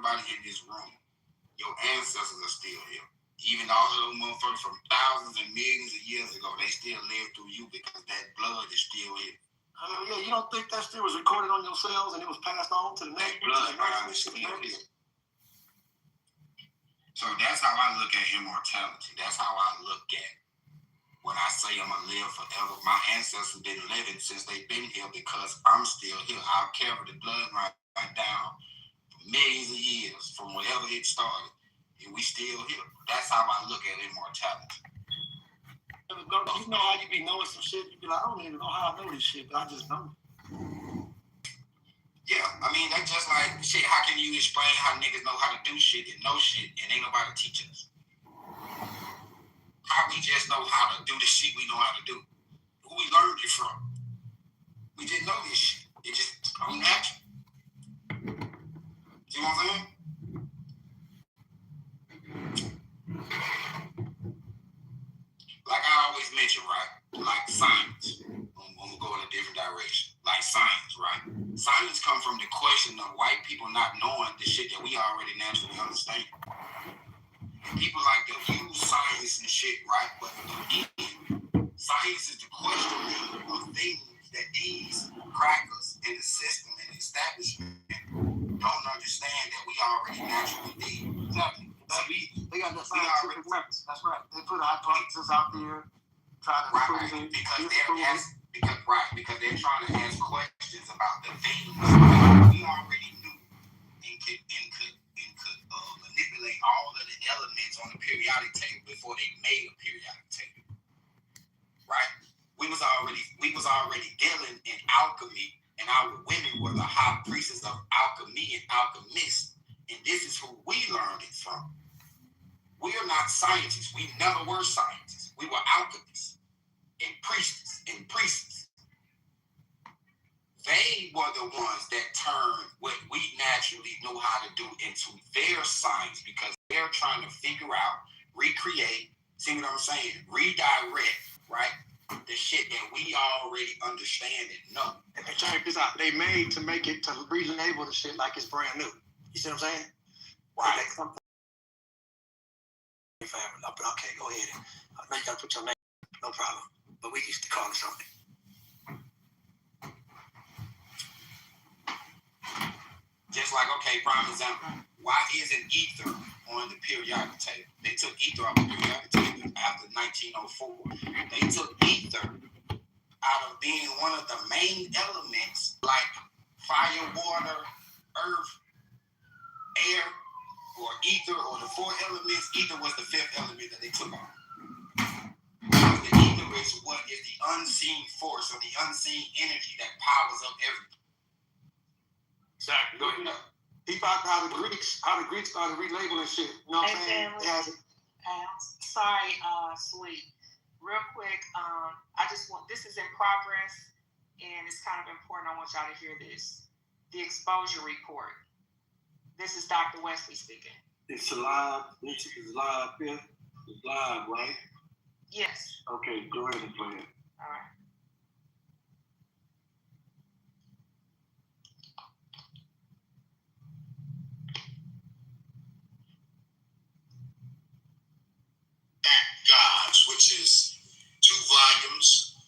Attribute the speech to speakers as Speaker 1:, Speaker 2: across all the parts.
Speaker 1: everybody in this room, your ancestors are still here. Even all of those motherfuckers from thousands and millions of years ago, they still live through you because that blood is still here.
Speaker 2: Yeah, you don't think that still was recorded on your cells and it was passed on to the next
Speaker 1: blood is still here. So that's how I look at immortality. That's how I look at when I say I'm going to live forever. My ancestors been living since they've been here because I'm still here. I'll carry the blood right down for millions of years from wherever it started. And we still here. That's how I look at immortality.
Speaker 2: You know how you be knowing some shit? You be like, I don't even know how I know this shit, but I just know.
Speaker 1: Yeah, I mean, that's just like, shit, how can you explain how niggas know how to do shit and know shit and ain't nobody teach us? How we just know how to do the shit we know how to do? Who we learned it from? We didn't know this shit. It just come natural. See what I'm saying? Like I always mention, right? Like science. When we go in a different direction. Like science, right? Science comes from the question of white people not knowing the shit that we already naturally understand. And people like to use science and shit, right? But again, science is the questioning of things that these crackers in the system and the establishment don't understand that we already naturally need. Exactly.
Speaker 2: They got the scientific methods. That's right. They put hypotheses out there, try to prove it.
Speaker 1: Because they're trying to ask questions about the things we already knew and could manipulate all of the elements on the periodic table before they made a periodic table. Right? We was already dealing in alchemy, and our women were the high priestesses of alchemy and alchemists. And this is who we learned it from. We are not scientists. We never were scientists. We were alchemists and priests. They were the ones that turned what we naturally know how to do into their science because they're trying to figure out, recreate, see what I'm saying, redirect, right? The shit that we already understand and know.
Speaker 2: And check this out. They made to make it to relabel the shit like it's brand new. You see what I'm saying?
Speaker 1: Right.
Speaker 2: Okay, go ahead. I know you gotta put your name. No problem. But we used to call it something.
Speaker 1: Just like, okay, prime example. Why isn't ether on the periodic table? They took ether off the periodic table after 1904. They took ether out of being one of the main elements like fire, water, earth, air, or ether, or the four elements. Ether was the fifth element that they took off. The ether is what is the unseen force or the unseen energy that powers up everything.
Speaker 2: Exactly. Go ahead. He talked how the Greeks started relabeling shit. You know what I'm saying?
Speaker 3: Sorry, Sweet. Real quick, this is in progress, and it's kind of important. I want y'all to hear this. The exposure report. This is Dr. Wesley speaking.
Speaker 2: It's live. It's live here. It's live, right?
Speaker 3: Yes.
Speaker 2: Okay, go ahead and play it.
Speaker 3: All right.
Speaker 1: Gods, which is 2 volumes,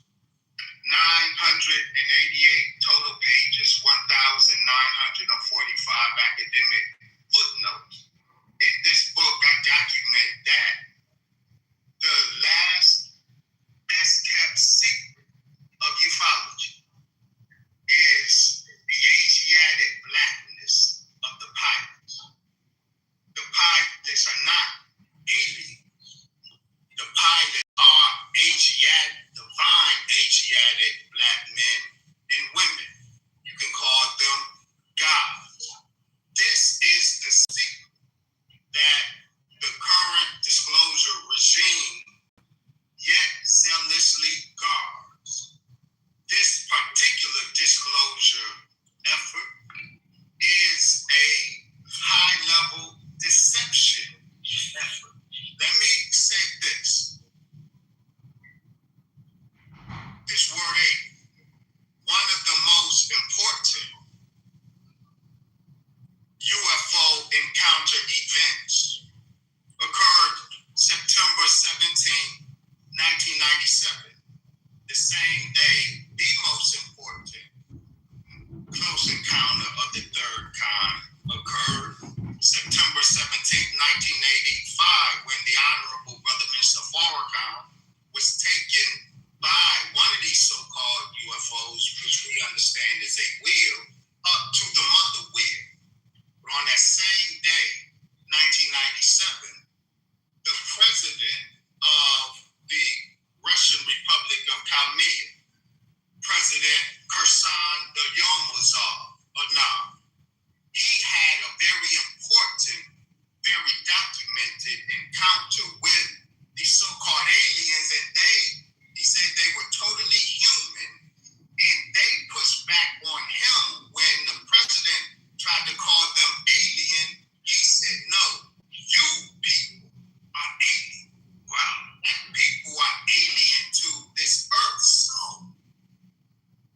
Speaker 1: 988 total pages, 1,945 academic footnotes. In this book, I document that the last best kept secret encounter events occurred September 17, 1997. The same day, the most important close encounter of the third kind occurred September 17, 1985, when the Honorable Brother Minister Farrakhan was taken by one of these so-called UFOs, which we understand is a wheel, up to the mother wheel. But on that same day, 1997, the president of the Russian Republic of Crimea, President Kherson Yomazov, he had a very important, very documented encounter with the so-called aliens, and he said they were totally human, and they pushed back on him when the president tried to call them alien. He said, no, you people are alien. Wow. Black people are alien to this earth. So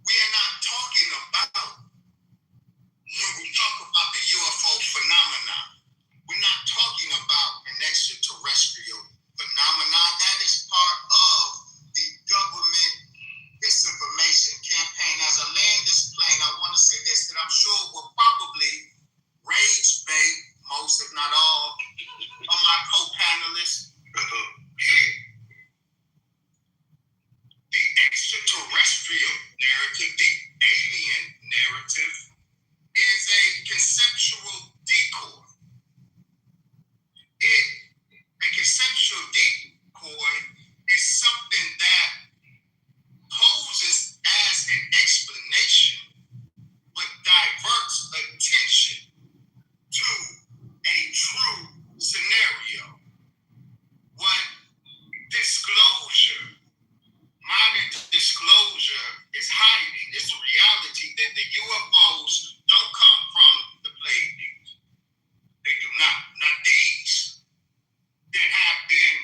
Speaker 1: we are not talking about, when we talk about the UFO phenomenon, we're not talking about an extraterrestrial phenomenon. That is part of the government disinformation campaign. As I land this plane, I want to say this, that I'm sure will probably rage bait most, if not all, of my co-panelists. Here, the extraterrestrial narrative, the alien narrative, is a conceptual decoy. A conceptual decoy is something that poses as an explanation, but diverts attention to a true scenario. What disclosure, modern disclosure, is hiding is the reality that the UFOs don't come from the Pleiades. They do not these that have been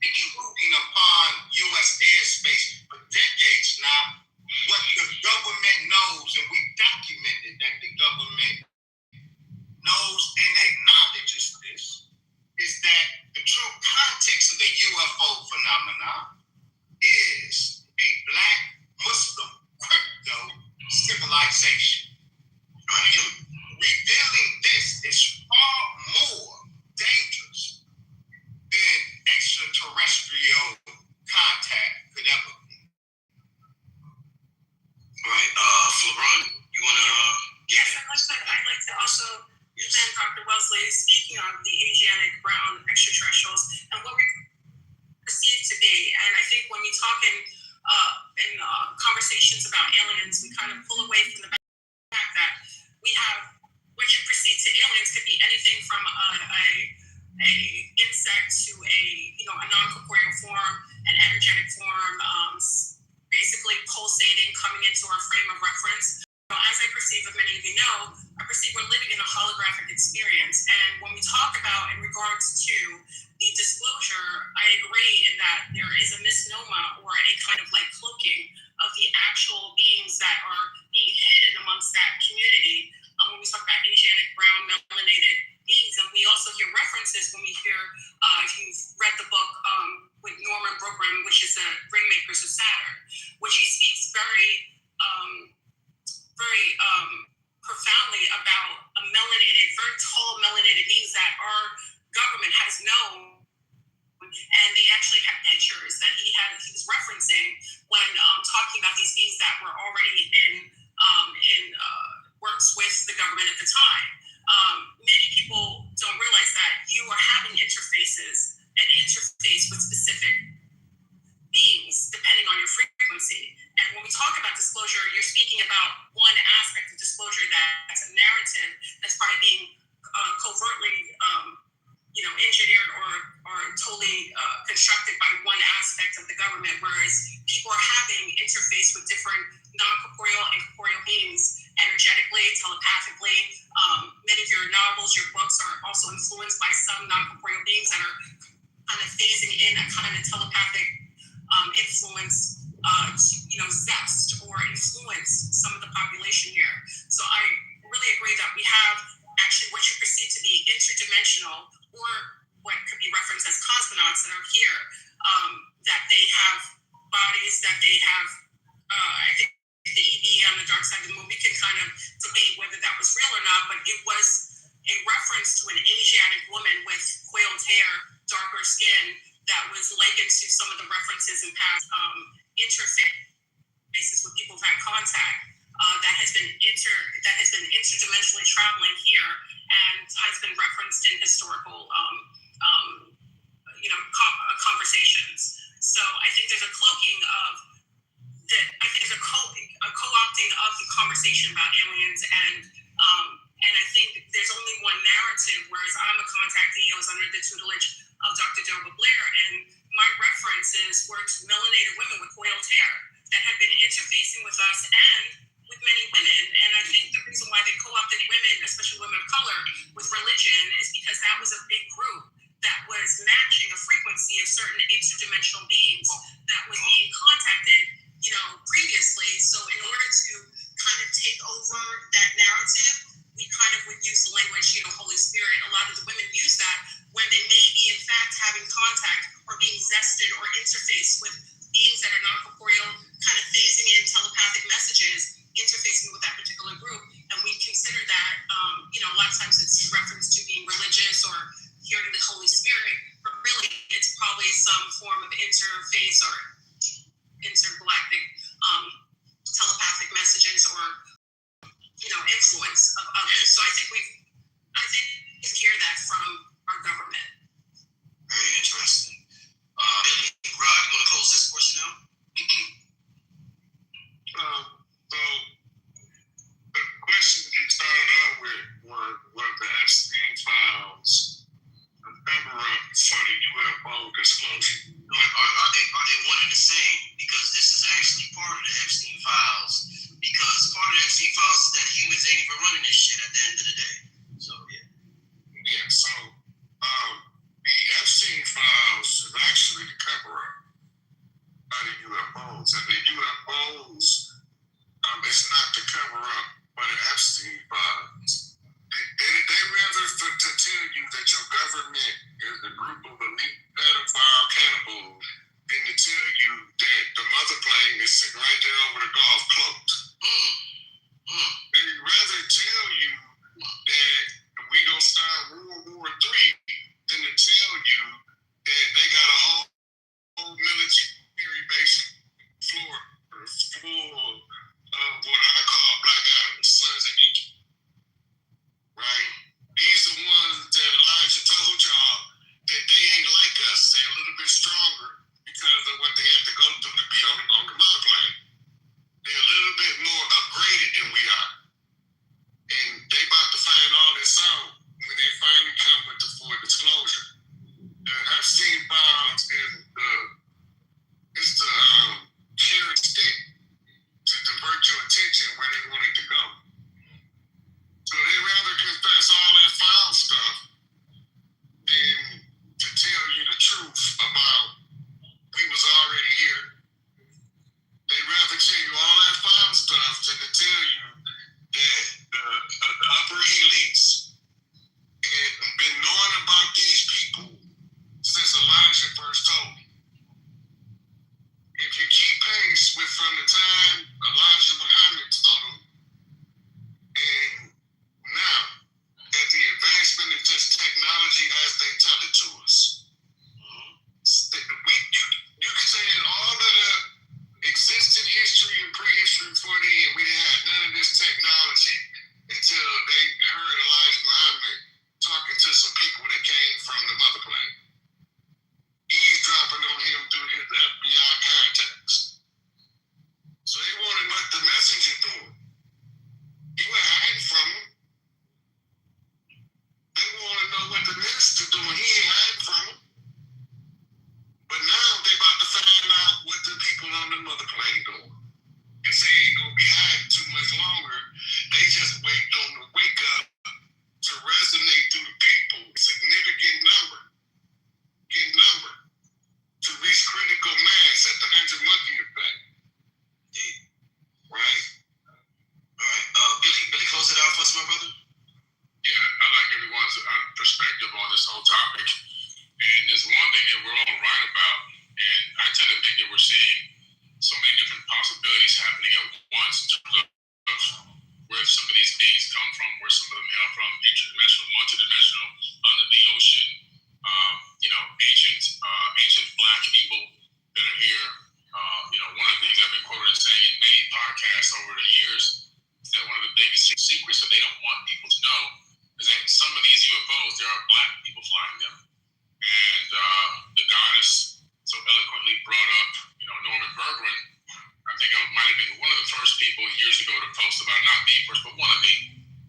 Speaker 1: intruding upon U.S. airspace for decades now. What the government knows, and we documented that the government knows and acknowledges this, is that the true context of the UFO phenomenon is a Black Muslim crypto civilization. Revealing this is far more dangerous than extraterrestrial contact could ever be. All right, LeBron, you want to?
Speaker 4: Yes, I'd like to also commend Dr. Wellesley speaking on the Asiatic brown extraterrestrials and what we perceive to be. And I think when we talk in conversations about aliens, we kind of pull away from the fact that we have what you perceive to aliens could be anything from a insect to a non-corporeal form, an energetic form, basically pulsating, coming into our frame of reference. As I perceive, as many of you know, I perceive we're living in a holographic experience. And when we talk about in regards to the disclosure, I agree in that there is a misnomer or a kind of like cloaking of the actual beings that are being hidden amongst that community. When we talk about Asiatic brown melanated beings, and we also hear references when we hear, if you've read the book with Norman Brookram, which is the Ringmakers of Saturn, which he speaks very profoundly about a melanated, very tall melanated beings that our government has known, and they actually have pictures that he was referencing when talking about these beings that were already in works with the government at the time. Many people don't realize that you are having interface with specific beings depending on your frequency. And when we talk about disclosure, you're speaking about one aspect of disclosure that's a narrative that's probably being covertly engineered or totally constructed by one aspect of the government, whereas people are having interface with different non-corporeal and corporeal beings energetically, telepathically. Many of your novels, your books are also influenced by some non-corporeal beings that are kind of phasing in a kind of telepathic influence, zest or influence some of the population here. So I really agree that we have actually what you perceive to be interdimensional, or what could be referenced as cosmonauts that are here, that they have bodies, that they have, I think the EV on the dark side of the moon, we can kind of debate whether that was real or not, but it was a reference to an Asiatic woman with coiled hair, darker skin, that was likened to some of the references in past interfaces with people who've had contact, that has been interdimensionally traveling here and has been referenced in historical conversations. So I think there's a cloaking of that. I think there's a co-opting of the conversation about aliens, and I think there's only one narrative. Whereas I'm a contactee, I was under the tutelage of Dr. Delba Blair, and my references were to melanated women with coiled hair that had been interfacing with us and with many women. And I think the reason why they co-opted women, especially women of color, with religion is because that was a big group that was matching a frequency of certain interdimensional beings that was being contacted, previously. So in order to kind of take over that narrative, we kind of would use the language, Holy Spirit. A lot of the women use that when they may be in fact having contact or being zested or interfaced with beings that are non-corporeal, kind of phasing in telepathic messages, interfacing with that particular group. And we consider that, a lot of times it's reference to being religious or hearing the Holy Spirit, but really it's probably some form of interface or intergalactic telepathic messages or influence of others. So I think we hear that from our government.
Speaker 1: Very interesting. Rod, you want to close this question out?
Speaker 5: So the question you started out with were the Epstein files a cover-up for the UFO disclosure.
Speaker 1: Are they one and the same? Because this is actually part of the Epstein files. Because part of the Epstein files is that humans ain't even running this shit at the end of the day. So yeah.
Speaker 5: Yeah. So the Epstein files is actually the cover-up of the UFOs, and the UFOs is not the cover-up for the Epstein files. They rather to tell you that your government is a group of elite pedophile cannibals than to tell you that the mother plane is sitting right there over the golf cloaked. They'd rather tell you that we gonna start World War III than to tell you that they got a whole military base floor full of what I call black Adam, sons of Egypt. Right? These are the ones that Elijah told y'all that they ain't like us. They're a little bit stronger because of what they have to go through to be on the mother plane. They're a little bit more upgraded than we are. And they about to find all this out when they finally come with the full disclosure. The Epstein files is the carrot stick to divert your attention where they want it to go. So they rather confess all that foul stuff than to tell you the truth about we was already here. They'd rather tell you all that foul stuff than to tell you that the upper elites have been knowing about these people since Elijah first told me. If you keep pace with from the time Elijah Muhammad told them, and now, at the advancement of just technology as they tell it to us, you can say in all of the existing history and prehistory before then, we didn't have none of this technology until they heard Elijah Muhammad talking to some people that came from the mother plane, eavesdropping on him through his FBI contacts. So they wanted what the messenger doing. He wasn't hiding from him. They want to know what the minister doing. He ain't hiding from interdimensional, multidimensional, under the ocean, ancient black people that are here. One of the things I've been quoted as saying in many podcasts over the years is that one of the biggest secrets that they don't want people to know is that some of these UFOs, there are black people flying them. And the goddess so eloquently brought up, Norman Bergman. I think I might have been one of the first people years ago to post about it, not the first, but one of the,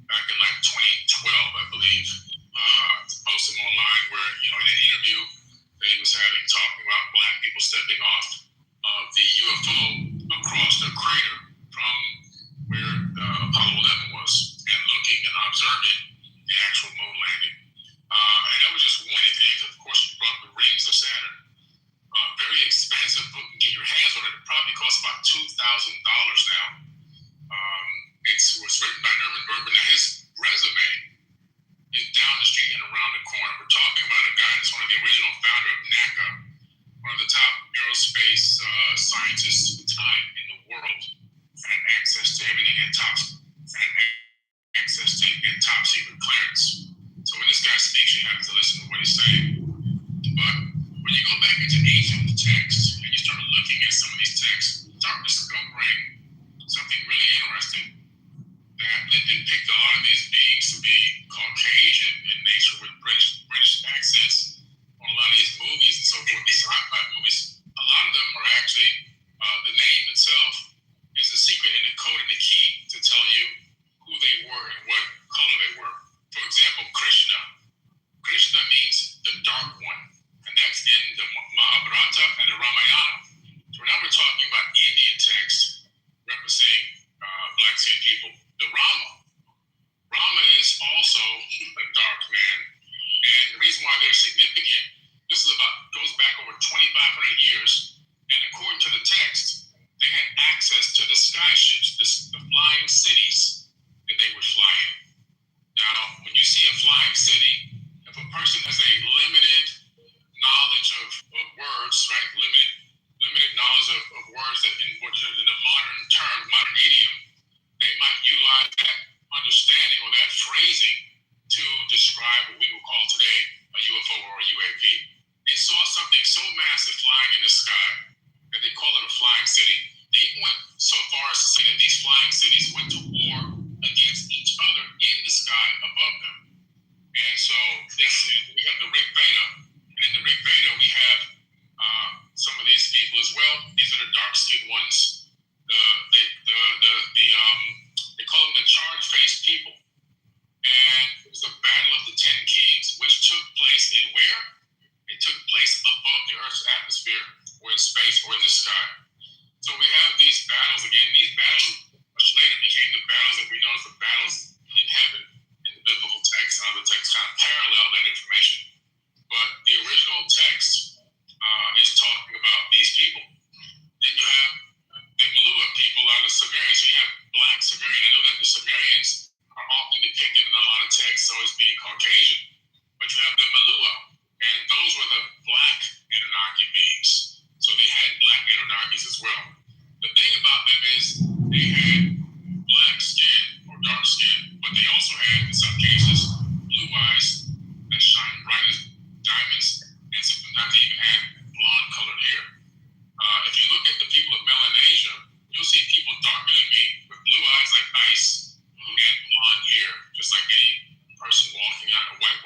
Speaker 5: back in like 2012, I believe, to post him online where, in an interview that he was having, talking about black people stepping off of the UFO across the crater from where Apollo 11 was and looking and observing the actual moon landing. And that was just one of the things. Of course, you brought the rings of Saturn. Very expensive book to get your hands on it. It probably costs about $2,000 now. It was written by Norman Bergman. Now, his resume is down the street and around the corner. We're talking about a guy that's one of the original founder of NACA, one of the top aerospace scientists at the time in the world, had access to everything at top secret clearance. So when this guy speaks, you have to listen to what he's saying. But when you go back into ancient texts and you start looking at some of these texts, you start discovering something really interesting that they depict a lot of these beings to be Caucasian in nature with British accents on a lot of these movies and so forth, these sci-fi movies. A lot of them are actually, the name itself is the secret and the code and the key to tell you who they were and what color they were. For example, Krishna. Krishna means the dark one. And that's in the Mahabharata and the Ramayana. So now we're talking about Indian texts representing black skin people. The Rama is also a dark man. And the reason why they're significant, this goes back over 2,500 years. And according to the text, they had access to the sky ships, the flying cities that they would fly in. Now, when you see a flying city, if a person has a limited knowledge of words, right? Limited knowledge of words that in the modern idiom, they might utilize that understanding or that phrasing to describe what we would call today a UFO or a UAP. They saw something so massive flying in the sky that they call it a flying city. They even went so far as to say that these flying cities went to war against each other in the sky above them. And so we have the Rig Veda. And in the Rig Veda, we have some of these people as well. These are the dark-skinned ones. They call them the charge-faced people. And it was the Battle of the Ten Kings, which took place in where? It took place above the Earth's atmosphere, or in space, or in the sky. So we have these battles again. These battles, which later became the battles that we know as the battles in heaven, in the biblical text and other texts kind of parallel that information. But the original text is talking about these people. Then you have the Malua people out of Sumerian. So you have black Sumerian. I know that the Sumerians are often depicted in a lot of texts as being Caucasian. But you have the Malua, and those were the black Anunnaki beings. So they had black Anunnakis as well. The thing about them is they had black skin or dark skin, but they also had, in some cases, blue eyes that shine bright as diamonds, and sometimes they even had blonde colored hair. If you look at the people of Melanesia, you'll see people darker than me with blue eyes like ice and blonde hair, just like any person walking out, a white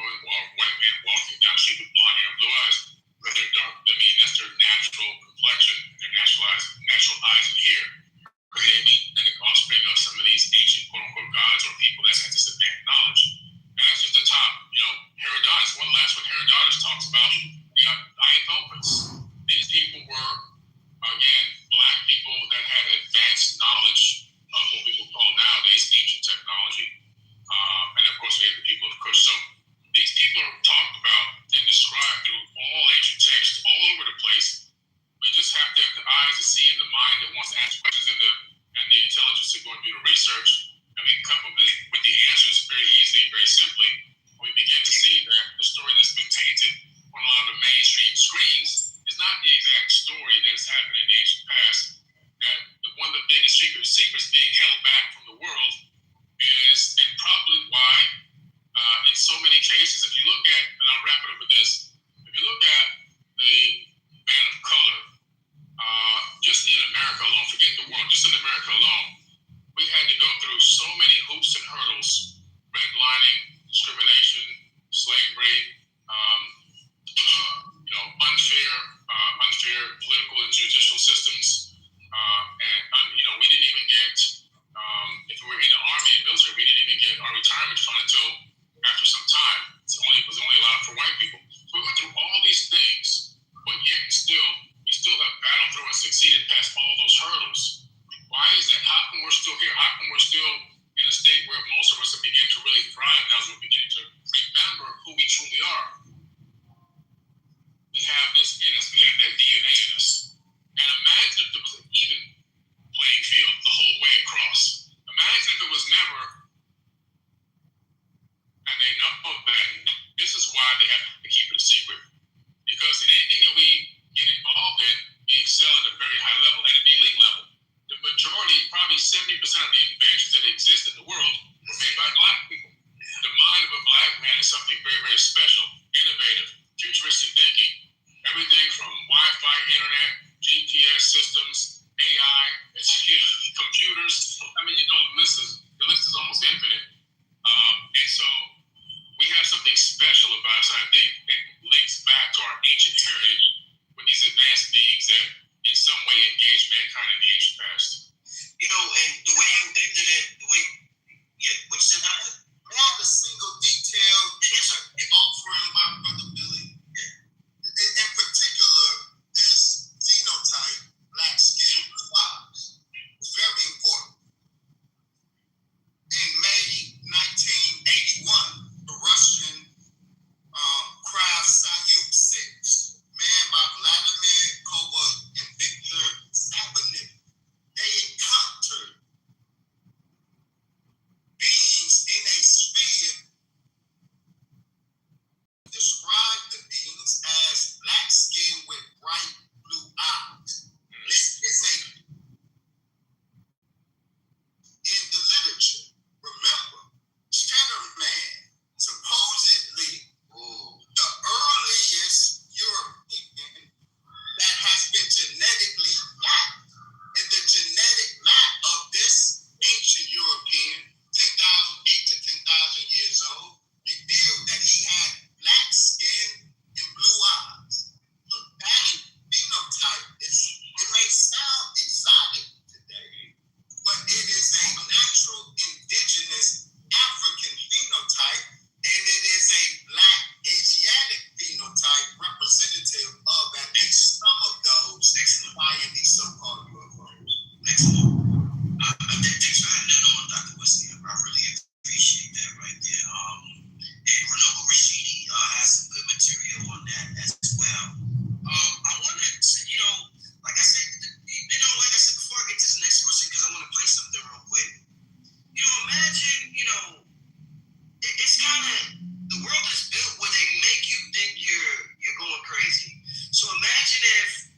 Speaker 5: man, is something very, very special, innovative, futuristic thinking. Everything from Wi-Fi, internet, GPS systems, AI, computers. I mean, the list is almost infinite. And so we have something special about us. And I think it links back to our ancient heritage with these advanced beings that in some way engage mankind in the ancient past.
Speaker 6: You know, and the way you ended it, what you said, Doctor? I have a single detail offering by Brother Billy. Yeah. In particular, this phenotype, black skin, eyes, is very important. In May 1981, the Russian craft Soyuz 6, manned by Vladimir Kova and Viktor Sabanin, they encountered beings in a sphere. Described the beings as black skin with bright blue eyes. This is in the literature. Remember, Cheddar Man, supposedly the earliest European that has been genetically mapped. And the genetic map of this ancient European, 8 to 10,000 years old, revealed that he had black skin and blue eyes. So that phenotype it may sound exotic today, but it is a natural indigenous African phenotype, and it is a black Asiatic phenotype representative of at least some of those flying these so-called UFOs. Excellent. Thanks for having that on, Dr. Wesley. I really appreciate that right there. And Renovo Rashidi has some good material on that as well. I wanted to, like I said, before I get to the next question, because I want to play something real quick. Imagine, it's kind of, the world is built where they make you think you're going crazy. So imagine if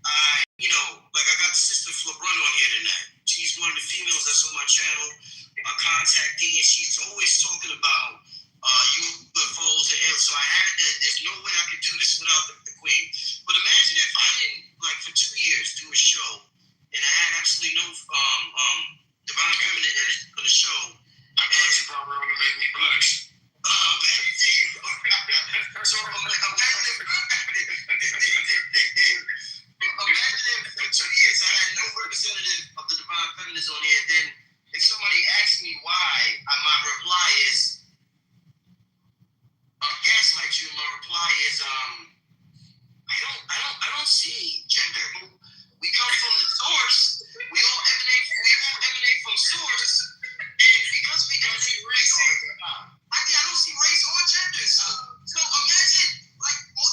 Speaker 6: I got Sister Flabrun on here tonight. She's one of the females that's on my channel, a contactee, and she's always talking about UFOs and aliens. So I had to, there's no way I could do this without the Queen. But imagine if I didn't, for 2 years, do a show, and I had absolutely no divine feminine on the show.
Speaker 5: I thought you probably want to make me blush.
Speaker 6: So imagine if for 2 years I had no representative of the divine feminines on here, and then if somebody asks me why, my reply is, I'll gaslight you. My reply is, I don't see gender. We come from the source. We all emanate from source, and because we don't see race, I don't see race or gender. So imagine,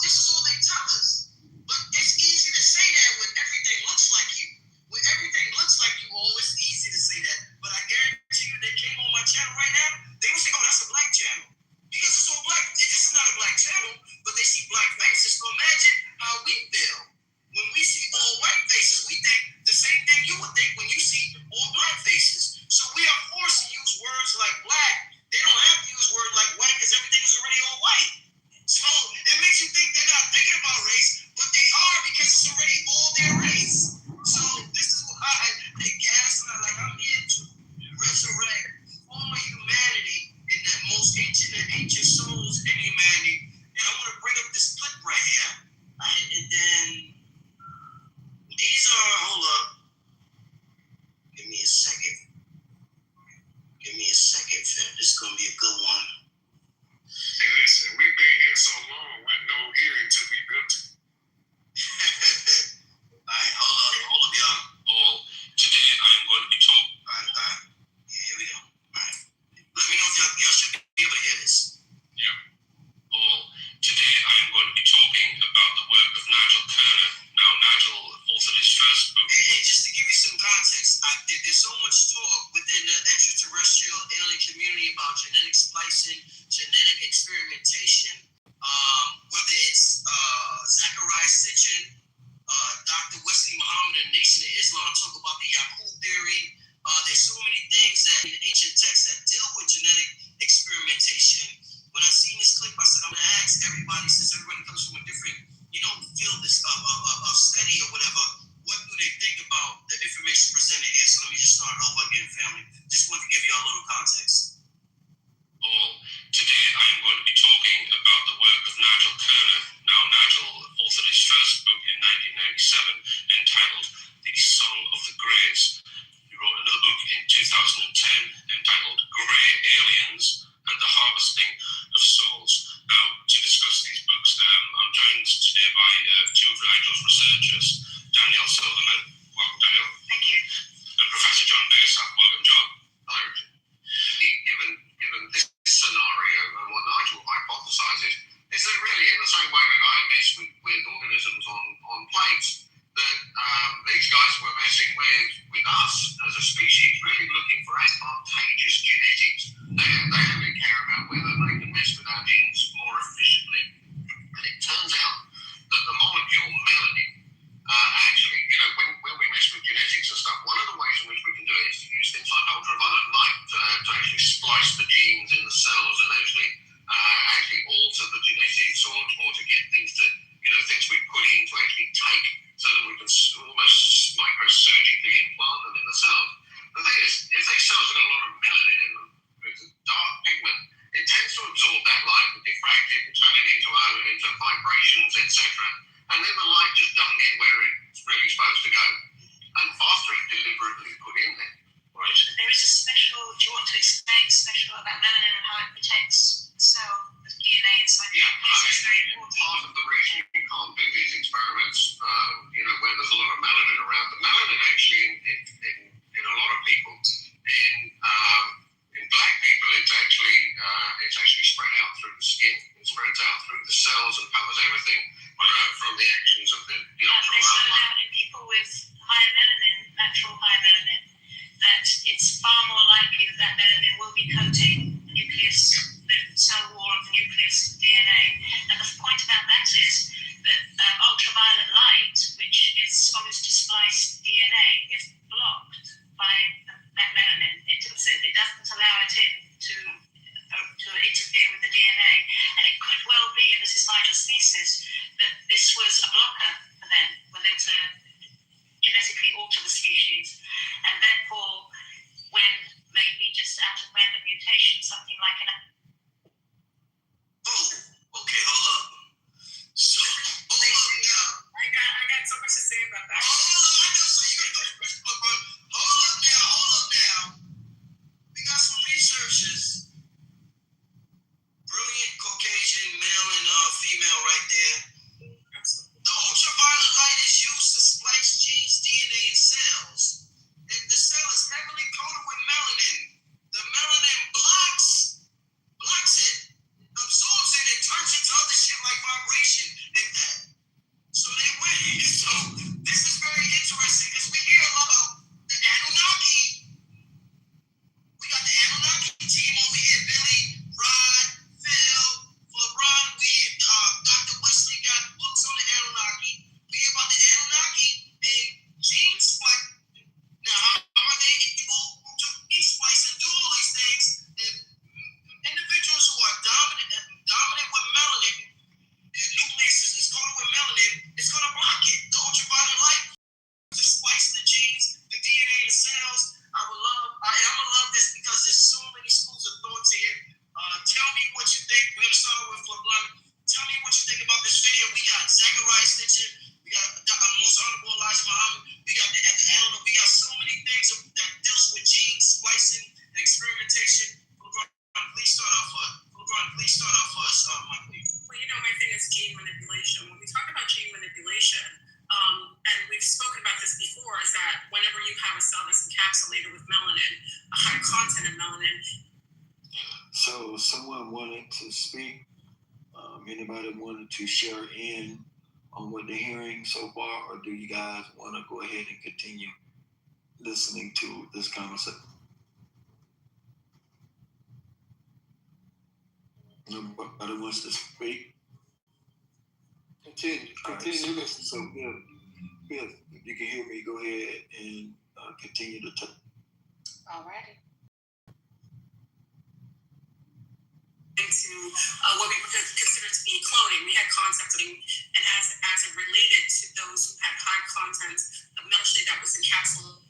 Speaker 6: this is all they tell us. But it's easy to say that when everything looks like you. When everything looks like you, it's easy to say that. But I guarantee you, they came on my channel right now, they will say, oh, that's a black channel. Because it's all black. This is not a black channel, but they see black faces. So imagine how we feel. When we see all white faces, we think the same thing you would think when you see all black faces. So we start off with LeBlanc. Tell me what you think about this video. We got Zachariah Stitcher. We got Most Honorable Elijah Muhammad. We got the Animal. We got so many things that deals with gene splicing and experimentation. LeBron, please start off for us, Mike.
Speaker 4: Well, my thing is gene manipulation. When we talk about gene manipulation, and we've spoken about this before, is that whenever you have a cell that's encapsulated with melanin, a high content of melanin.
Speaker 7: So someone wanted to speak. Anybody wanted to share in on what they're hearing so far, or do you guys want to go ahead and continue listening to this conversation? Nobody wants to speak.
Speaker 2: Continue.
Speaker 7: Right, so Bill, if you can hear me, go ahead and continue to talk.
Speaker 3: Alrighty.
Speaker 4: Into what we consider to be cloning. We had concepts of, and as it related to those who had high content of melanin that was encapsulated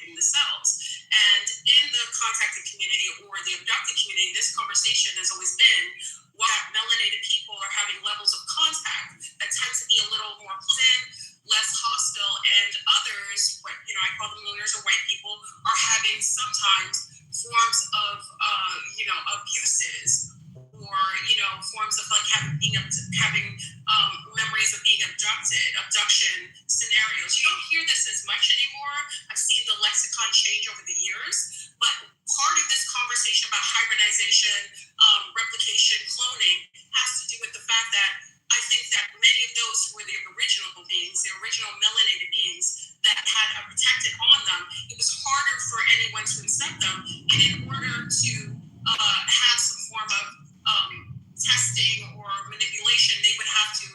Speaker 4: in the cells. And in the contacted community or the abducted community, this conversation has always been what melanated people are having levels of contact that tend to be a little more thin, less hostile, and others, what I call them loners or white people, are having sometimes forms of abuses, or forms of like having memories of being abduction scenarios. You don't hear this as much anymore. I've seen the lexicon change over the years, but part of this conversation about hybridization, replication, cloning has to do with the fact that I think that many of those who were the original beings, the original melanated beings that had a protected on them, it was harder for anyone to accept them. And in order to have some form of testing or manipulation, they would have to,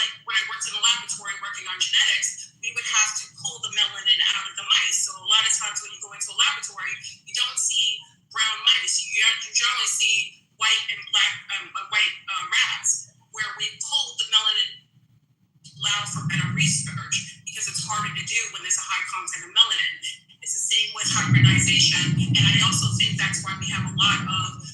Speaker 4: like when I worked in a laboratory working on genetics, we would have to pull the melanin out of the mice. So a lot of times when you go into a laboratory, you don't see brown mice. You generally see white and black, rats, where we pull the melanin out for better research because it's harder to do when there's a high content of melanin. It's the same with hybridization, and I also think that's why we have a lot of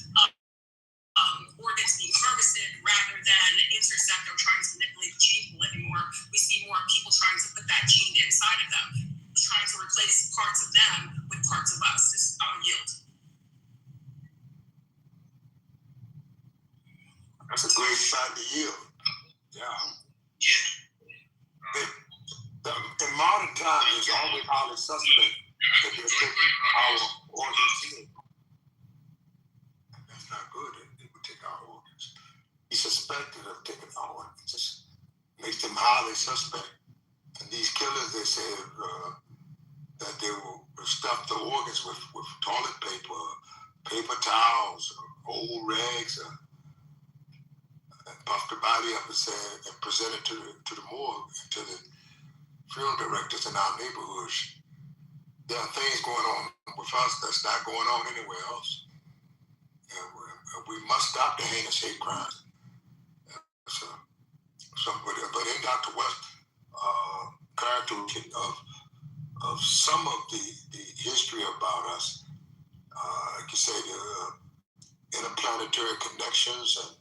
Speaker 4: organs being harvested rather than intercept or trying to manipulate the gene pool anymore. We see more people trying to put that gene inside of them, trying to replace parts of them with parts of us. This yield.
Speaker 2: That's a great side to yield. Yeah. In modern times, it's always highly suspect that they're taking our organs in. That's not good. They would take our organs. Be suspected of taking our organs. It just makes them highly suspect. And these killers, they say that they will stuff the organs with toilet paper, paper towels, old rags, and puff the body up and present it to the morgue, to the funeral directors in our neighborhoods. There are things going on with us that's not going on anywhere else. And we must stop the heinous hate crimes. But in Dr. West's character of some of the history about us, like you say, the interplanetary connections, and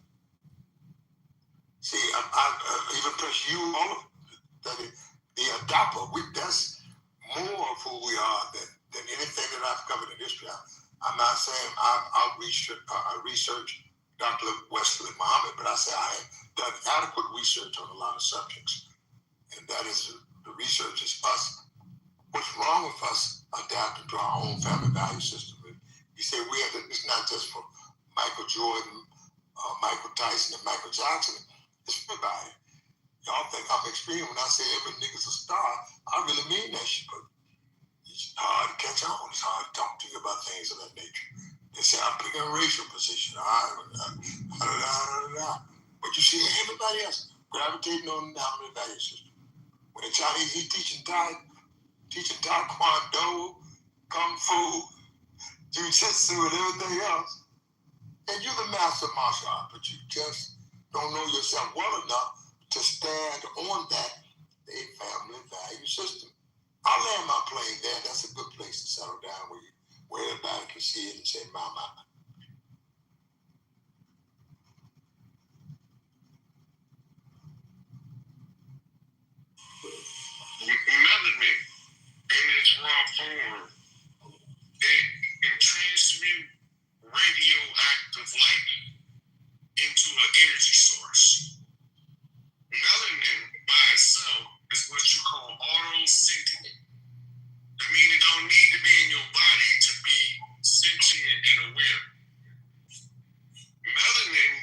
Speaker 2: see, I even press you all of that. The adopter, that's more of who we are than anything that I've covered in history. I'm not saying I research Dr. Wesley Muhammad, but I say I have done adequate research on a lot of subjects. And that is, the research is us. What's wrong with us adapting to our own family value system? You say it's not just for Michael Jordan, Michael Tyson, and Michael Jackson. It's for everybody. Y'all think I'm extreme when I say every nigga's a star. I really mean that shit, but it's hard to catch on. It's hard to talk to you about things of that nature. They say I'm picking a racial position. But you see everybody else gravitating on the dominant value system. When the Chinese, he's teaching Taekwondo, Kung Fu, Jiu-Jitsu, and everything else. And you're the master martial art, but you just don't know yourself well enough to stand on that family value system. I'll land my plane there. That's a good place to settle down where everybody can see it and say, mama.
Speaker 5: of an energy source. Melanin by itself is what you call autosynthetic. I mean, it don't need to be in your body to be sentient and aware. Melanin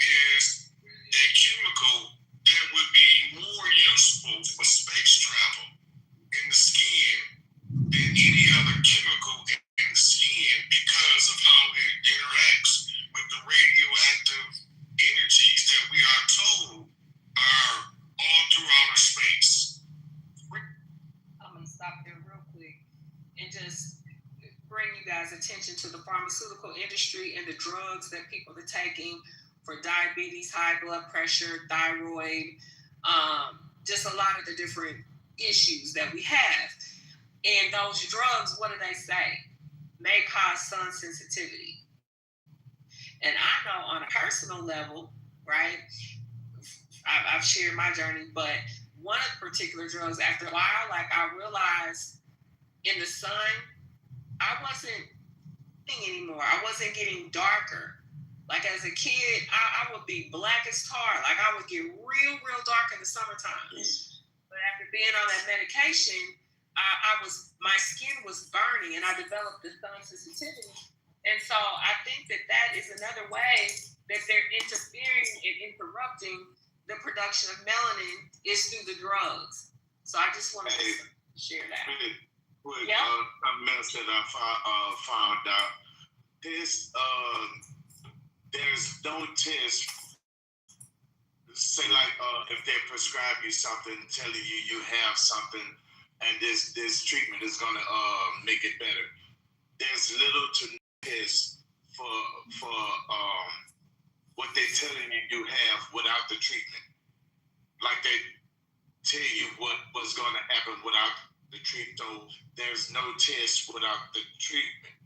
Speaker 5: is a chemical that would be more useful for space travel in the skin than any other chemical in the skin because of how it interacts with the radioactive energies that we are told are all through outer space.
Speaker 3: I'm gonna stop there real quick and just bring you guys attention to the pharmaceutical industry and the drugs that people are taking for diabetes, high blood pressure, thyroid, just a lot of the different issues that we have. And those drugs, what do they say? May cause sun sensitivity. And I know on a personal level, right, I've shared my journey, but one of the particular drugs, after a while, like I realized in the sun, I wasn't seeing anymore. I wasn't getting darker. Like as a kid, I would be black as tar. Like I would get real dark in the summertime. But after being on that medication, my skin was burning and I developed the sun sensitivity. And so I think that is another way that they're interfering and interrupting the production of melanin is through the drugs. So I just wanted to share that.
Speaker 5: Something else that I found out. There's no test. Say like if they prescribe you something, telling you have something, and this treatment is gonna make it better. There's little to no test for what they're telling you have without the treatment. Like they tell you what's gonna happen without the treatment. So there's no test without the treatment.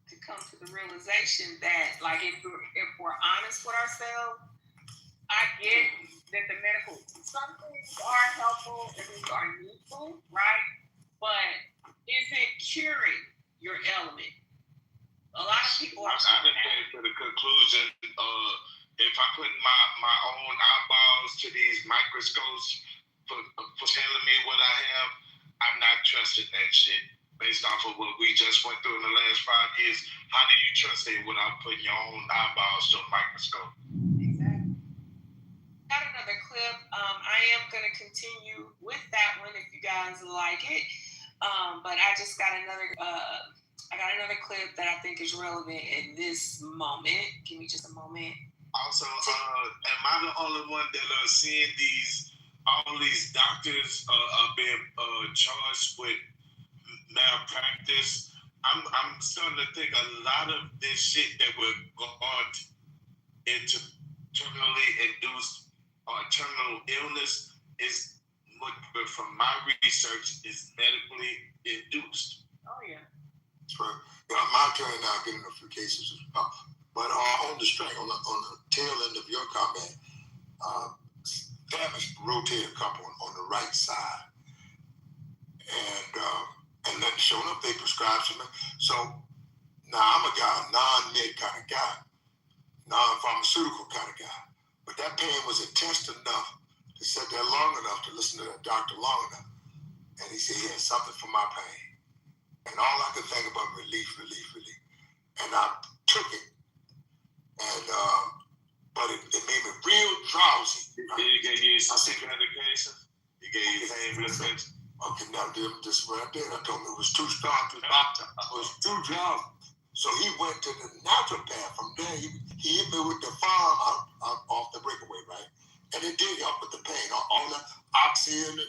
Speaker 3: To come to the realization that, like, if we're honest with ourselves, I get that the medical, some things are helpful and things are useful, right? But is it curing your ailment? A lot of people are.
Speaker 5: I came to the conclusion, if I put my own eyeballs to these microscopes for telling me what I have, I'm not trusting that shit. Based off of what we just went through in the last 5 years, how do you trust it without putting your own eyeballs to a microscope?
Speaker 3: Exactly. Got another clip. I am going to continue with that one if you guys like it. But I just got another. I got another clip that I think is relevant in this moment. Give me just a moment.
Speaker 5: Also, am I the only one that are seeing all these doctors are being charged with malpractice? I'm starting to think a lot of this shit that we're going into terminally induced or terminal illness is, from my research, is medically induced.
Speaker 3: Oh yeah.
Speaker 2: That's right. My attorney now getting a few cases as well. But on the string, on the tail end of your comment, damage rotated a couple on the right side, and then showing up, they prescribed some. So now I'm a guy, non-med kind of guy, non-pharmaceutical kind of guy. But that pain was intense enough to sit there long enough to listen to that doctor long enough, and he said he had something for my pain, and all I could think about relief, and I took it. And but it made me real drowsy.
Speaker 5: He gave you some medication? He gave you pain medication?
Speaker 2: Okay, now this right there, I told him it was too strong to the doctor. It was too drowsy. So he went to the naturopath. From there, he hit me with the farm out off the breakaway, right? And it did help with the pain. All the oxy and the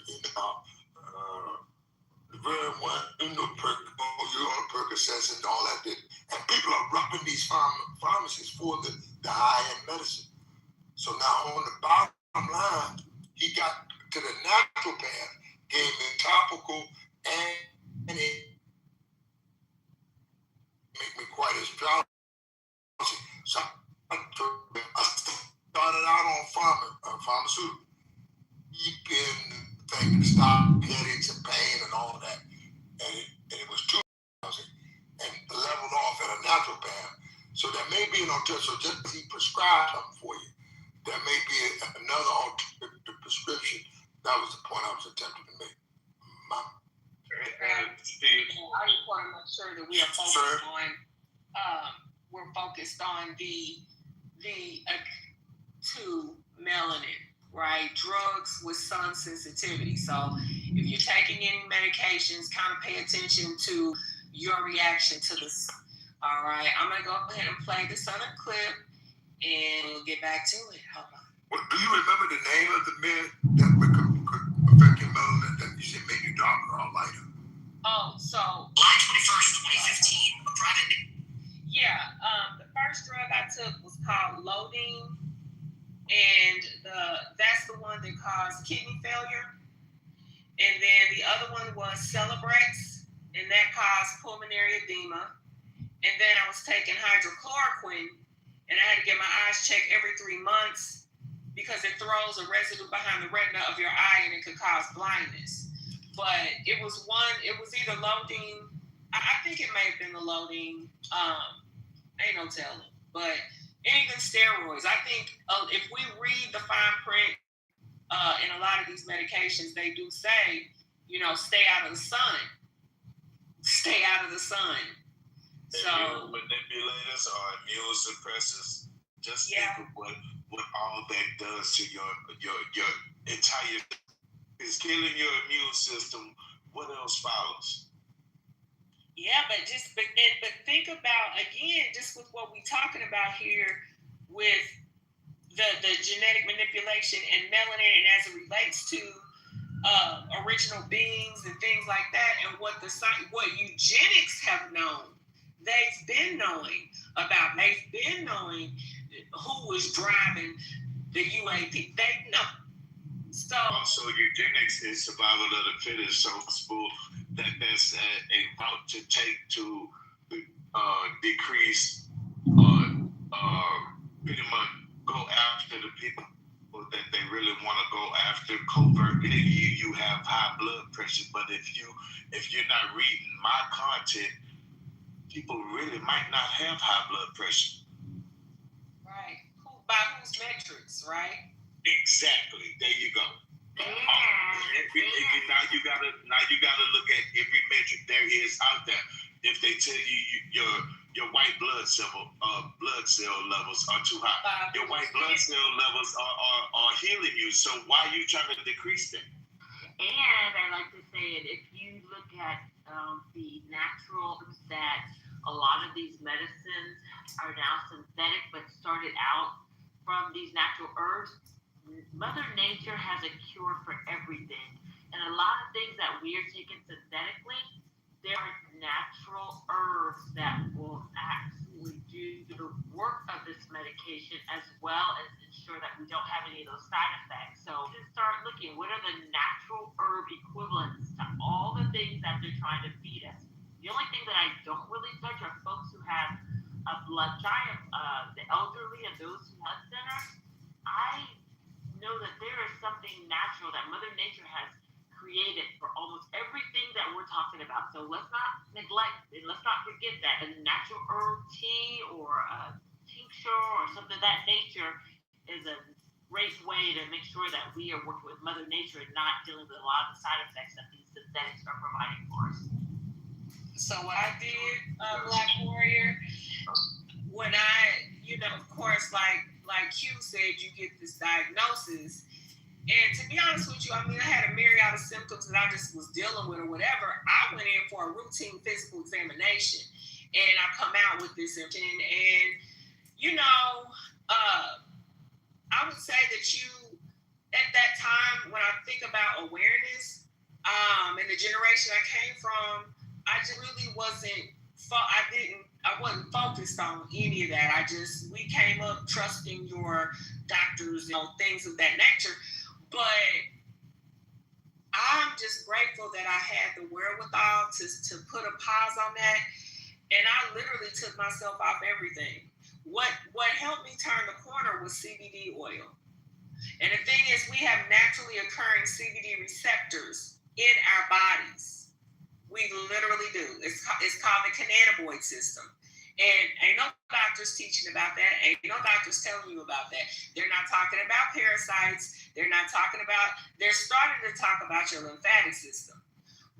Speaker 2: very one, Percocets and all that did. And people are rubbing these pharmacies for the high-end medicine. So now on the bottom line, he got to the naturopath, gave me topical, and it made me quite as drowsy. So I started out on pharmaceutical, keeping things, stop headaches and pain and all that. And it was too drowsy. And leveled off at a naturopath. So that may be an alternative. So just as he prescribed something for you, there may be another alternative prescription. That was the point I was attempting to make.
Speaker 3: Steve, I just want to make sure that we are focused on. We're focused on the to melanin, right? Drugs with sun sensitivity. So if you're taking any medications, kind of pay attention to your reaction to this. All right, I'm gonna go ahead and play this on a clip, and we'll get back to it. Hold on.
Speaker 2: Well, do you remember the name of the med that could affect your melanin that you said made you darker or lighter?
Speaker 3: Oh, so
Speaker 4: July 21st, 2015, a private.
Speaker 3: Yeah, the first drug I took was called Lodine, and that's the one that caused kidney failure. And then the other one was Celebrex, and that caused pulmonary edema. And then I was taking hydrochloroquine, and I had to get my eyes checked every 3 months because it throws a residue behind the retina of your eye, and it could cause blindness. But it was either Lodine. I think it may have been the Lodine. Ain't no telling. But even steroids. I think if we read the fine print in a lot of these medications, they do say, stay out of the sun. Stay out of the sun. So
Speaker 5: immune manipulators or immune suppressors. Just think of what all that does to your entire. It's killing your immune system. What else follows?
Speaker 3: Yeah, but think about, again, just with what we're talking about here with the genetic manipulation and melanin, and as it relates to original beings and things like that, and what eugenics have known. They've been knowing about. They've been knowing who was driving the UAP. They know. So
Speaker 5: eugenics is survival of the fittest. So that's a route to take to decrease pretty much go after the people that they really want to go after covertly. You have high blood pressure, but if you're not reading my content, people really might not have high blood pressure.
Speaker 3: Right. By whose metrics, right?
Speaker 5: Exactly. There you go. Now you gotta look at every metric there is out there. If they tell you your white blood cell levels are too high, your white blood cell levels are healing you. So why are you trying to decrease them?
Speaker 8: And I like to say it, if you look at the natural, that a lot of these medicines are now synthetic, but started out from these natural herbs. Mother Nature has a cure for everything. And a lot of things that we are taking synthetically, there are natural herbs that will actually do the work of this medication, as well as ensure that we don't have any of those side effects. So just start looking, what are the natural herb equivalents to all the things that they're trying to feed us? The only thing that I don't really touch are folks who have a blood giant, the elderly and those who have centers. I know that there is something natural that Mother Nature has created for almost everything that we're talking about. So let's not neglect it. Let's not forget that a natural herb tea or a tincture or something of that nature is a great way to make sure that we are working with Mother Nature and not dealing with a lot of the side effects that these synthetics are providing for us.
Speaker 3: So what I did, Black Warrior, when I, of course, like Q said, you get this diagnosis. And to be honest with you, I had a myriad of symptoms that I just was dealing with or whatever. I went in for a routine physical examination, and I come out with this symptom. And, I would say that at that time, when I think about awareness, and the generation I came from, I just really wasn't focused on any of that. We came up trusting your doctors, things of that nature. But I'm just grateful that I had the wherewithal to put a pause on that. And I literally took myself off everything. What helped me turn the corner was CBD oil. And the thing is, we have naturally occurring CBD receptors in our bodies. We literally do. It's called the cannabinoid system. And ain't no doctors teaching about that. Ain't no doctors telling you about that. They're not talking about parasites. They're starting to talk about your lymphatic system.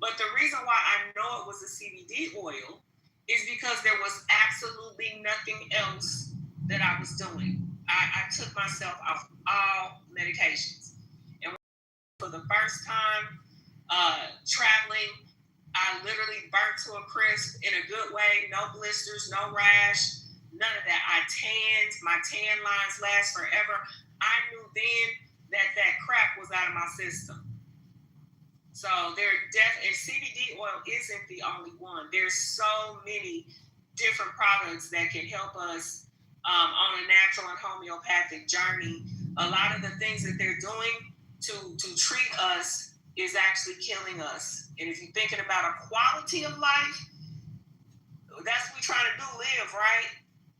Speaker 3: But the reason why I know it was a CBD oil is because there was absolutely nothing else that I was doing. I took myself off all medications. And for the first time traveling, I literally burnt to a crisp in a good way. No blisters, no rash, none of that. I tanned. My tan lines last forever. I knew then that crap was out of my system. So and CBD oil isn't the only one. There's so many different products that can help us on a natural and homeopathic journey. A lot of the things that they're doing to treat us is actually killing us. And if you're thinking about a quality of life, that's what we're trying to do, live, right?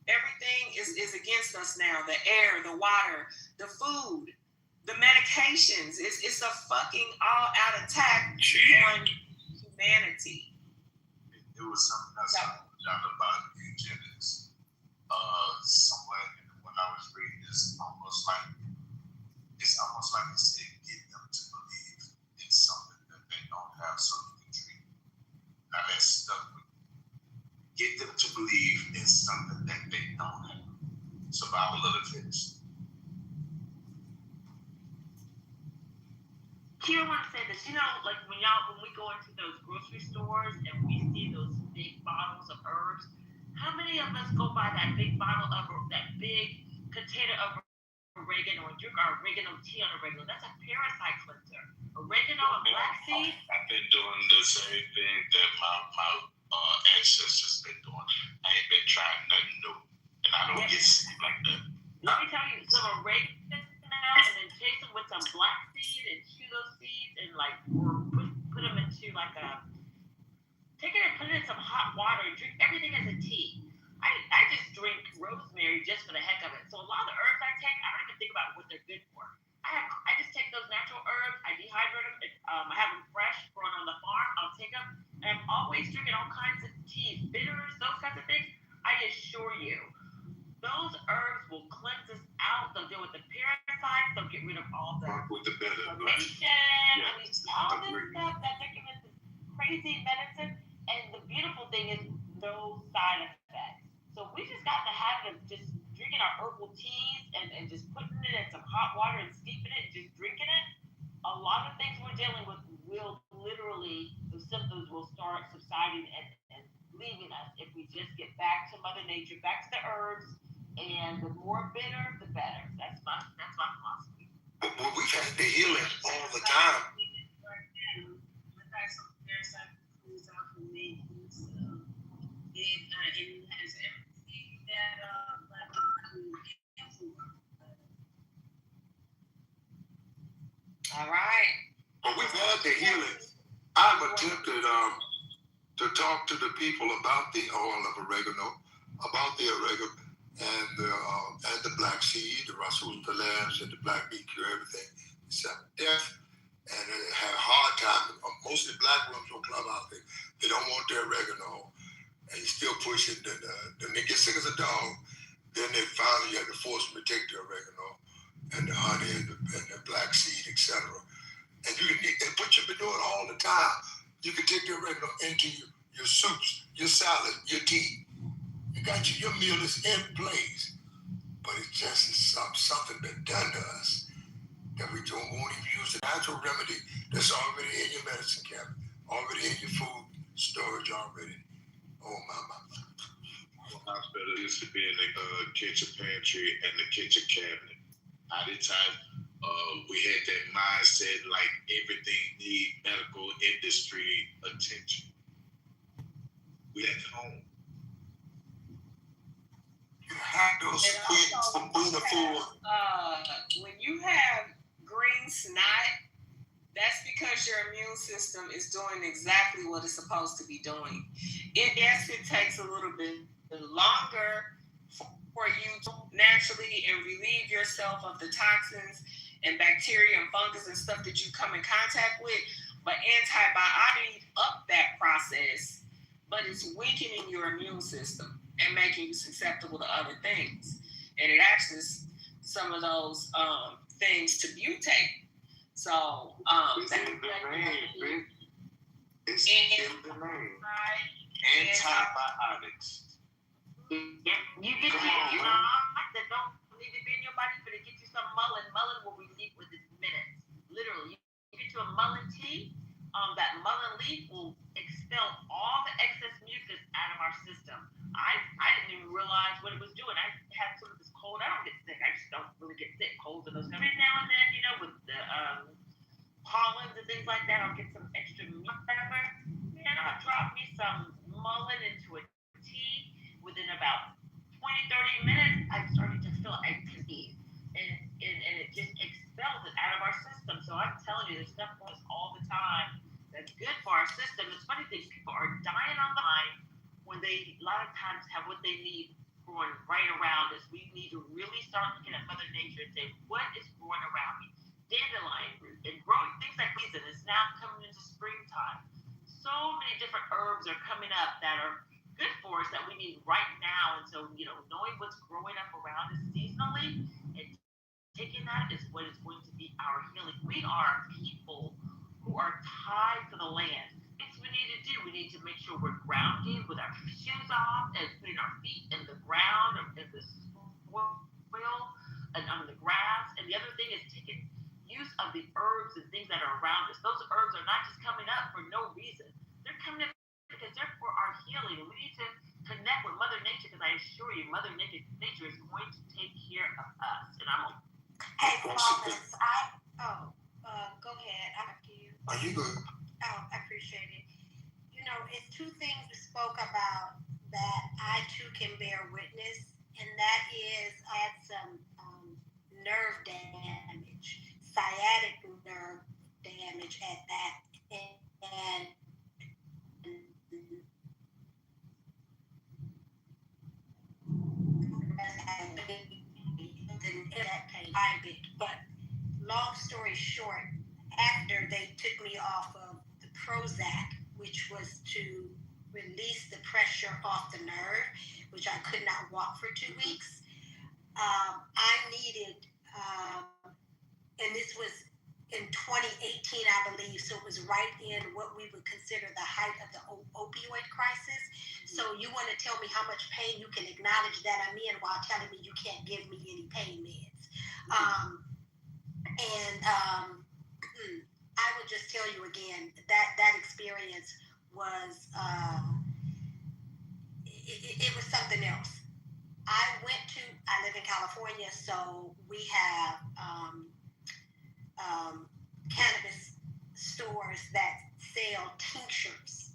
Speaker 3: Everything is against us now. The air, the water, the food, the medications. It's a fucking all-out attack on humanity.
Speaker 5: It was something else I found about eugenics. Somewhere when I was reading this, almost like it said, get them to believe in something that they don't have, so you can treat. Now that stuck with me. Get them to believe in something that they don't have. Survival of the fittest.
Speaker 8: Here, I want to say this. Like when we go into those grocery stores and we see those big bottles of herbs, how many of us go buy that big bottle of that big container of oregano and drink our oregano tea on a regular? That's a parasite cleanser. Oregano and black seed.
Speaker 5: I've been doing the same thing that my ancestors been doing. I ain't been trying nothing new, and I don't get sick like that.
Speaker 8: Let me tell you, some oregano and then chase them with some black seed and chew those seeds and or put them into take it and put it in some hot water and drink everything as a tea. I just drink rosemary just for the heck of it. So a lot of the herbs I take, I don't even think about what they're good for. I just take those natural herbs, I dehydrate them, I have them fresh, grown on the farm, I'll take them, and I'm always drinking all kinds of teas, bitters, those kinds of things. I assure you, those herbs will cleanse us out. They'll deal with the parasites, they'll get rid of all the inflammation, all this stuff that they're giving us crazy medicine. And the beautiful thing is no side effects. So we just got the habit of just drinking our herbal teas and just putting it in some hot water and steeping it and just drinking it. A lot of things we're dealing with will literally, the symptoms will start subsiding and leaving us if we just get back to Mother Nature, back to the herbs, and the more bitter, the better. That's my philosophy.
Speaker 2: Well, we've had the healing all the time.
Speaker 4: It has everything that
Speaker 3: All right.
Speaker 2: But we've had the healing. I've attempted to talk to the people about the oil of oregano, and the black seed, the rasul talams, and the black beet cure, everything except death. And they had a hard time. Mostly black rooms on Clubhouse, they don't want their oregano. And you still push it. Then they get sick as a dog. Then they finally have to force them to take the oregano and the honey and the black seed, etc. And what you've been doing all the time, you can take the oregano into your soups, your salad, your tea. You got your meal is in place. But it's just something been done to us that we won't even use the natural remedy that's already in your medicine cabinet, already in your food storage already. Oh, my.
Speaker 5: Hospital used to be in the kitchen pantry and the kitchen cabinet. At the time, we had that mindset like everything need medical industry attention. We at home.
Speaker 2: You have those queen of food.
Speaker 3: When you have green snot, that's because your immune system is doing exactly what it's supposed to be doing. Yes, it takes a little bit longer for you to naturally and relieve yourself of the toxins and bacteria and fungus and stuff that you come in contact with, but antibiotics up that process, but it's weakening your immune system. and making you susceptible to other things. And it acts some of those things to mutate. So
Speaker 5: It's in the name, bitch. It's in the name. Antibiotics.
Speaker 8: Yeah, you get that don't need to be in your body, but it gets you some mullein. Mullein will relieve within minutes. Literally, you get you a mullein tea. That mullein leaf will expel all the excess mucus out of our system. I didn't even realize what it was doing. I had sort of this cold. I don't get sick. I just don't really get sick. Colds and those every now and then, with the pollens and things like that. I'll get some extra whatever. Man, I'll drop me some mullein into a tea. Within about 20, 30 minutes, I started to feel a disease. And it just expels it out of our system. So I'm telling you, there's stuff for us all the time that's good for our system. It's funny things, people are dying on the line when they a lot of times have what they need growing right around us. We need to really start looking at Mother Nature and say, what is growing around me? Dandelion root and growing things like these, and it's now coming into springtime. So many different herbs are coming up that are good for us that we need right now. And so, knowing what's growing up around us seasonally and taking that is what is going to be our healing. We are people who are tied to the land. Things we need to do. We need to make sure we're grounded with our shoes off and putting our feet in the ground or in the soil and on the grass. And the other thing is taking use of the herbs and things that are around us. Those herbs are not just coming up for no reason. They're coming up because they're for our healing. And we need to connect with Mother Nature, because I assure you, Mother Nature is going to take care of us. And I'm
Speaker 9: Hey, Flawless, go ahead. After you.
Speaker 2: Are you good?
Speaker 9: Oh, I appreciate it. It's two things we spoke about that I too can bear witness, and that is I had some nerve damage, sciatic nerve damage at that, and that pain I bit. But long story short, after they took me off of the Prozac, which was to release the pressure off the nerve, which I could not walk for 2 weeks, I needed, and this was in 2018, I believe, so it was right in what we would consider the height of the opioid crisis. So you want to tell me how much pain you can acknowledge that I'm in while telling me you can't give me any pain meds. I would just tell you again that experience was it was something else. I live in California, so we have cannabis stores that sell tinctures,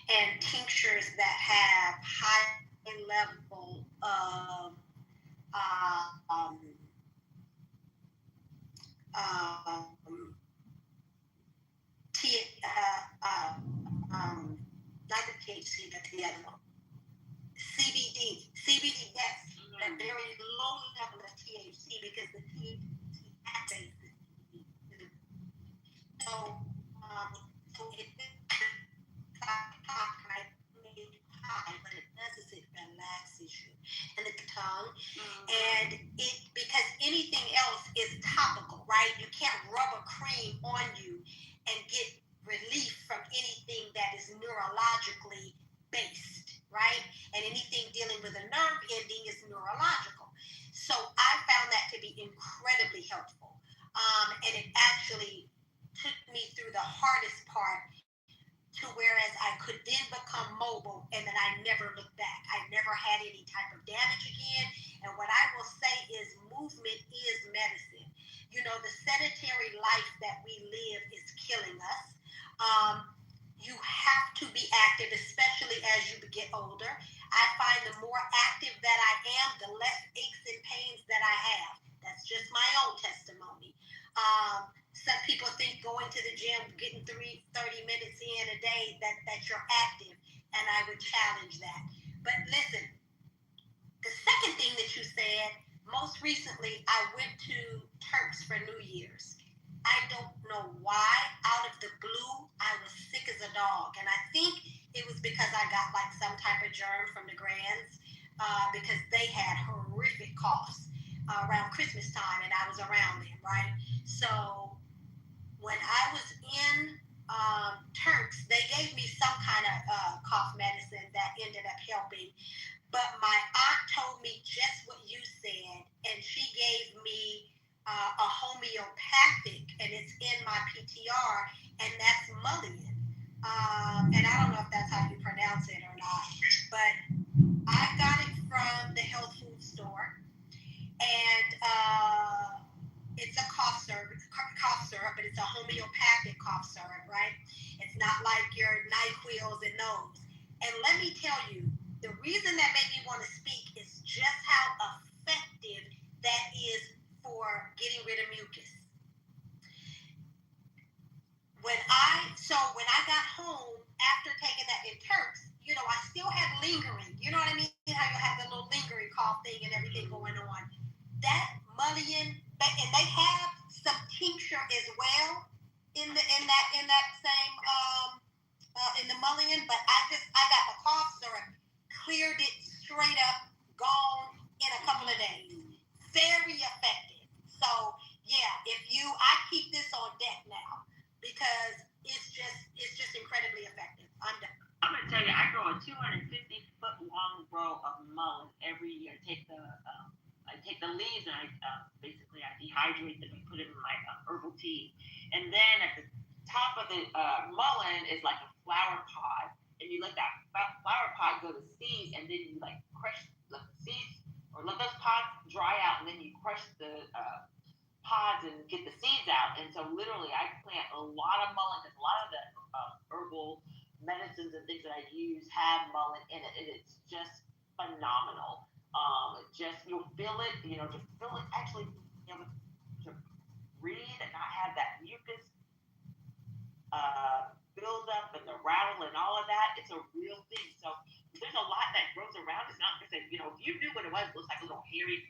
Speaker 9: and tinctures that have high level of not the THC, but the other one, CBD, yes, a very low level of THC, because the THC activates the CBD. So it high, but it does it relaxes you and the tongue, and it because anything else is topical, right? You can't rub a cream on you and get relief from anything that is neurologically based, right? And anything dealing with a nerve ending is neurological. So I found that to be incredibly helpful. And it actually took me through the hardest part to whereas I could then become mobile, and then I never looked back. I never had any type of damage again. And what I will say is movement is medicine. The sedentary life that we live is killing us. You have to be active, especially as you get older. I find the more active that I am, the less aches and pains that I have. That's just my own testimony. Some people think going to the gym, getting 30 minutes in a day, that you're active, and I would challenge that. But listen, the second thing that you said, most recently, I went to Turks for New Year's. I don't know why, out of the blue, I was sick as a dog. And I think it was because I got like some type of germ from the grands. because they had horrific coughs around Christmas time, and I was around them, right? So when I was in Turks, they gave me some kind of cough medicine that ended up helping. But my aunt told me just what you said, and she gave me a homeopathic, and it's in my PTR, and that's mullein. And I don't know if that's how you pronounce it or not, but I got it from the health food store, and it's a cough syrup, but it's a homeopathic cough syrup, right? It's not like your NyQuils and those. And let me tell you, the reason that made me want to speak is just how effective that is for getting rid of mucus. When I got home after taking that in Turks, I still had lingering. You know what I mean? How you have the little lingering cough thing and everything going on. That mullein, and they have some tincture as well in that same in the mullein, but I got the cough syrup, cleared it straight up, gone in a couple of days. Very effective. So yeah, I keep this on deck now because it's just incredibly effective. I'm done.
Speaker 8: I'm gonna tell you, I grow a 250-foot long row of mullein every year. I take the leaves and I dehydrate them and put it in my herbal tea. And then at the top of the mullein is like a flower pod, and you let that flower pod go to seeds, and then you crush the seeds or let those pods dry out, and then you crush the pods and get the seeds out. And so literally, I plant a lot of mullein because a lot of the herbal medicines and things that I use have mullein in it, and it's just phenomenal. You'll feel it, to feel it actually, to breathe and not have that mucus build up and the rattle and all of that. It's a real thing. So there's a lot that grows around. It's not just if you knew what it was, it looks like a little hairy,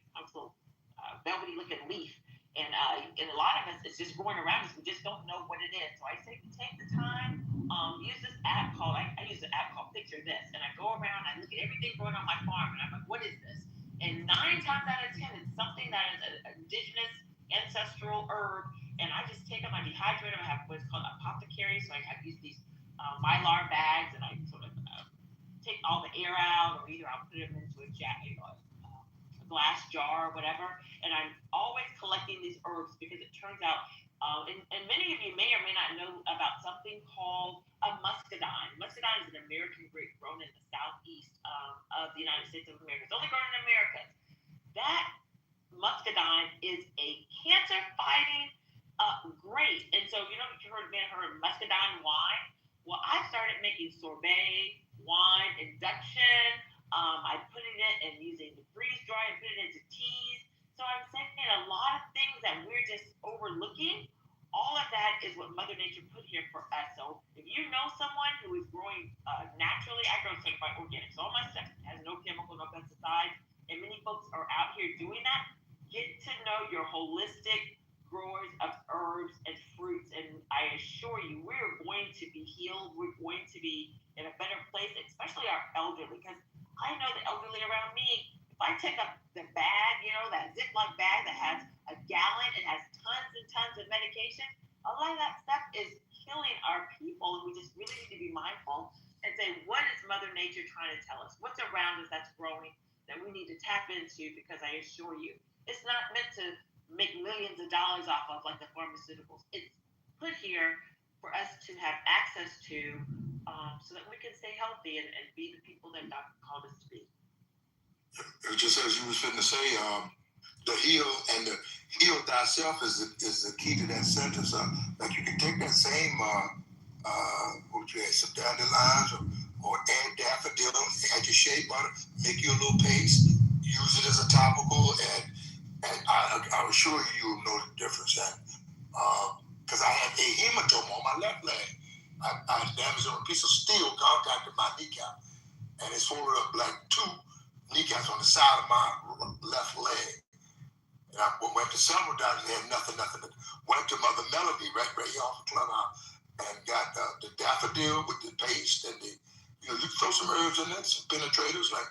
Speaker 8: velvety looking leaf. And a lot of us, it's just growing around us. We just don't know what it is. So I say, take the time. Use this app called, I use an app called Picture This. And I go around, I look at everything growing on my farm, and I'm like, what is this? And 9 times out of 10, it's something that is an indigenous ancestral herb. And I just take them, I dehydrate them. I have what's called apothecary. So I use these mylar bags, and I sort of take all the air out, or either I'll put them into a glass jar or whatever. And I'm always collecting these herbs because it turns out, and many of you may or may not know about something called a muscadine. Muscadine is an American grape grown in the southeast of the United States of America. It's only grown in America. That muscadine is a cancer-fighting grape. And so, you heard muscadine wine? Well, I started making sorbet, wine, induction. I put it in and using the freeze dry and put it into teas. So I'm saying a lot of things that we're just overlooking. All of that is what Mother Nature put here for us. So if you know someone who is growing naturally, I grow certified organic. So all my stuff has no chemical, no pesticides, and many folks are out here doing that. Get to know your holistic growers of herbs and fruits, and I assure you, we're going to be healed. We're going to be in a better place, especially our elderly, because I know the elderly around me. If I take up the bag, that Ziploc bag that has a gallon, it has tons and tons of medication. A lot of that stuff is killing our people, and we just really need to be mindful and say, what is Mother Nature trying to tell us? What's around us that's growing that we need to tap into? Because I assure you, it's not meant to make millions of dollars off of like the pharmaceuticals. It's put here for us to have access to, so that we can stay healthy and be the people that God called us to be.
Speaker 2: Just as you was finna say, the heal and the heal thyself is the key to that sentence. Like you can take that same some dandelions or add daffodil, add your shea butter, make you a little paste, use it as a topical, and I assure you you'll know the difference. Because I had a hematoma on my left leg. I damaged on a piece of steel contacted my kneecap, and it swelled up like 2 kneecaps on the side of my left leg. And I went to several doctors, they had nothing. Went to Mother Melody right here off the clubhouse and got the daffodil with the paste and you throw some herbs in there, some penetrators like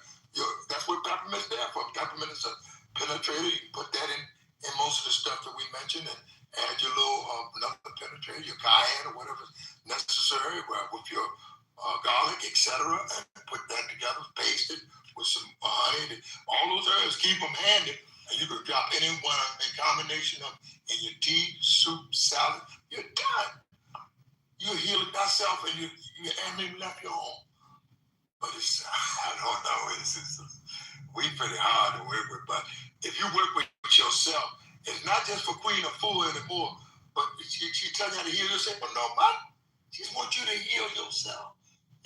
Speaker 2: That's what peppermint's there for. Peppermint is a penetrator. You can put that in most of the stuff that we mentioned, and add your little another penetrator, your cayenne or whatever's necessary, with your garlic, etc., and put that together, paste it with some honey. All those herbs, keep them handy, and you can drop any one in combination of in your tea, soup, salad. You're done. You heal it thyself, and you haven't even left your home. But it's, I don't know, we pretty hard to work with. But if you work with yourself, it's not just for Queen of Fool anymore, but she tells you how to heal yourself. But no, but she just wants you to heal yourself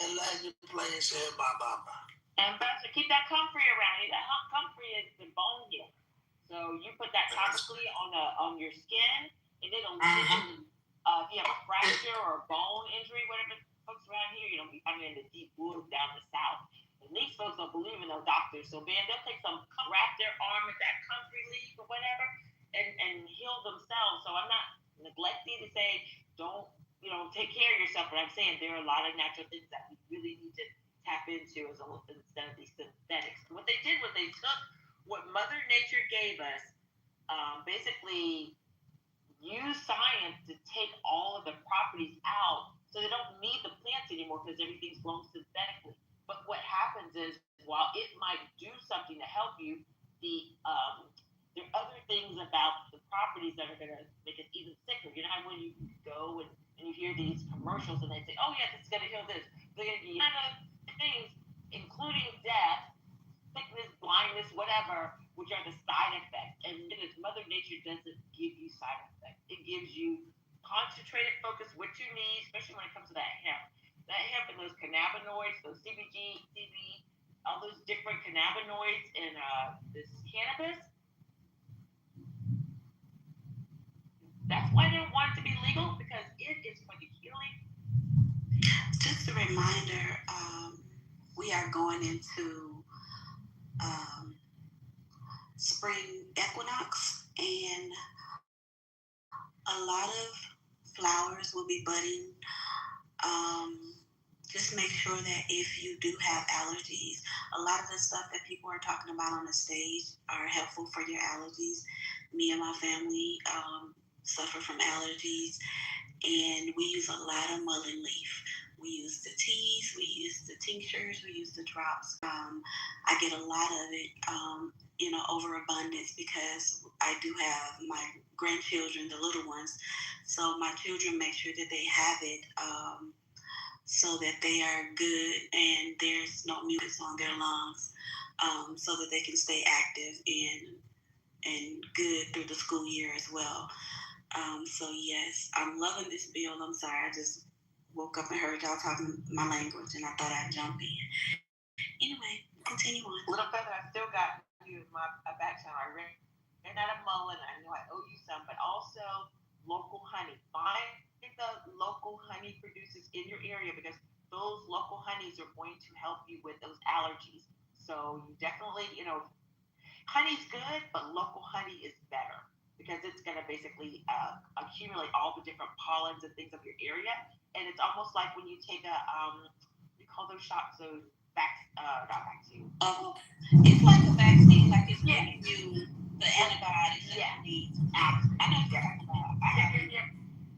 Speaker 2: and let you play and say bye, bye, bye.
Speaker 8: And Pastor, keep that comfrey around you. That comfrey is the bone healer. So you put that topically on your skin, and it'll loosen. If you have a fracture or a bone injury, whatever, folks around here, you don't be finding in the deep woods down the south. And these folks don't believe in no doctors. So man, they'll take wrap their arm with that comfrey leaf or whatever, and heal themselves. So I'm not neglecting to say don't take care of yourself, but I'm saying there are a lot of natural things that we really need to tap into instead of these synthetics. What they did was they took what Mother Nature gave us, basically use science to take all of the properties out, so they don't need the plants anymore because everything's grown synthetically. But what happens is, while it might do something to help you, there are other things about the properties that are going to make it even sicker. You know how when you go and you hear these commercials and they say, oh yeah, this is going to heal this. They're going to be other things, including death, sickness, blindness, whatever, which are the side effects. And Mother Nature doesn't give you side effects. It gives you concentrated focus, what you need, especially when it comes to that hemp. That hemp and those cannabinoids, those CBG, CB, all those different cannabinoids in this cannabis. That's why they want it to be legal, because it is for the healing.
Speaker 9: Just a reminder, we are going into spring equinox, and a lot of flowers will be budding. Just make sure that if you do have allergies, a lot of the stuff that people are talking about on the stage are helpful for your allergies. Me and my family suffer from allergies, and we use a lot of mullein leaf. We use the teas, we use the tinctures, we use the drops. I get a lot of it overabundance, because I do have my grandchildren, the little ones. So my children make sure that they have it so that they are good and there's no mucus on their lungs, so that they can stay active and good through the school year as well. So yes, I'm loving this bill. I'm sorry, I just woke up and heard y'all talking my language, and I thought I'd jump in. Anyway, continue on.
Speaker 8: Little Feather, I still got you in my back channel. I ran out of mullein. I know I owe you some, but also local honey. Find the local honey producers in your area, because those local honeys are going to help you with those allergies. So you definitely, honey's good, but local honey is better, because it's going to basically accumulate all the different pollens and things of your area. And it's almost like when you take we call those shots, those not vaccine.
Speaker 9: It's like a vaccine, like it's giving you the antibiotics that you need. I know exactly.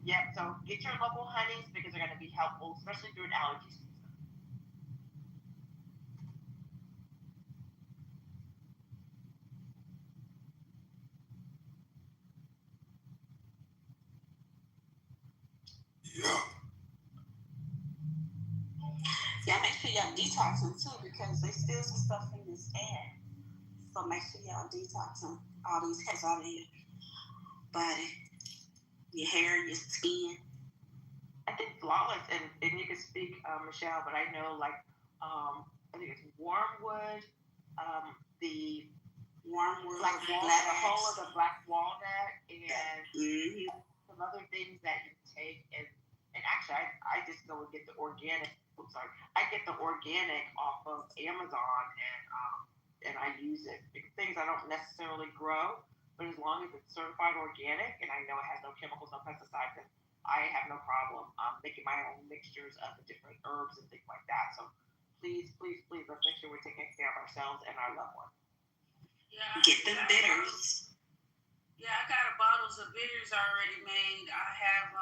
Speaker 8: Yep. So get your local honeys, because they're going to be helpful, especially during allergy season.
Speaker 9: Yeah, make sure y'all detoxing too, because there's still some stuff in this air. So make sure y'all detoxing all these heads out of your body, your hair, your skin.
Speaker 8: I think flawless, and you can speak, Michelle, but I know I think it's wormwood, the black walnut, the whole of the black walnut, and some other things that you take, and actually I just go and get the organic. I get the organic off of Amazon, and I use it. Things I don't necessarily grow, but as long as it's certified organic and I know it has no chemicals, no pesticides, I have no problem making my own mixtures of the different herbs and things like that. So
Speaker 3: please, let's make sure we're taking care of ourselves and our loved ones.
Speaker 4: Yeah,
Speaker 9: Get them bitters.
Speaker 4: Yeah, I got bottles of bitters already made. I have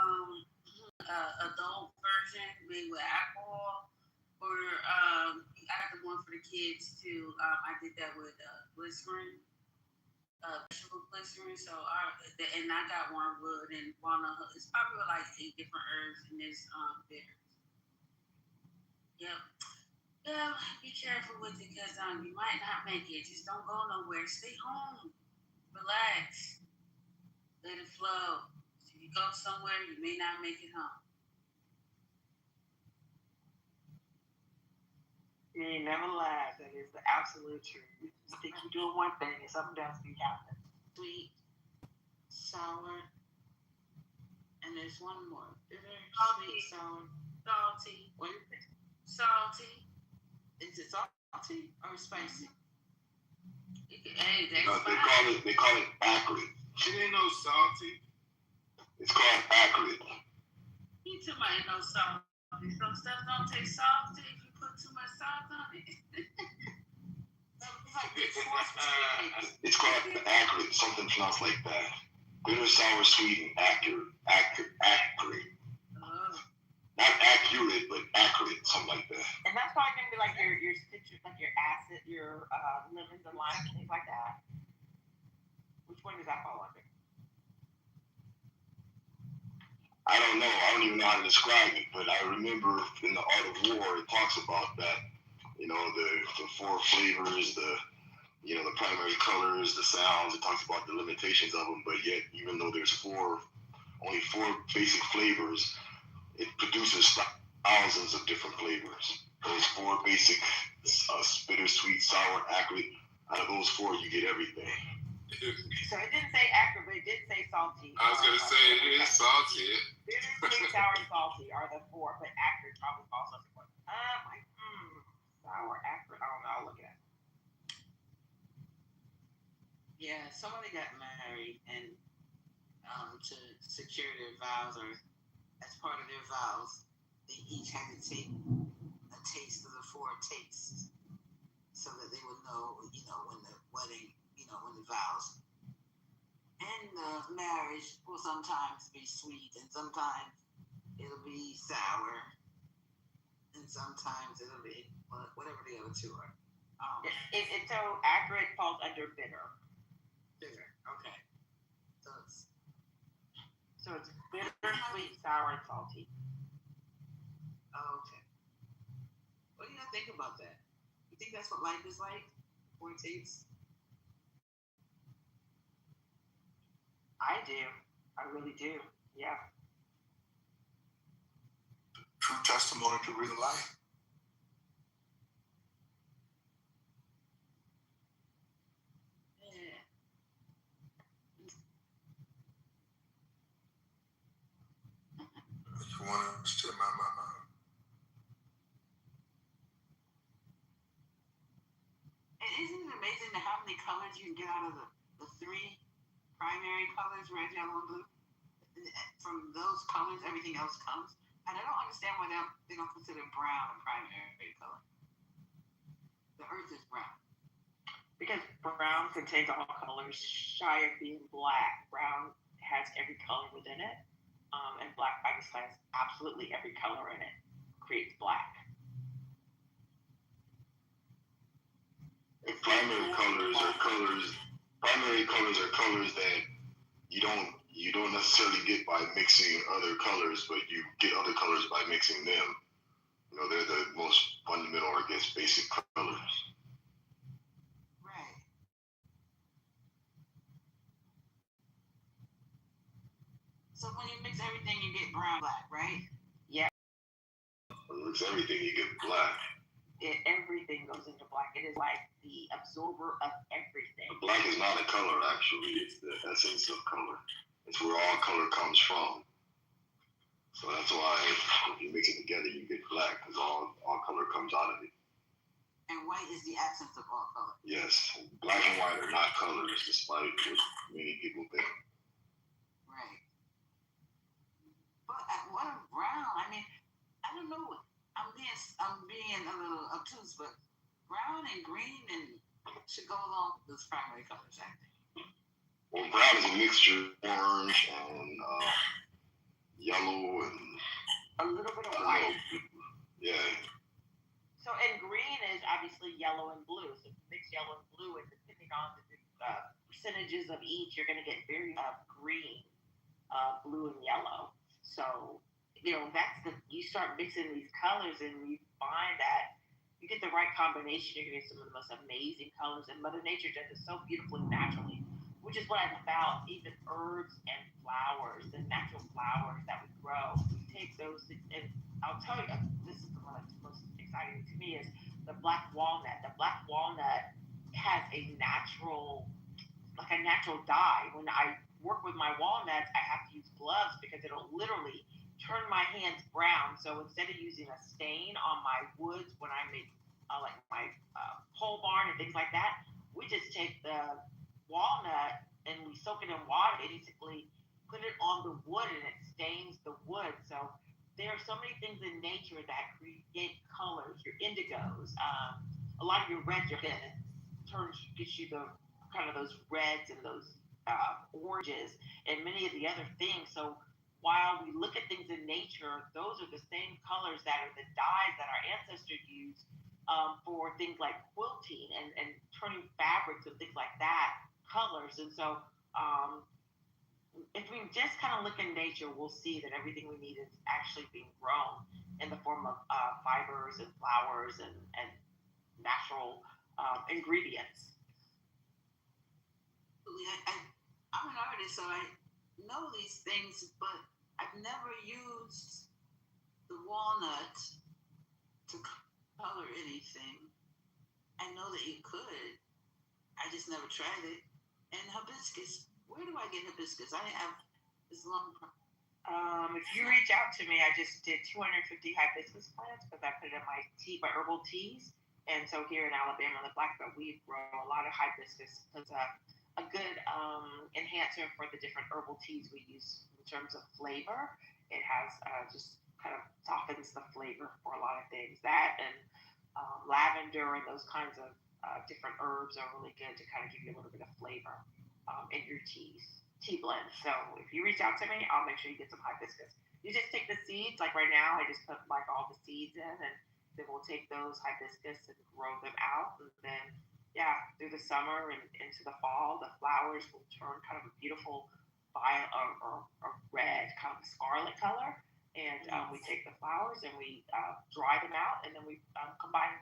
Speaker 4: adult version made with alcohol, or I got the one for the kids too. I did that with glycerin, vegetable glycerin. So and I got wormwood and walnut. It's probably like 8 different herbs in this bitters. Yep. Yeah, be careful with it because you might not make it. Just don't go nowhere. Stay home. Relax. Let it flow. If you go somewhere, you may not make it home.
Speaker 3: You ain't never lied. That is the absolute truth. You think you're doing one thing and something else be happening.
Speaker 8: Sweet, sour, and there's one more. Bitter,
Speaker 4: Salty.
Speaker 8: sweet, sour.
Speaker 4: Salty.
Speaker 8: What is it?
Speaker 4: Salty.
Speaker 8: Is it salty or spicy?
Speaker 4: Hey, that's
Speaker 2: No,
Speaker 4: fine.
Speaker 2: they call it acrid.
Speaker 5: She didn't know salty.
Speaker 2: It's called acrid.
Speaker 4: He too much no salty. Some stuff don't taste salty if you put too much salt on it.
Speaker 2: It's called acrid. Something pronounced like that. Bitter, sour, sweet, and acrid.
Speaker 4: Oh.
Speaker 2: Not accurate, but acrid, something like that.
Speaker 3: And that's probably gonna be like your citrus, like your acid, your lemons and limes and things like that. Which one does that fall under?
Speaker 2: I don't know. I don't even know how to describe it, but I remember in the Art of War, it talks about that. You know, the 4 flavors, the primary colors, the sounds. It talks about the limitations of them, but yet, even though there's only 4 basic flavors, it produces thousands of different flavors. Those 4 basic, bitter, sweet, sour, acrid. Out of those 4, you get everything.
Speaker 3: So it didn't say acrid, but it did say salty.
Speaker 5: I was gonna say it is salty.
Speaker 3: Bitter, sweet, sour, and salty are the 4, but acrid probably falls under one. Sour, acrid. I don't know. I'll look at it.
Speaker 8: Yeah, somebody got married and to secure their vows, or as part of their vows, they each had to take a taste of the 4 tastes so that they would know, when the wedding, when the vows. And the marriage will sometimes be sweet, and sometimes it'll be sour, and sometimes it'll be whatever the other 2 are.
Speaker 3: So acrid falls under bitter.
Speaker 8: Bitter. Okay.
Speaker 3: So it's bitter, sweet, sour, and salty.
Speaker 8: Oh, okay. What do you think about that? You think that's what life is like? 4 tastes?
Speaker 3: I do. I really do. Yeah.
Speaker 2: True testimony to real life.
Speaker 8: Yeah.
Speaker 2: You want to understand my.
Speaker 8: And isn't it amazing how many colors you can get out of the 3 primary colors, red, yellow, and blue? From those colors, everything else comes. And I don't understand why they don't consider brown a primary color. The earth is brown.
Speaker 3: Because brown contains all colors, shy of being black. Brown has every color within it. And black obviously has absolutely every color in it. Creates black.
Speaker 2: Primary colors are colors that you don't necessarily get by mixing other colors, but you get other colors by mixing them. They're the most fundamental, or I guess, basic colors.
Speaker 8: Right. So when you mix everything, you get brown, black, right?
Speaker 3: Yeah.
Speaker 2: When you mix everything, you get black.
Speaker 3: Everything goes into black. It is like the absorber of everything.
Speaker 2: But black is not a color, actually. It's the essence of color. It's where all color comes from. So that's why if you mix it together, you get black, because all color comes out of it.
Speaker 8: And white is the absence of all color.
Speaker 2: Yes, black and white are not colors, despite what many people think.
Speaker 8: Right. But what a brown. I mean, I don't know. I'm being a little obtuse
Speaker 10: brown and green and should go along with those primary colors, I think.
Speaker 5: Well, brown is a mixture of orange and yellow and
Speaker 8: A little bit of
Speaker 5: I don't
Speaker 8: white.
Speaker 5: know. Yeah.
Speaker 8: So, and green is obviously yellow and blue. So, if you mix yellow and blue, and depending on the percentages of each, you're going to get very green, blue, and yellow. So, you start mixing these colors, and you find that you get the right combination. You're going to get some of the most amazing colors, and Mother Nature does it so beautifully naturally, which is what I about even herbs and flowers, the natural flowers that we grow. We take those, and I'll tell you, this is the one that's most exciting to me is the black walnut. The black walnut has a natural dye. When I work with my walnuts, I have to use gloves because it'll literally turn my hands brown. So instead of using a stain on my woods when I make like my pole barn and things like that, we just take the walnut and we soak it in water, basically put it on the wood and it stains the wood. So there are so many things in nature that create colors. Your indigos, a lot of your reds, your gets you the kind of those reds and those oranges and many of the other things. So while we look at things in nature, those are the same colors that are the dyes that our ancestors used for things like quilting and turning fabrics and things like that, colors. And so if we just kind of look in nature, we'll see that everything we need is actually being grown in the form of fibers and flowers and natural ingredients.
Speaker 10: I'm an artist, so I know these things, but I've never used the walnut to color anything. I know that you could. I just never tried it. And hibiscus. Where do I get hibiscus? I have this long.
Speaker 8: If you reach out to me, I just did 250 hibiscus plants because I put it in my herbal teas. And so here in Alabama, on the Black Belt, we grow a lot of hibiscus because a good enhancer for the different herbal teas we use in terms of flavor. It has just kind of softens the flavor for a lot of things. That and lavender and those kinds of different herbs are really good to kind of give you a little bit of flavor in your tea blend. So if you reach out to me, I'll make sure you get some hibiscus. You just take the seeds, like right now, I just put like all the seeds in, and then we'll take those hibiscus and grow them out, and then through the summer and into the fall, the flowers will turn kind of a beautiful violet or red, kind of a scarlet color. And we take the flowers and we dry them out, and then we combine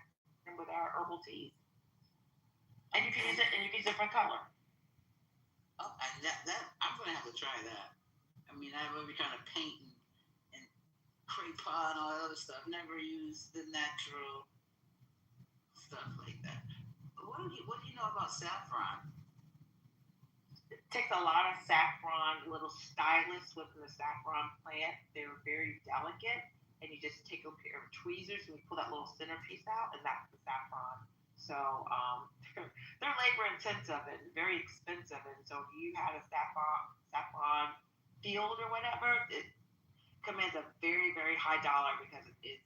Speaker 8: them with our herbal teas. And you can use it for color.
Speaker 10: Oh, I'm going to have to try that. I mean, I've already kind of painting and crayon and all that other stuff. Never used the natural stuff like that. What do you know about saffron?
Speaker 8: It takes a lot of saffron, little stylists within the saffron plant. They're very delicate, and you just take a pair of tweezers and you pull that little centerpiece out, and that's the saffron. So they're labor intensive and very expensive. And so if you had a saffron field or whatever, it commands a very, very high dollar because it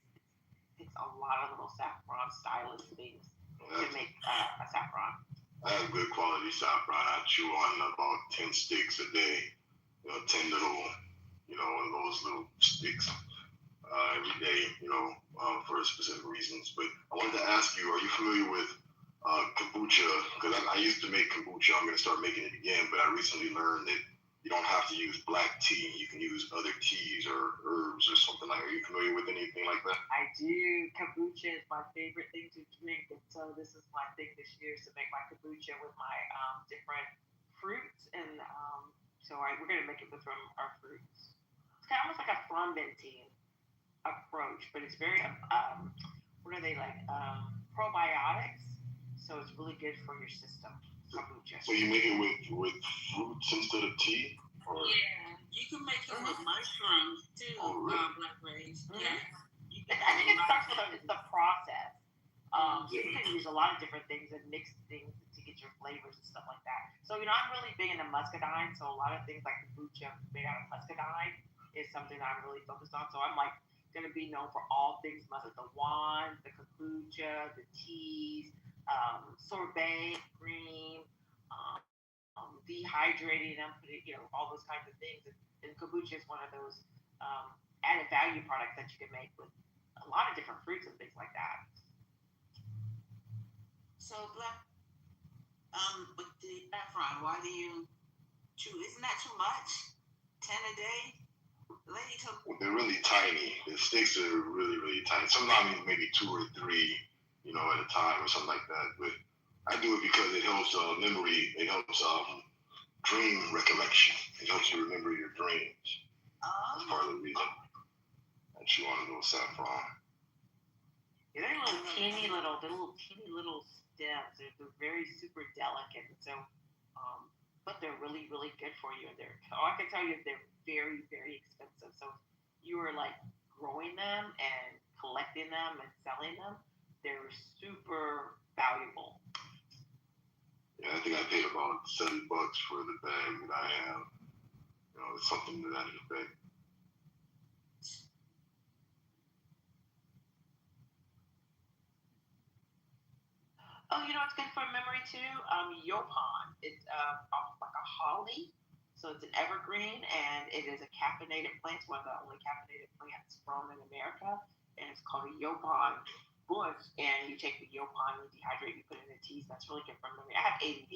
Speaker 8: takes a lot of little saffron stylist things to make a saffron.
Speaker 5: I have good quality saffron. I chew on about 10 sticks a day. 10 little, those little sticks every day, for specific reasons. But I wanted to ask you, are you familiar with kombucha? Because I used to make kombucha. I'm going to start making it again. But I recently learned that you don't have to use black tea. You can use other teas or herbs or something like that. Are you familiar with anything like that?
Speaker 8: I do. Kombucha is my favorite thing to drink. And so this is my thing this year is to make my kombucha with my different fruits. And we're going to make it with our fruits. It's kind of almost like a fermenting approach, but it's very, probiotics. So it's really good for your system. Kombucha.
Speaker 5: So you make it with fruits instead of tea? Or?
Speaker 10: Yeah, you can make it with mushrooms too.
Speaker 5: Oh, really?
Speaker 10: Blackberries.
Speaker 8: Mm-hmm.
Speaker 10: Yeah.
Speaker 8: I think it starts with the process. So you can use a lot of different things and mix things to get your flavors and stuff like that. So I'm really big into muscadine. So a lot of things like kombucha made out of muscadine is something I'm really focused on. So I'm going to be known for all things muscadine, the wine, the kombucha, the teas, sorbet, green, dehydrating them, putting, all those kinds of things. And kombucha is one of those added value products that you can make with a lot of different fruits and things like that.
Speaker 10: So, Black, with the Efron, why do you chew? Isn't that too much? 10 a day? The lady took.
Speaker 5: They're really tiny. The sticks are really, really tiny. Sometimes maybe 2 or 3, at a time or something like that. But I do it because it helps memory. It helps dream recollection. It helps you remember your dreams. That's part of the reason that you want to know saffron.
Speaker 8: Yeah, they're little teeny little stems. They're very super delicate. So, but they're really, really good for you. I can tell you they're very, very expensive. So you are like growing them and collecting them and selling them. They're super valuable.
Speaker 5: Yeah, I think I paid about $70 for the bag that I have. It's something to that effect.
Speaker 8: Oh, it's good for memory too. Yopan. It's like a holly, so it's an evergreen, and it is a caffeinated plant. It's one of the only caffeinated plants grown in America, and it's called a Yopan bush. And you take the Yopan, you dehydrate, you put it in teas. That's really good for memory. I have ADD,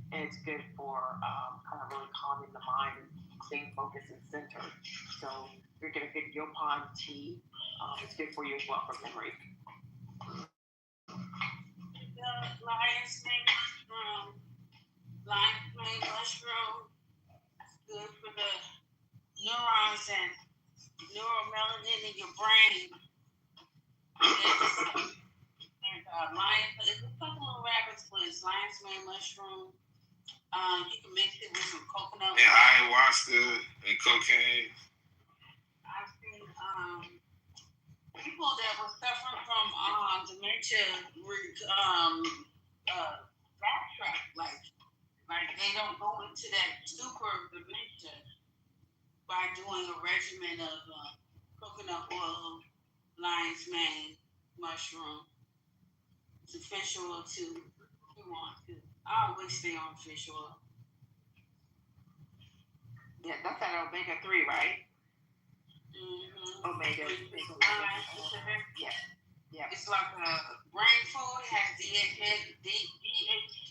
Speaker 8: and it's good for kind of really calming the mind and staying focused and centered. So if you're getting a good Yopan tea, it's good for you as well for memory.
Speaker 10: Lion's mane mushroom. Lion's mane mushroom. It's good for the neurons and neuromelanin in your brain. And it's a couple of rabbits, but it's lion's mane mushroom. You can mix it with some coconut.
Speaker 5: And ayahuasca and cocaine.
Speaker 10: I've seen people that were suffering from dementia backtrack, like they don't go into that super dementia by doing a regimen of coconut oil, lion's mane, mushroom. It's a fish oil too. If you want to. I always stay on fish oil.
Speaker 8: Yeah, that's that omega-3, right?
Speaker 10: Mm-hmm.
Speaker 8: Omega.
Speaker 10: Yeah. Yeah. It's like a brain food. It has DHA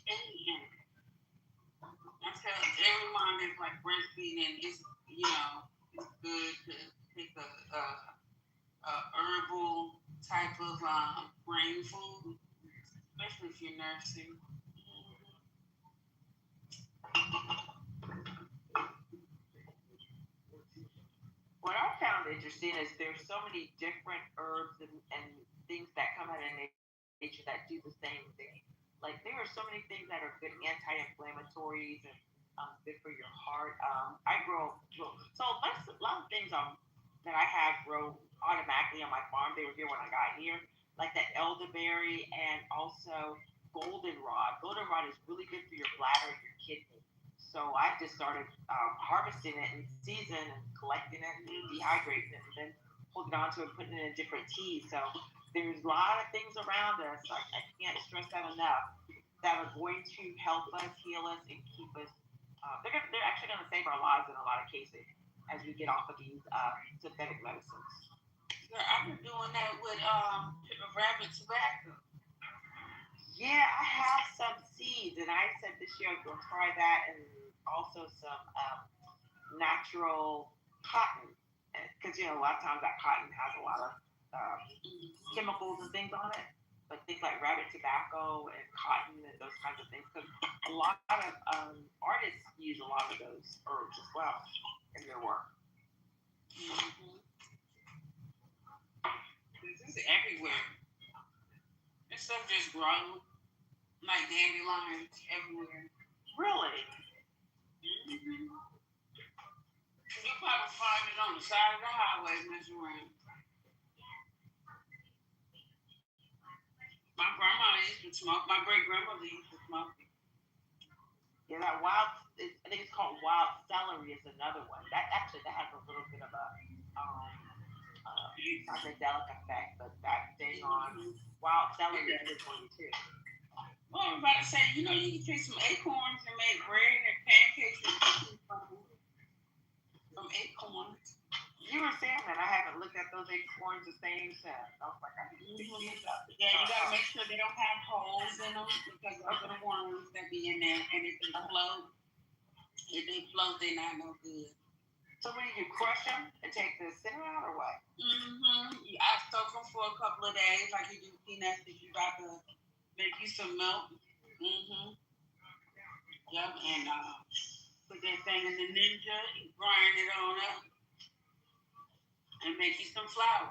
Speaker 10: in it. I tell every mom that's like breastfeeding, it's it's good to take a herbal type of brain food, especially if you're nursing.
Speaker 8: What I found interesting is there's so many different herbs and things that come out of nature that do the same thing. Like there are so many things that are good anti-inflammatories and good for your heart. I grow so a lot of things that I have grow automatically on my farm. They were here when I got here, like that elderberry and also goldenrod. Goldenrod is really good for your bladder and your kidney. So I just started harvesting it in season and collecting it and dehydrating it and then holding on to it and putting it in different teas. So there's a lot of things around us. I can't stress that enough that are going to help us, heal us, and keep us. They're actually going to save our lives in a lot of cases as we get off of these synthetic medicines.
Speaker 10: Yeah, I've been doing that with rabbit tobacco.
Speaker 8: Yeah, I have some seeds, and I said this year I'm going to try that, and also some natural cotton, because a lot of times that cotton has a lot of chemicals and things on it. But things like rabbit tobacco and cotton and those kinds of things, because a lot of artists use a lot of those herbs as well in their work.
Speaker 10: Mm-hmm. This is everywhere. This stuff just grows like dandelions everywhere.
Speaker 8: Really?
Speaker 10: Mm-hmm. You'll probably find it on the side of the highway, Miss Rain. My grandma used to smoke. My great grandmother used to smoke it.
Speaker 8: Yeah, that I think it's called wild celery is another one. That has a little bit of a psychedelic effect, but that thing on wild celery is good for you too.
Speaker 10: Well, I was about to say, you know, you can take some acorns and make bread and pancakes and cookies from acorns.
Speaker 3: You were saying that I haven't looked at those acorns the same since. I was like, I need to pick these up.
Speaker 10: Yeah, you gotta make sure they don't have holes in them because those are the worms that be in there. And if they float, they're not no good.
Speaker 3: So what do you crush them and take the center out or what?
Speaker 10: I soak them for a couple of days, like you do peanuts if you got to make you some milk. Yep, and put that thing in the Ninja and grind it on up and make you some flour.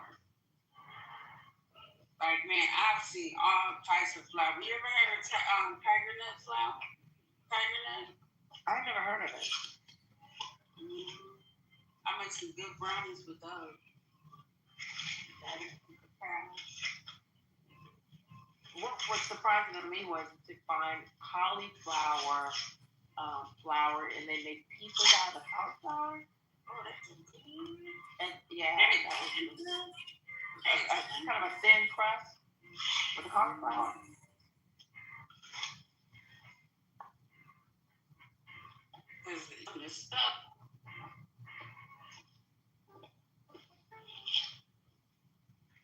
Speaker 10: Like, man, I've seen all types of flour. You ever heard of tiger nut flour? Tiger nut?
Speaker 3: I've never heard of it.
Speaker 10: I make some good brownies with those.
Speaker 3: What surprising to me was to find cauliflower flour and they make pieces out of the cauliflower.
Speaker 10: Oh, that's good.
Speaker 3: And yeah, that was kind of a thin crust with the cauliflower.
Speaker 10: Because the stuff.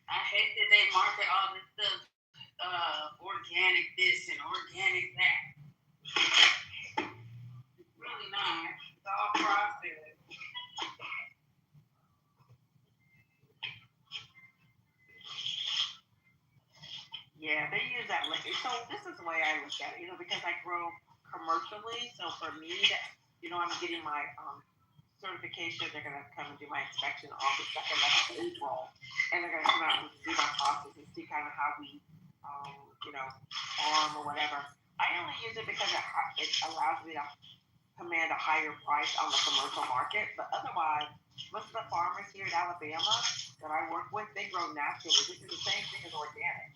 Speaker 10: I hate that they market all this stuff, organic this and organic that. It's really not. It's all processed.
Speaker 3: Yeah, they use that liquid. So this is the way I look at it, because I grow commercially. So for me, I'm getting my certification. They're going to come and do my inspection on the 2nd of April, and they're going to come out and see my process and see kind of how we, farm or whatever. I only use it because it allows me to command a higher price on the commercial market. But otherwise, most of the farmers here in Alabama that I work with, they grow naturally. This is the same thing as organic.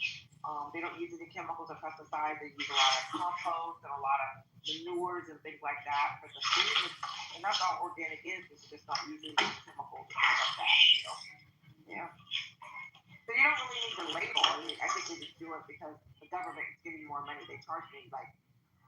Speaker 3: They don't use any chemicals or pesticides. They use a lot of compost and a lot of manures and things like that. But the food, and that's all organic is. It's just not using chemicals and things like that. Yeah. So you don't really need to label. I think they just do it because the government is giving you more money. They charge me like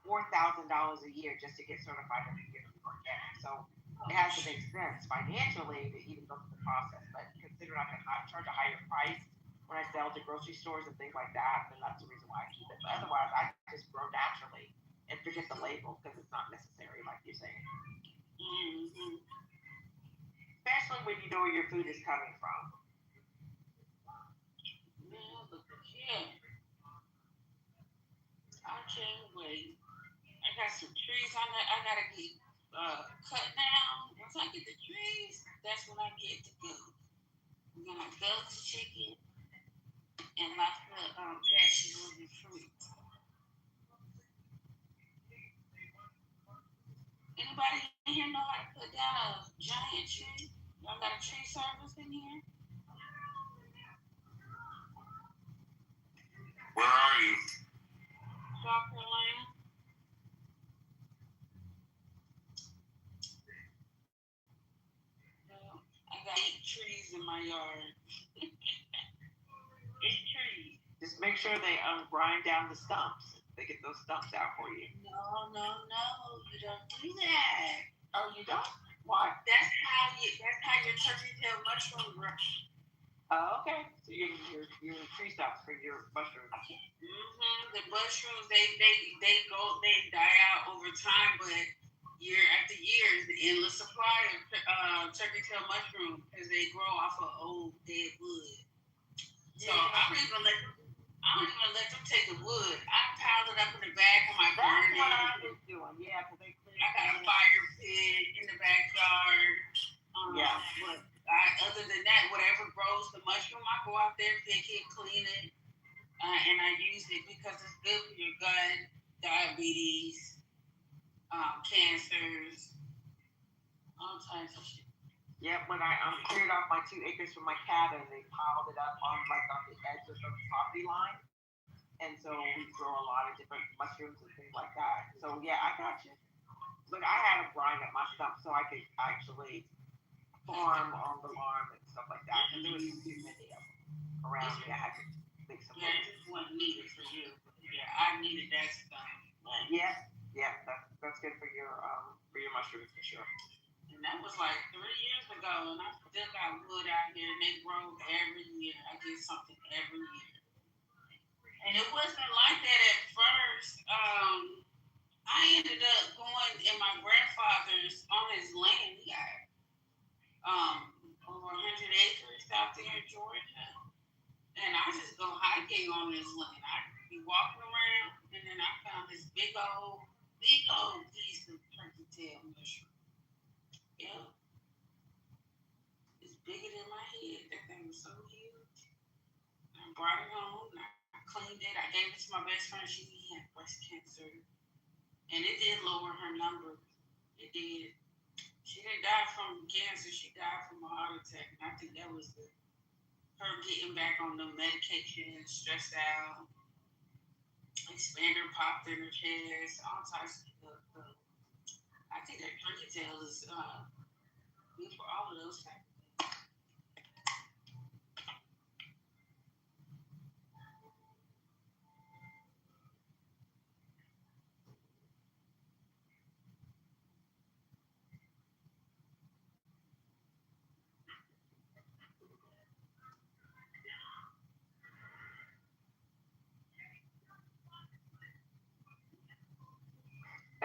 Speaker 3: $4,000 a year just to get certified every year to be organic. So it has to make sense financially to even go through the process. But considering I can charge a higher price when I sell to grocery stores and things like that, then that's the reason why I keep it. But otherwise, I just grow naturally and forget the label because it's not necessary, like you're saying. Especially when you know where your food is coming from.
Speaker 10: Man, look at here. I can't wait. I got some trees I gotta get cut down. Once I get the trees, that's when I get to go. We're gonna goat, chicken, and lots of vegetables and fruit. Anybody in here know how to put down a giant tree? Y'all got a tree service in here?
Speaker 5: Where are you?
Speaker 10: South Carolina? Well, I got 8 trees in my yard. 8 trees.
Speaker 3: Just make sure they grind down the stumps. They get those stumps out for you.
Speaker 10: No, you don't do that.
Speaker 3: Oh, you don't? Why?
Speaker 10: That's how your turkey tail mushroom grows.
Speaker 3: Oh, okay. So your tree stumps for your mushrooms.
Speaker 10: The mushrooms they die out over time, but year after year is the endless supply of turkey tail mushrooms because they grow off of old dead wood. So I don't even let them take the wood. I pile it up in the bag of my garden.
Speaker 3: That's what I was doing. Yeah, because
Speaker 10: I got a fire pit in the backyard. But other than that, whatever grows the mushroom, I go out there, pick it, clean it, and I use it because it's good for your gut, diabetes, cancers, all types of shit.
Speaker 3: Yeah, when I cleared off my 2 acres from my cabin, they piled it up on the edge of the property line. And so we grow a lot of different mushrooms and things like that. So yeah, I got you. Look, I had to grind up my stump so I could actually farm on the farm and stuff like that. And there was too many of them around me. I had to
Speaker 11: think so.
Speaker 8: Yeah, it just wasn't needed for you. Yeah, I needed that stuff.
Speaker 11: Yeah, that's good for your mushrooms for sure.
Speaker 8: And that was like 3 years ago, and I still got wood out here, and they grow every year. I get something every year. And it wasn't like that at first. I ended up going in my grandfather's on his land. He got over 100 acres out there in Georgia. And I just go hiking on this land. I be walking around, and then I found this big old piece of turkey tail mushroom. Yeah. It's bigger than my head. That thing was so huge. I brought it home, and I cleaned it. I gave it to my best friend. She had breast cancer. And it did lower her numbers. It did. She didn't die from cancer. She died from a heart attack. And I think that was her getting back on the medication, stressed out, expander popped in her chest, all types of I think that turkey tail is good for all of those types of things.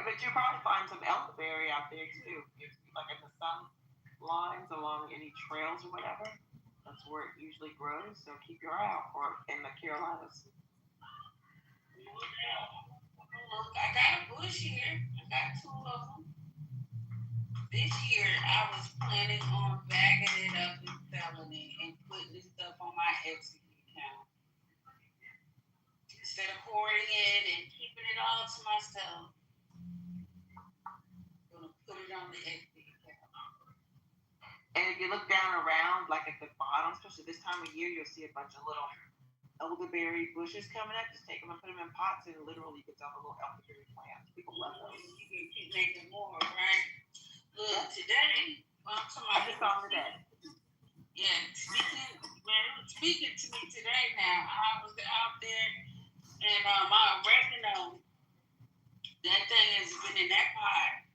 Speaker 11: But you'll probably find some elderberry out there too. If, like in the sun lines along any trails or whatever. That's where it usually grows. So keep your eye out for it in the Carolinas.
Speaker 8: Look, I got a bush here. I got 2 of them. This year, I was planning on bagging it up and selling it and putting this stuff on my Etsy account. Instead of hoarding it and keeping it all to myself, I'm going to put it on the Etsy account.
Speaker 11: And if you look down around, like at the bottom, especially this time of year, you'll see a bunch of little elderberry bushes coming up. Just take them and put them in pots, and literally you can sell the little elderberry plants. People love those.
Speaker 8: You can keep making more, right? Look, today, well, I'm talking
Speaker 11: I just saw them today.
Speaker 8: Yeah, speaking to me today now. I was out there, and my oregano, that thing has been in that pot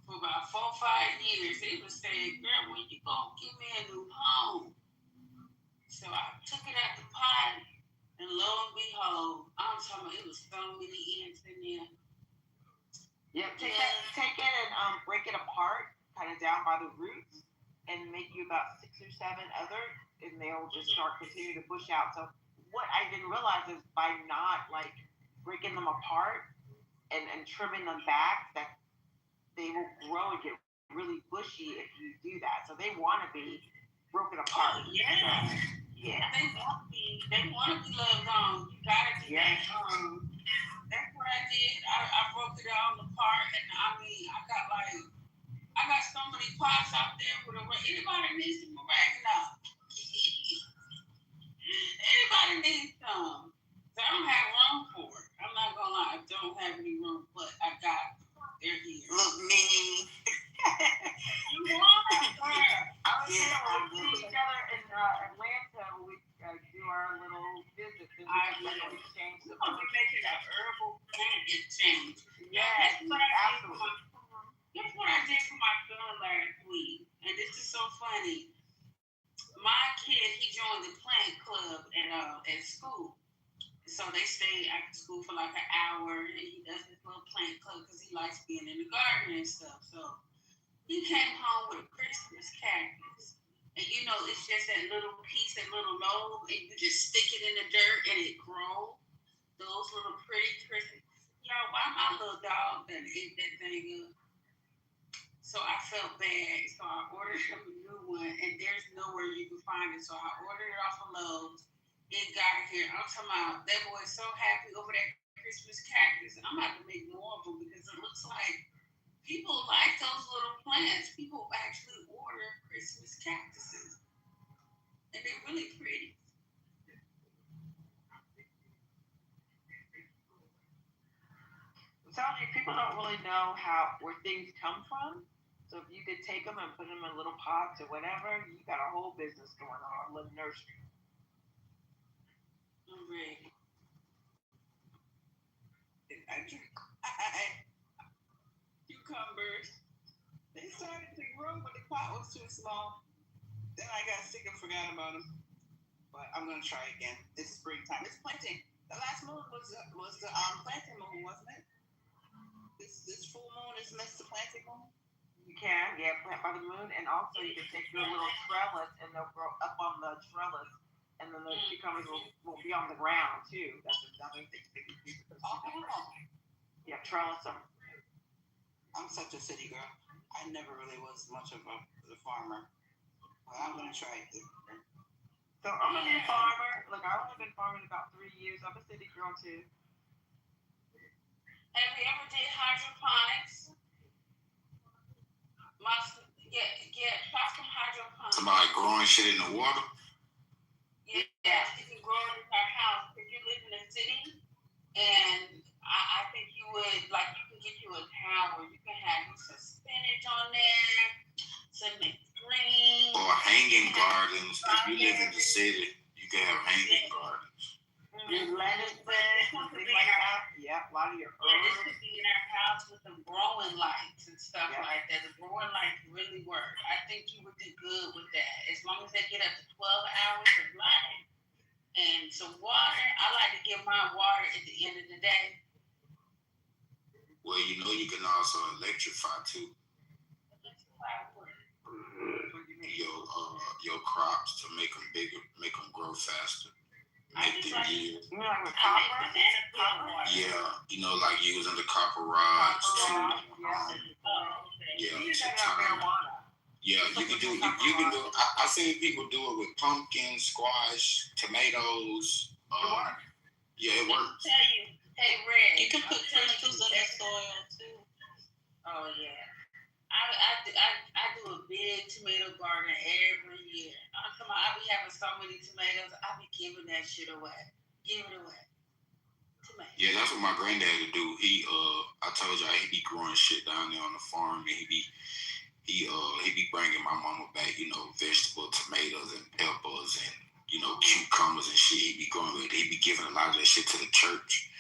Speaker 8: for about 4 or 5 years. They was saying, girl, when you gonna give me a new home? So I took it out the pot, and lo and behold, I'm talking about it was so many ants in there.
Speaker 11: Yeah, take it and break it apart, kind of down by the roots, and make you about 6 or 7 other, and they'll just start continuing to bush out. So what I didn't realize is by not like breaking them apart and trimming them back, that they will grow and get really bushy if you do that. So they want to be broken apart.
Speaker 8: Oh, yeah.
Speaker 11: So, yeah.
Speaker 8: They want to be loved on. You gotta do that. That's what I did. I broke it all apart, and I got so many pots out there with anybody needs some oregano. Anybody needs some. So I don't have room for it. I'm not gonna lie, I don't have any room, but I got them. They're here.
Speaker 9: Look me.
Speaker 8: You want it, girl.
Speaker 11: I was when we see each other in Atlanta, we do our little visits and we exchange
Speaker 8: We're gonna be making an herbal plant exchange.
Speaker 11: Yes,
Speaker 8: absolutely. That's what I did for my son last week, and this is so funny. My kid, he joined the plant club at school. So they stay after school for like an hour, and he does this little plant club because he likes being in the garden and stuff. So he came home with a Christmas cactus. And you know, it's just that little piece, that little lobe, and you just stick it in the dirt and it grows. Those little pretty Christmas. Y'all, why my little dog done ate that thing up? So I felt bad. So I ordered him a new one, and there's nowhere you can find it. So I ordered it off of Lowe's. It got here. I'm talking about that boy is so happy over that Christmas cactus. And I'm about to make more of them because it looks like people like those little plants. People actually order Christmas cactuses. And they're really pretty.
Speaker 11: I'm telling you, people don't really know where things come from. So if you could take them and put them in little pots or whatever, you got a whole business going on, a little nursery.
Speaker 10: ready.
Speaker 11: I drink cucumbers. They started to grow, but the pot was too small. Then I got sick and forgot about them. But I'm gonna try again. It's springtime. It's planting. The last moon was the planting moon, wasn't it? This full moon is next to planting moon. You can, plant by the moon, and also you can take your little trellis and they'll grow up on the trellis, and then the cucumbers will be on the ground too. That's another thing that you can do. Yeah, trellis them. I'm such a city girl. I never really was much of a farmer. Well, I'm gonna try it. So I'm a new farmer. Look, I've only been farming about 3 years. I'm a city girl too.
Speaker 10: Have you ever did hydroponics? Try some hydroponics.
Speaker 1: Somebody growing shit in the water.
Speaker 10: Yeah, you can grow it in our house. If you live in the city, and I think you would, like, you can get you a tower. You can have some spinach on there, some green.
Speaker 1: Or hanging gardens. If you live in the city, you can have hanging gardens.
Speaker 11: Your lettuce beds, things like that. Yeah, a lot of your herbs.
Speaker 10: Yeah, this could be in our house with the growing lights and stuff like that. The growing lights really work. I think you would do good with that. As long as they get up to 12 hours of light and some water. I like to give my water at the end of the day.
Speaker 1: Well, you know you can also electrify too. Your crops to make them bigger, make them grow faster, make them yield.
Speaker 11: You mean like with copper?
Speaker 1: Yeah, you know, like using the copper rods to
Speaker 11: marijuana.
Speaker 1: Yeah, you can do. I seen people do it with pumpkin, squash, tomatoes. Yeah, it works.
Speaker 10: Tell you, hey Red.
Speaker 4: You can put crystals in the soil too.
Speaker 10: Oh yeah. I do a big tomato garden every year. I be having so many tomatoes. I be giving that shit away. Give it away. Tomatoes.
Speaker 1: Yeah, that's what my granddaddy do. I told y'all he be growing shit down there on the farm, and he be bringing my mama back, you know, vegetable tomatoes and peppers and, you know, cucumbers and shit. He be growing with. He be giving a lot of that shit to the church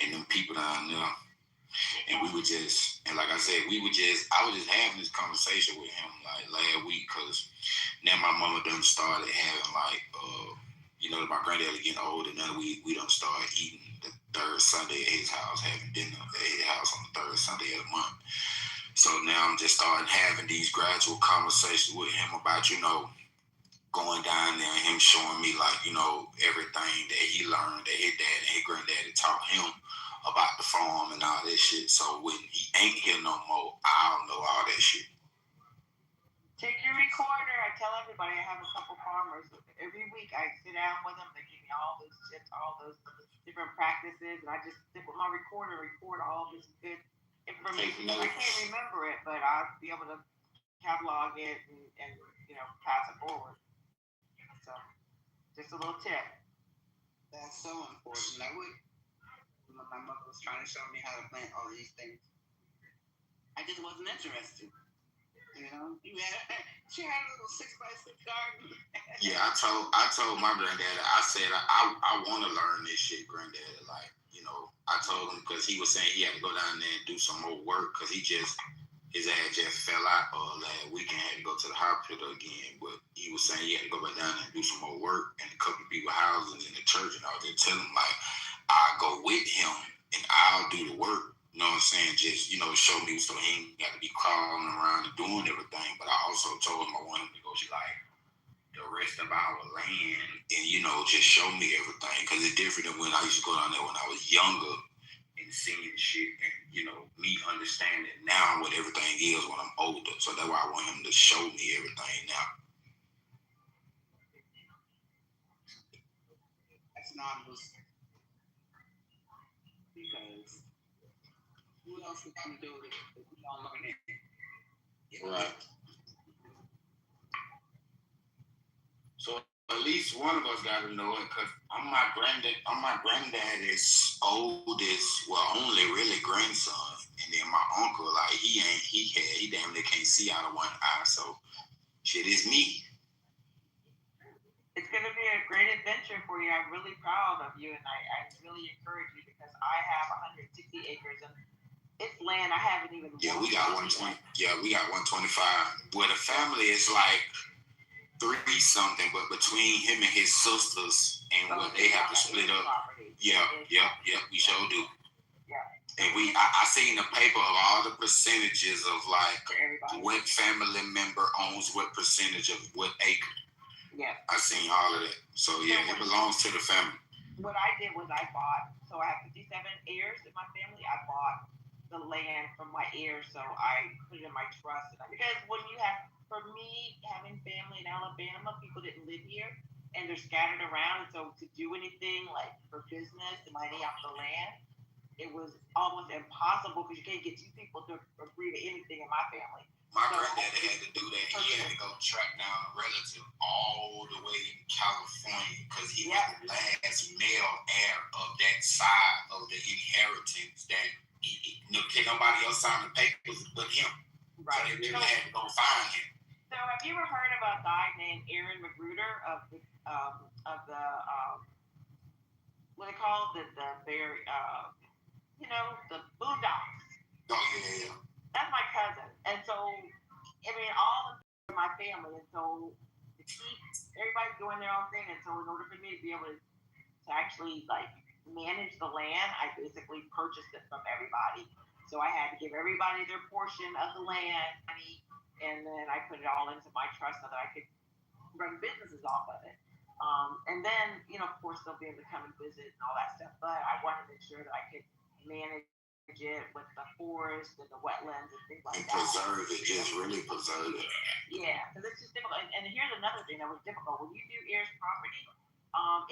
Speaker 1: and them people down there. And we would just, and like I said, I was just having this conversation with him like last week, because now my mama done started having like, you know, my granddad getting old, and then we done started eating the third Sunday at his house, having dinner at his house on the third Sunday of the month. So now I'm just starting having these gradual conversations with him about, you know, going down there and him showing me like, you know, everything that he learned that his dad and his granddaddy taught him about the farm and all that shit. So when he ain't here no more, I don't know all that shit.
Speaker 11: Take your recorder. I tell everybody I have a couple farmers. Every week I sit down with them. They give me all those tips, all those different practices, and I just sit with my recorder, record all this good information. I can't remember it, but I'll be able to catalog it and you know, pass it forward. So just a little tip. That's so important. My mother was trying to show me how to plant all these things. I just wasn't interested. You know, she had a little 6x6 garden.
Speaker 1: Yeah, I told my granddaddy, I said, I want to learn this shit, granddaddy. Like, you know, I told him because he was saying he had to go down there and do some more work because his ass just fell out last weekend, had to go to the hospital again. But he was saying he had to go back down there and do some more work and a couple of people's houses in the church, and I was just telling him like, I'll go with him and I'll do the work. You know what I'm saying? Just, you know, show me so he ain't got to be crawling around and doing everything. But I also told him I want him to go to like the rest of our land and, you know, just show me everything. Because it's different than when I used to go down there when I was younger and seeing shit and, you know, me understanding now what everything is when I'm older. So that's why I want him to show me everything now.
Speaker 11: That's non-loose. Because who else is going to do it if we don't learn it?
Speaker 1: Right. So at least one of us got to know it, because I'm my granddaddy's oldest, well, only really grandson, and then my uncle, like he damn near can't see out of one eye. So shit is me.
Speaker 11: It's going to be a great adventure for you. I'm really proud of you, and I really encourage you because I have 160 acres and it's land I haven't even.
Speaker 1: Yeah, we got 120. Yeah, we got 125. Well, the family is like 30 something, but between him and his sisters and what they have to split up. Yeah, we sure do.
Speaker 11: Yeah.
Speaker 1: And I seen the paper of all the percentages of like what family member owns what percentage of what acre.
Speaker 11: Yeah.
Speaker 1: I seen all of that. So yeah, it belongs to the family.
Speaker 11: What I did was I bought, so I have 57 heirs in my family. I bought the land from my heirs, so I put it in my trust. Because when you have, for me, having family in Alabama, people didn't live here and they're scattered around. And so to do anything like for business, the money off the land, it was almost impossible because you can't get two people to agree to anything in my family.
Speaker 1: My granddad had to do that. He had to go track down a relative all the way in California because he was the last male heir of that side of the inheritance that nobody else signed the papers but him.
Speaker 11: Right.
Speaker 1: So they really had to go find him.
Speaker 11: So have you ever heard of a guy named Aaron Magruder of the what they call the very the Boondocks?
Speaker 1: Oh yeah.
Speaker 11: That's my cousin, and so I mean all of my family, and so to keep everybody doing their own thing, and so in order for me to be able to actually like manage the land, I basically purchased it from everybody. So I had to give everybody their portion of the land, and then I put it all into my trust so that I could run businesses off of it. And then, of course, they'll be able to come and visit and all that stuff. But I wanted to make sure that I could manage it with the forest and the wetlands and things like that.
Speaker 1: Preserve it, just really preserve it.
Speaker 11: Yeah, because it's just difficult. And here's another thing that was difficult. When you do heirs property,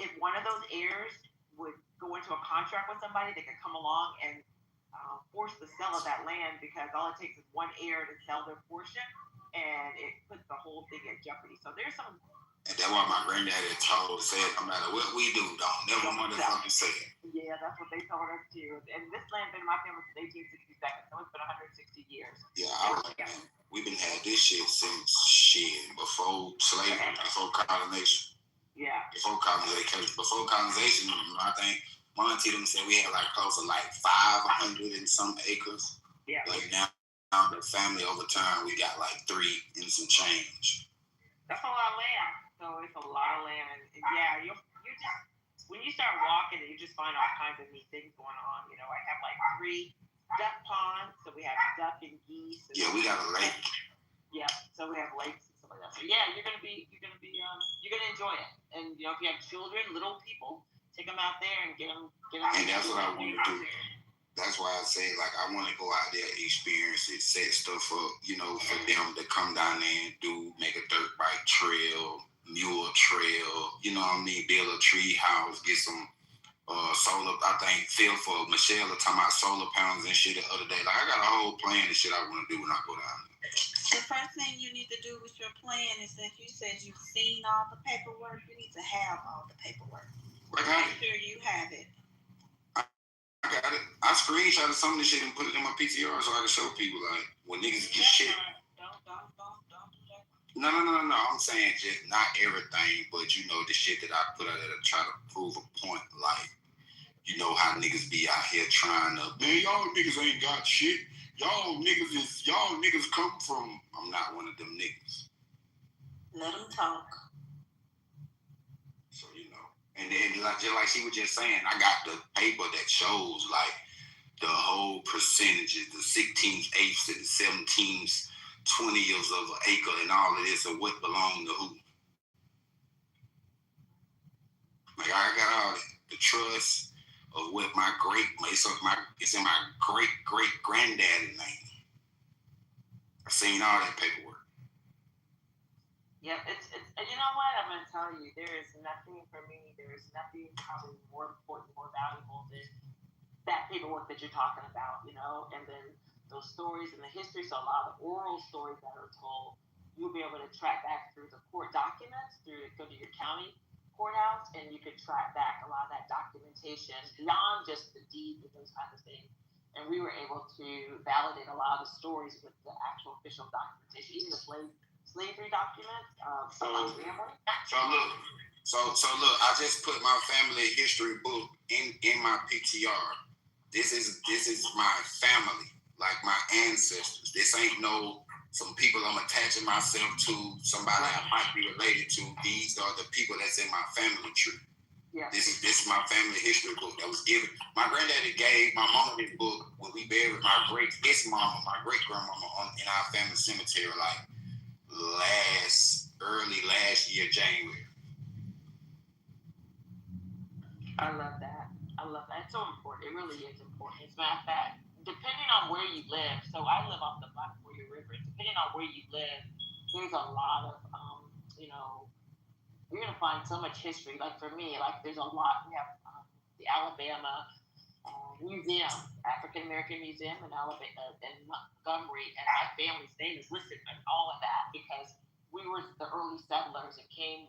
Speaker 11: if one of those heirs would go into a contract with somebody, they could come along and force the sale of that land because all it takes is one heir to sell their portion, and it puts the whole thing at jeopardy. So there's some.
Speaker 1: And that's why my granddad said, no matter what we do, don't never motherfucking say it.
Speaker 11: Yeah, that's what they told us too. And this land's been in my family since 1862, so it's been 160 years.
Speaker 1: Yeah, we've been had this shit since before slavery, before colonization.
Speaker 11: Yeah.
Speaker 1: Before colonization, I think my auntie them said we had like close to like 500 and some acres.
Speaker 11: Yeah.
Speaker 1: Like now the family over time we got like 3 and some change.
Speaker 11: That's a lot of land. So it's a lot of land, and yeah, you just when you start walking, you just find all kinds of neat things going on. I have like 3 duck ponds, so we have duck and geese. And
Speaker 1: we got a lake.
Speaker 11: Yeah, so we have lakes and stuff like that. So yeah, you're gonna enjoy it. And if you have children, little people, take them out there and get them.
Speaker 1: And that's what I want to do. That's why I say I want to go out there, experience it, set stuff up, for them to come down there and make a dirt bike trail, mule trail, build a tree house, get some solar. I think Phil for Michelle are talking about solar panels and shit the other day. I got a whole plan and shit I want to do when I go down there.
Speaker 12: The first thing you need to do with your plan is that you said you've seen all the paperwork. You need to have all the paperwork. Make sure you have it.
Speaker 1: I got it. I screenshotted some of this shit and put it in my PTR so I can show people when niggas get shit.
Speaker 12: Don't do that.
Speaker 1: No. I'm saying just not everything, but the shit that I put out there to try to prove a point. How niggas be out here trying to, man, y'all niggas ain't got shit. Y'all niggas come from. I'm not one of them niggas.
Speaker 12: Let them talk.
Speaker 1: So and then just like she was just saying, I got the paper that shows the whole percentages, the 16th, 8th, and 17th, 20th of an acre, and all of this, and what belonged to who. I got all the trust of what it's in my great granddaddy name. I've seen all that paperwork.
Speaker 11: Yeah, it's and you know what? I'm gonna tell you, there is nothing for me. There is nothing probably more important, more valuable than that paperwork that you're talking about, and then those stories and the history. So a lot of oral stories that are told, you'll be able to track back through the court documents, go to your county courthouse, and you could track back a lot of that documentation beyond just the deeds and those kinds of things. And we were able to validate a lot of the stories with the actual official documentation, even the slavery documents.
Speaker 1: So look, So look, I just put my family history book in my PTR. This is my family, like my ancestors. This ain't no some people I'm attaching myself to, somebody I might be related to. These are the people that's in my family tree.
Speaker 3: Yeah.
Speaker 1: This is my family history book that was given. My granddaddy gave my mom this book when we buried my great grandmama in our family cemetery, like early last year, January.
Speaker 8: I love that. It's so important. It really is important. As a matter of fact, depending on where you live, so I live off the Black Warrior River. Depending on where you live, there's a lot of, you're gonna find so much history. Like for me, like there's a lot. We have the Alabama Museum, African American Museum in Alabama, in Montgomery, and my family's name is listed in all of that because we were the early settlers and came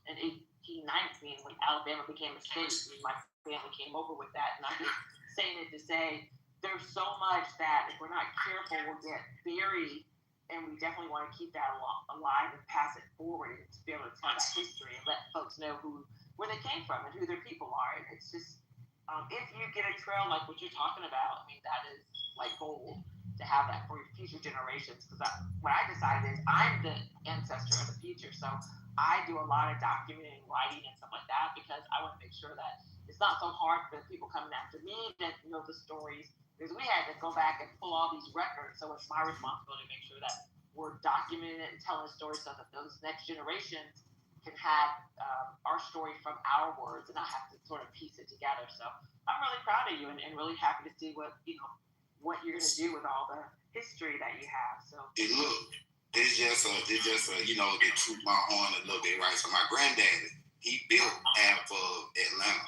Speaker 8: in 1819 when Alabama became a state. My family came over with that, and I'm just saying it to say there's so much that if we're not careful, we'll get buried, and we definitely want to keep that alive and pass it forward and be able to tell that history and let folks know where they came from and who their people are. And it's just if you get a trail like what you're talking about, I mean, that is like gold to have that for your future generations. Because what I decided is I'm the ancestor of the future, so I do a lot of documenting, writing, and stuff like that because I want to make sure that it's not so hard for the people coming after me that know the stories. Because we had to go back and pull all these records, so it's my responsibility to make sure that we're documenting it and telling stories so that those next generations can have our story from our words and not have to sort of piece it together. So I'm really proud of you and really happy to see what you're going to do with all the history that you have. So
Speaker 1: and look, this just to toot my horn a little bit, right? So my granddaddy, he built half of Atlanta.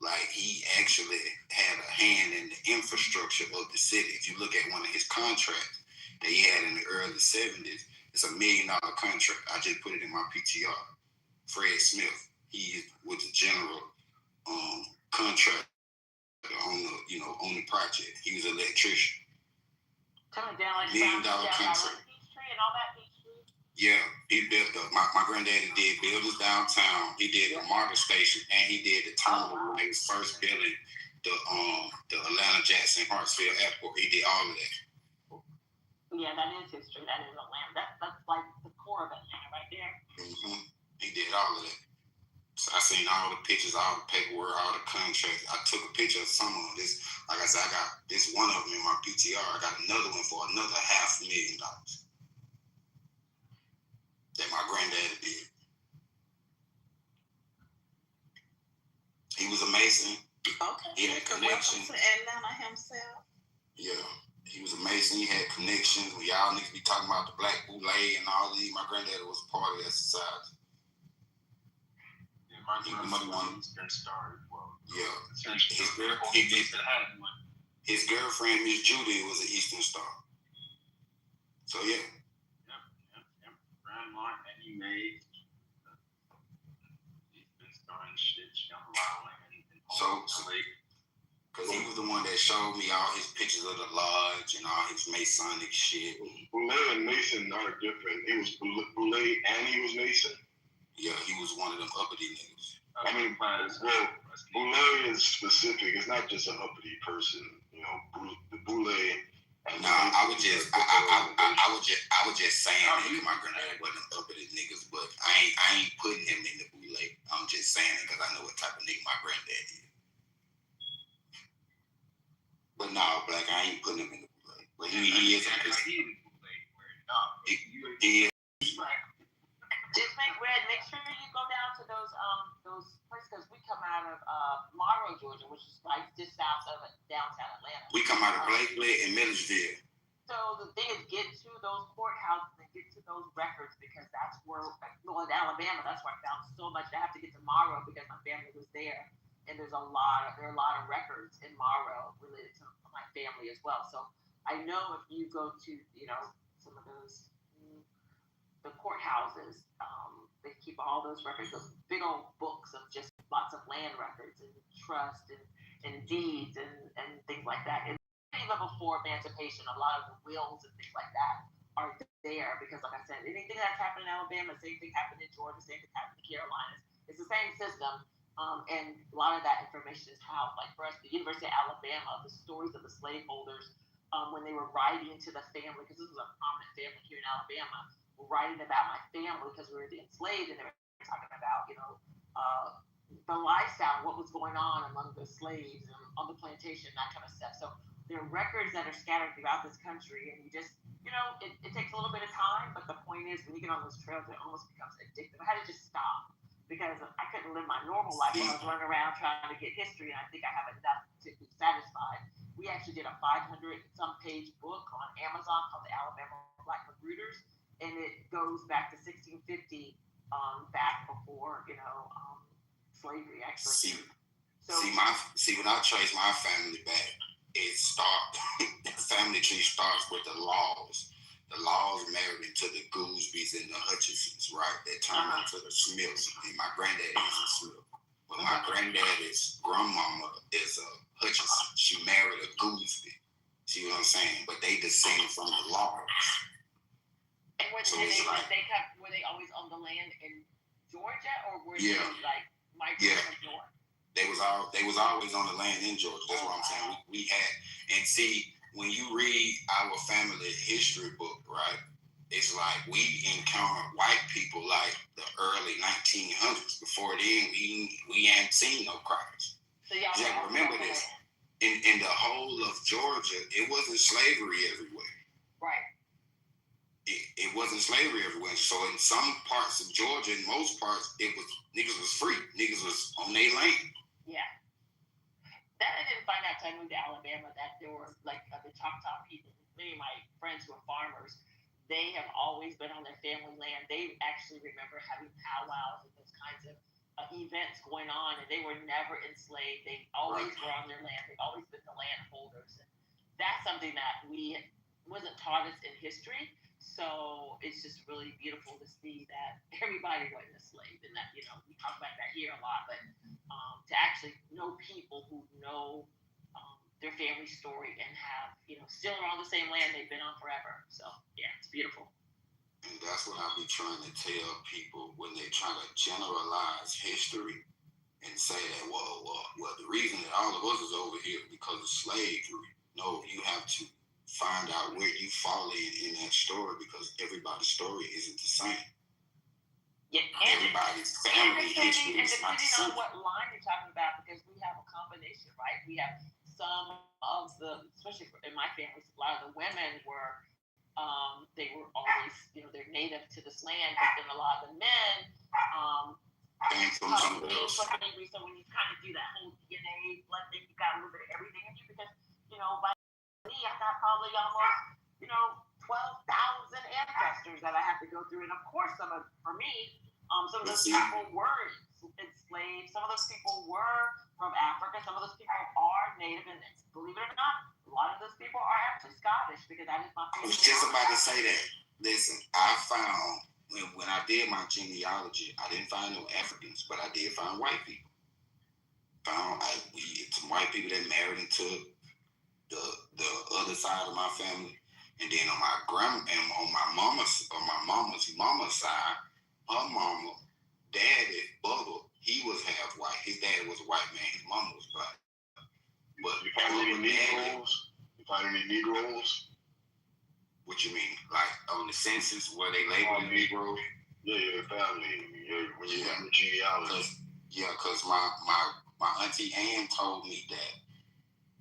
Speaker 1: Like he actually had a hand in the infrastructure of the city. If you look at one of his contracts that he had in the early 70s, it's $1 million contract. I just put it in my PTR. Fred Smith, he was the general contractor on the project. He was an electrician.
Speaker 8: Coming down like
Speaker 1: $1 million contract.
Speaker 8: Peachtree and all that Peachtree.
Speaker 1: Yeah, he built my granddaddy did buildings downtown. He did the MARTA station and he did the terminal when they was first building the Atlanta Jackson Hartsfield Airport. He did all of that.
Speaker 8: Yeah, that is history. That is Atlanta. That's like the core of Atlanta right there.
Speaker 1: Mm-hmm. He did all of that. So I seen all the pictures, all the paperwork, all the contracts. I took a picture of some of this. Like I said, I got this one of them in my PTR. I got another one for another $500,000 that my granddaddy did. He was a Mason.
Speaker 12: Okay.
Speaker 1: He had connections.
Speaker 12: Welcome to Atlanta himself.
Speaker 1: Yeah. He was a Mason. He had connections. We all need to be talking about the Black Boule and all these. My granddaddy was a part of that society.
Speaker 13: Yeah, my grandmother was an Eastern Star as well.
Speaker 1: Yeah. His girlfriend, Miss Judy, was an Eastern Star. So yeah.
Speaker 13: Yep. Grandma Annie Mae, Eastern Star and shit. Young Lowland and
Speaker 1: because he was the one that showed me all his pictures of the lodge and all his Masonic shit.
Speaker 5: Boule and Mason are different. He was Boule and he was Mason.
Speaker 1: Yeah, he was one of them uppity niggas.
Speaker 5: I mean, Boule is specific. It's not just an uppity person. The Boule.
Speaker 1: No, I was just saying that my granddad wasn't uppity niggas, but I ain't putting him in the Boule. I'm just saying it because I know what type of nigga my granddad is. But no, Black, I ain't putting him in the Boule. But he is. He is.
Speaker 8: Just make sure you go down to those places because we come out of Morrow, Georgia, which is like just south of downtown Atlanta.
Speaker 1: We come out of Blakely and Milledgeville.
Speaker 8: So the thing is, get to those courthouses and get to those records because that's where, in Alabama, that's where I found so much. I have to get to Morrow because my family was there, and there are a lot of records in Morrow related to my family as well. So I know if you go to some of those the courthouses, they keep all those records, those big old books of just lots of land records and trust and deeds and things like that. And even before emancipation, a lot of the wills and things like that are there because, like I said, anything that's happened in Alabama, same thing happened in Georgia, same thing happened in the Carolinas. It's the same system, and a lot of that information is housed. Like for us, the University of Alabama, the stories of the slaveholders when they were writing to the family, because this was a prominent family here in Alabama, were writing about my family because we were the enslaved, and they were talking about, the lifestyle, what was going on among the slaves and on the plantation, that kind of stuff. So there are records that are scattered throughout this country, and you just, it takes a little bit of time, but the point is, when you get on those trails, it almost becomes addictive. I had to just stop because I couldn't live my normal life when I was running around trying to get history, and I think I have enough to be satisfied. We actually did a 500-some page book on Amazon called The Alabama Black Rooters, and it goes back to 1650, back before, slavery actually.
Speaker 1: When I trace my family back, the family tree starts with the laws. The laws married into the Goosebys and the Hutchinsons, right? That turned into the Smiths. And my granddad is a Smith. But my granddad's grandmama is a Hutchinson. She married a Gooseby. See what I'm saying? But they descend from the laws.
Speaker 8: And were they always on the land in Georgia, or were they migrating from Georgia?
Speaker 1: They was always on the land in Georgia. That's what I'm saying. We had, and see, when you read our family history book, right, it's like we encountered white people like the early 1900s. Before then, we hadn't seen no crackers.
Speaker 8: So y'all
Speaker 1: remember this. In the whole of Georgia, it wasn't slavery everywhere.
Speaker 8: Right.
Speaker 1: It wasn't slavery everywhere. So in some parts of Georgia, in most parts, niggas was free. Niggas was on their land.
Speaker 8: Yeah. That I didn't find out until I moved to Alabama, that there were the Choctaw people. Many of my friends who are farmers, they have always been on their family land. They actually remember having powwows and those kinds of events going on, and they were never enslaved. They always were on their land. They've always been the landholders. And that's something that wasn't taught us in history. So it's just really beautiful to see that everybody wasn't enslaved, and that, we talk about that here a lot, but to actually know people who know their family story and have, still are on the same land they've been on forever. So yeah, it's beautiful.
Speaker 1: And that's what I be trying to tell people when they try to generalize history and say that, well, the reason that all of us is over here is because of slavery. No, you have to find out where you fall in that story, because everybody's story isn't the same.
Speaker 8: Yeah,
Speaker 1: everybody's family history is not the same.
Speaker 8: Depending on what line you're talking about, because we have a combination, right? We have some of especially in my family, a lot of the women were, they were always, they're native to this land, but then a lot of the men,
Speaker 1: came from somewhere else.
Speaker 8: So when you kind of do that whole DNA blood thing, you got a little bit of everything in you, because, by me, I got probably almost, 12,000 ancestors that I have to go through. And of course, for me, some of those people were enslaved. Some of those people were from Africa. Some of those people are native. And believe it or not, a lot of those people are actually Scottish, because that is my family.
Speaker 1: I was just about to say that. Listen, I found, when I did my genealogy, I didn't find no Africans, but I did find white people. Some white people that married into the other side of my family, and then on my mama's side, her mama, daddy, Bubba, he was half white. His dad was a white man. His mama was black. But
Speaker 5: you find any Negroes? You find any Negroes?
Speaker 1: What you mean? Like on the census where they label Negroes?
Speaker 5: Yeah, family. When you got the genealogy.
Speaker 1: Because my auntie Ann told me that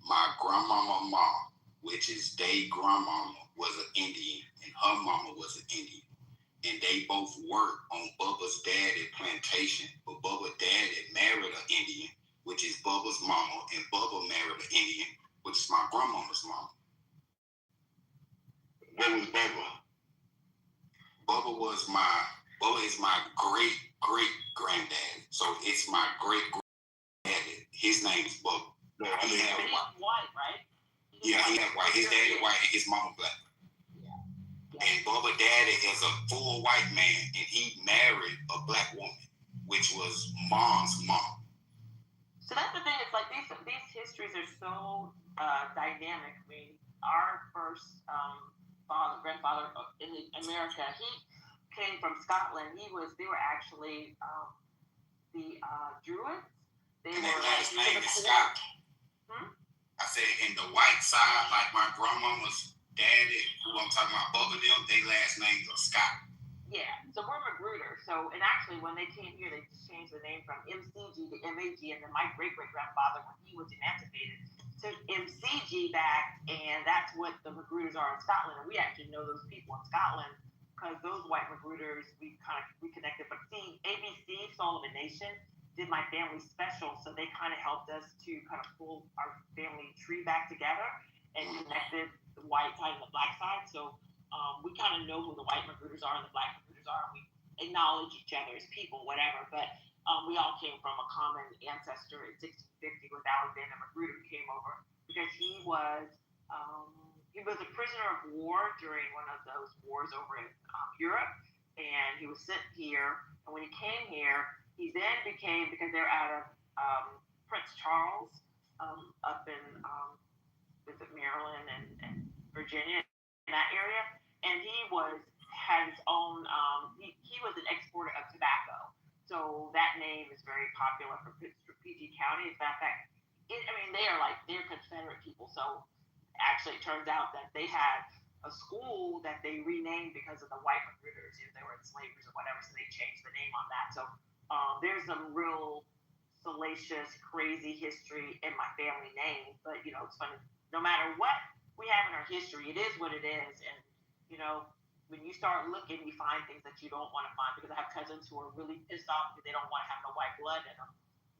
Speaker 1: my grandmama mom, which is their grandmama, was an Indian, and her mama was an Indian. And they both worked on Bubba's daddy plantation, but Bubba's daddy married an Indian, which is Bubba's mama, and Bubba married an Indian, which is my grandmama's mama.
Speaker 5: What was Bubba?
Speaker 1: Bubba is my great granddad. So it's my great granddaddy. His name is Bubba.
Speaker 8: No, he's white, right?
Speaker 1: Yeah, he had white. His daddy white and his mama black. And Bubba daddy is a full white man, and he married a black woman, which was mom's mom.
Speaker 8: So that's the thing. It's like these histories are so dynamic. I mean, our first grandfather in America, he came from Scotland. They were actually the Druids. They
Speaker 1: And
Speaker 8: were
Speaker 1: their last
Speaker 8: to
Speaker 1: name
Speaker 8: the
Speaker 1: is
Speaker 8: core.
Speaker 1: Scott. I said, in the white side, like my grandmama's daddy, who I'm talking about, Bubba them, their last names are Scott.
Speaker 8: Yeah, so we're Magruder. So, and actually, when they came here, they just changed the name from MCG to MAG, and then my great-great-grandfather, when he was emancipated, took MCG back, and that's what the Magruders are in Scotland. And we actually know those people in Scotland because those white Magruders, we connected. But see, ABC, Soul of a Nation, did my family special, so they kind of helped us to kind of pull our family tree back together and connected the white side and the black side. So we kind of know who the white Magruders are and the black Magruders are, and we acknowledge each other as people, whatever. But we all came from a common ancestor in 1650 with Alexander Magruder, who came over because he was a prisoner of war during one of those wars over in Europe, and he was sent here. And when he came here, he then became, because they're out of Prince Charles up in Maryland and Virginia, in that area, and he had his own. He was an exporter of tobacco, so that name is very popular for PG County. In fact, they're Confederate people. So actually, it turns out that they had a school that they renamed because of the white Magruders. They were enslavers or whatever, so they changed the name on that. So there's some real salacious, crazy history in my family name, but it's funny. No matter what we have in our history, it is what it is, and when you start looking, you find things that you don't want to find. Because I have cousins who are really pissed off because they don't want to have no white blood in them.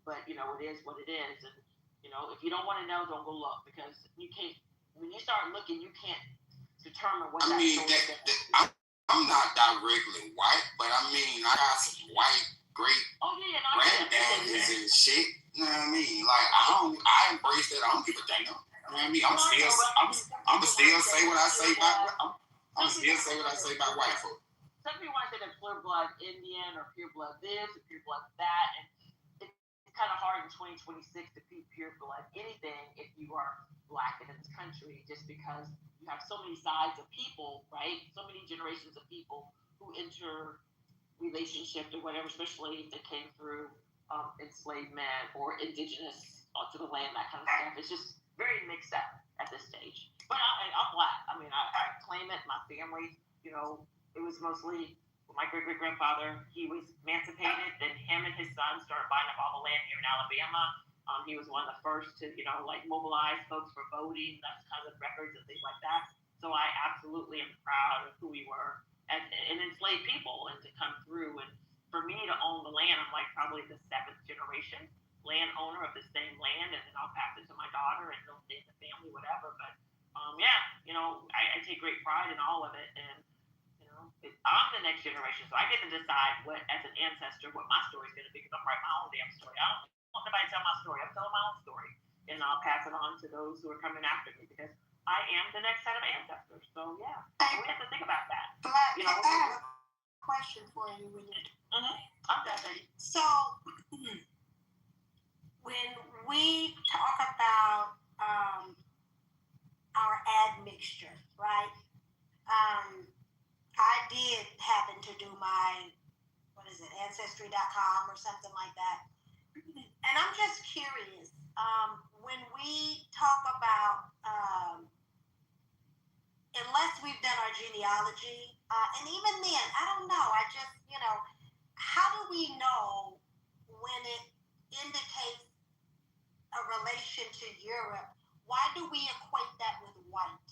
Speaker 8: But it is what it is, and if you don't want to know, don't go look, because you can't. When you start looking, you can't determine what.
Speaker 1: I'm not directly white, but I got some white great granddaddies and shit. You know what I mean? Like I embrace that. I don't give a damn. You know what I mean? I'm still say what I say about. I'm still say what I say about white folk.
Speaker 8: Some people want to say they're pure blood Indian or pure blood this or pure blood that, and it's kind of hard in 2026 to be pure blood anything if you are black in this country, just because you have so many sides of people, right? So many generations of people who enter relationships or whatever, especially if they came through enslavement or indigenous to the land, that kind of stuff. It's just very mixed up at this stage. But I'm black. I claim it. My family, it was mostly my great-great-grandfather. He was emancipated, then him and his son started buying up all the land here in Alabama. He was one of the first to, mobilize folks for voting, that's kind of records and things like that. So I absolutely am proud of who we were as an enslaved people, and to come through. And for me to own the land, I'm like probably the 7th generation landowner of the same land, and then I'll pass it to my daughter, and they'll stay in the family, whatever. But I take great pride in all of it, and I'm the next generation, so I get to decide what, as an ancestor, what my story is going to be, because I'm writing my own damn story. I don't want nobody to tell my story. I'm telling my own story, and I'll pass it on to those who are coming after me, because I am the next set of ancestors. So we have to think about that.
Speaker 9: Black, I have a question for you.
Speaker 8: I'm definitely.
Speaker 9: So when we talk about our admixture, right? I did happen to do my, Ancestry.com or something like that. And I'm just curious, when we talk about, unless we've done our genealogy, and even then, I don't know, how do we know when it indicates a relation to Europe? Why do we equate that with white?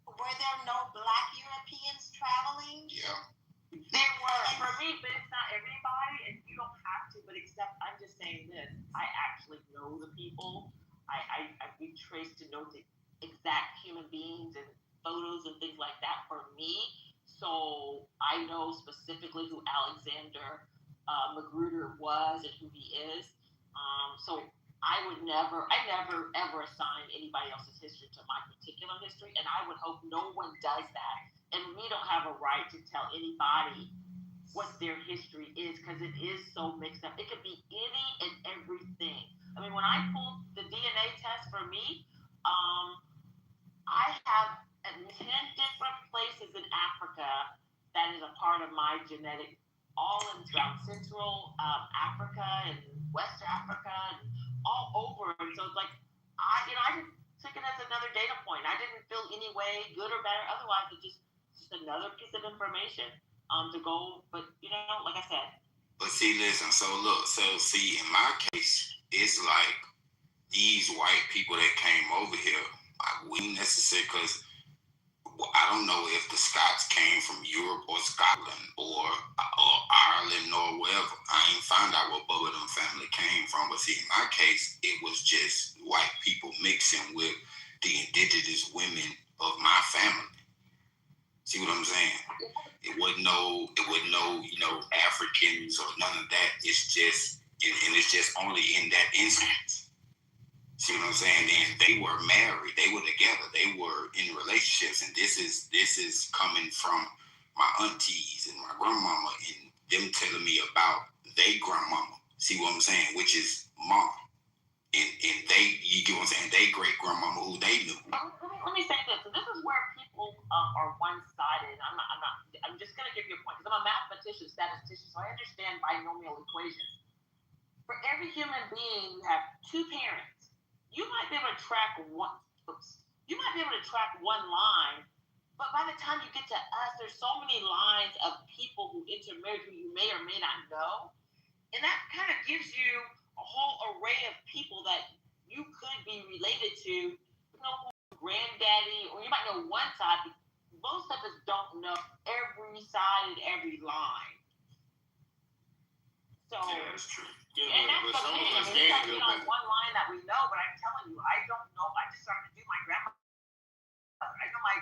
Speaker 9: Were there no black Europeans traveling?
Speaker 1: Yeah.
Speaker 8: There were, for me, but it's not everybody, and you don't have to, but except I'm just saying this, I actually know the people. I've been traced to know the exact human beings and photos and things like that for me. So I know specifically who Alexander Magruder was and who he is. So I never ever assign anybody else's history to my particular history, and I would hope no one does that. And we don't have a right to tell anybody what their history is, because it is so mixed up. It could be any and everything. I mean, when I pulled the DNA test for me, I have at 10 different places in Africa that is a part of my genetic, all in throughout Central Africa and West Africa and all over. And so it's like, I just took it as another data point. I didn't feel any way, good or bad or otherwise. It's just another piece of information to go. But, like I said.
Speaker 1: But see, listen, so see, in my case, it's like these white people that came over here, like, we necessarily, because I don't know if the Scots came from Europe or Scotland or Ireland or wherever. I ain't found out what both of them family came from. But see, in my case, it was just white people mixing with the indigenous women of my family. See what I'm saying? It wasn't no, Africans or none of that. It's just, and it's just only in that instance. See what I'm saying? And they were married. They were together. They were in relationships. And this is coming from my aunties and my grandmama and them telling me about their grandmama. See what I'm saying? Which is mom. And they, you get what I'm saying? They great grandmama who they knew.
Speaker 8: Let me say this. So this is where people are one-sided. I'm just going to give you a point. Because I'm a mathematician, statistician, so I understand binomial equations. For every human being, you have two parents. You might be able to track one. You might be able to track one line, but by the time you get to us, there's so many lines of people who intermarried who you may or may not know, and that kind of gives you a whole array of people that you could be related to. Granddaddy, or you might know one side, but most of us don't know every side and every line. So.
Speaker 1: Yeah, that's true.
Speaker 8: And that's the thing. I mean, it's like, one line that we know, but I'm telling you, I don't know. I just started to do my grandmother. I know my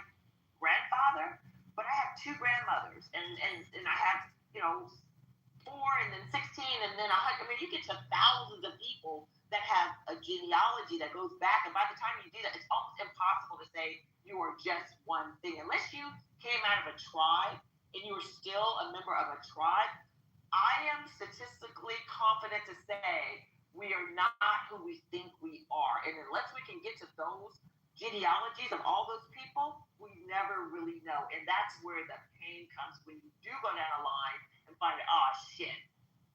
Speaker 8: grandfather, but I have two grandmothers, and I have 4 and then 16 and then 100. I mean, you get to thousands of people that have a genealogy that goes back, and by the time you do that, it's almost impossible to say you are just one thing unless you came out of a tribe and you were still a member of a tribe. I am statistically confident to say we are not who we think we are. And unless we can get to those genealogies of all those people, we never really know. And that's where the pain comes when you do go down a line and find out, oh, shit.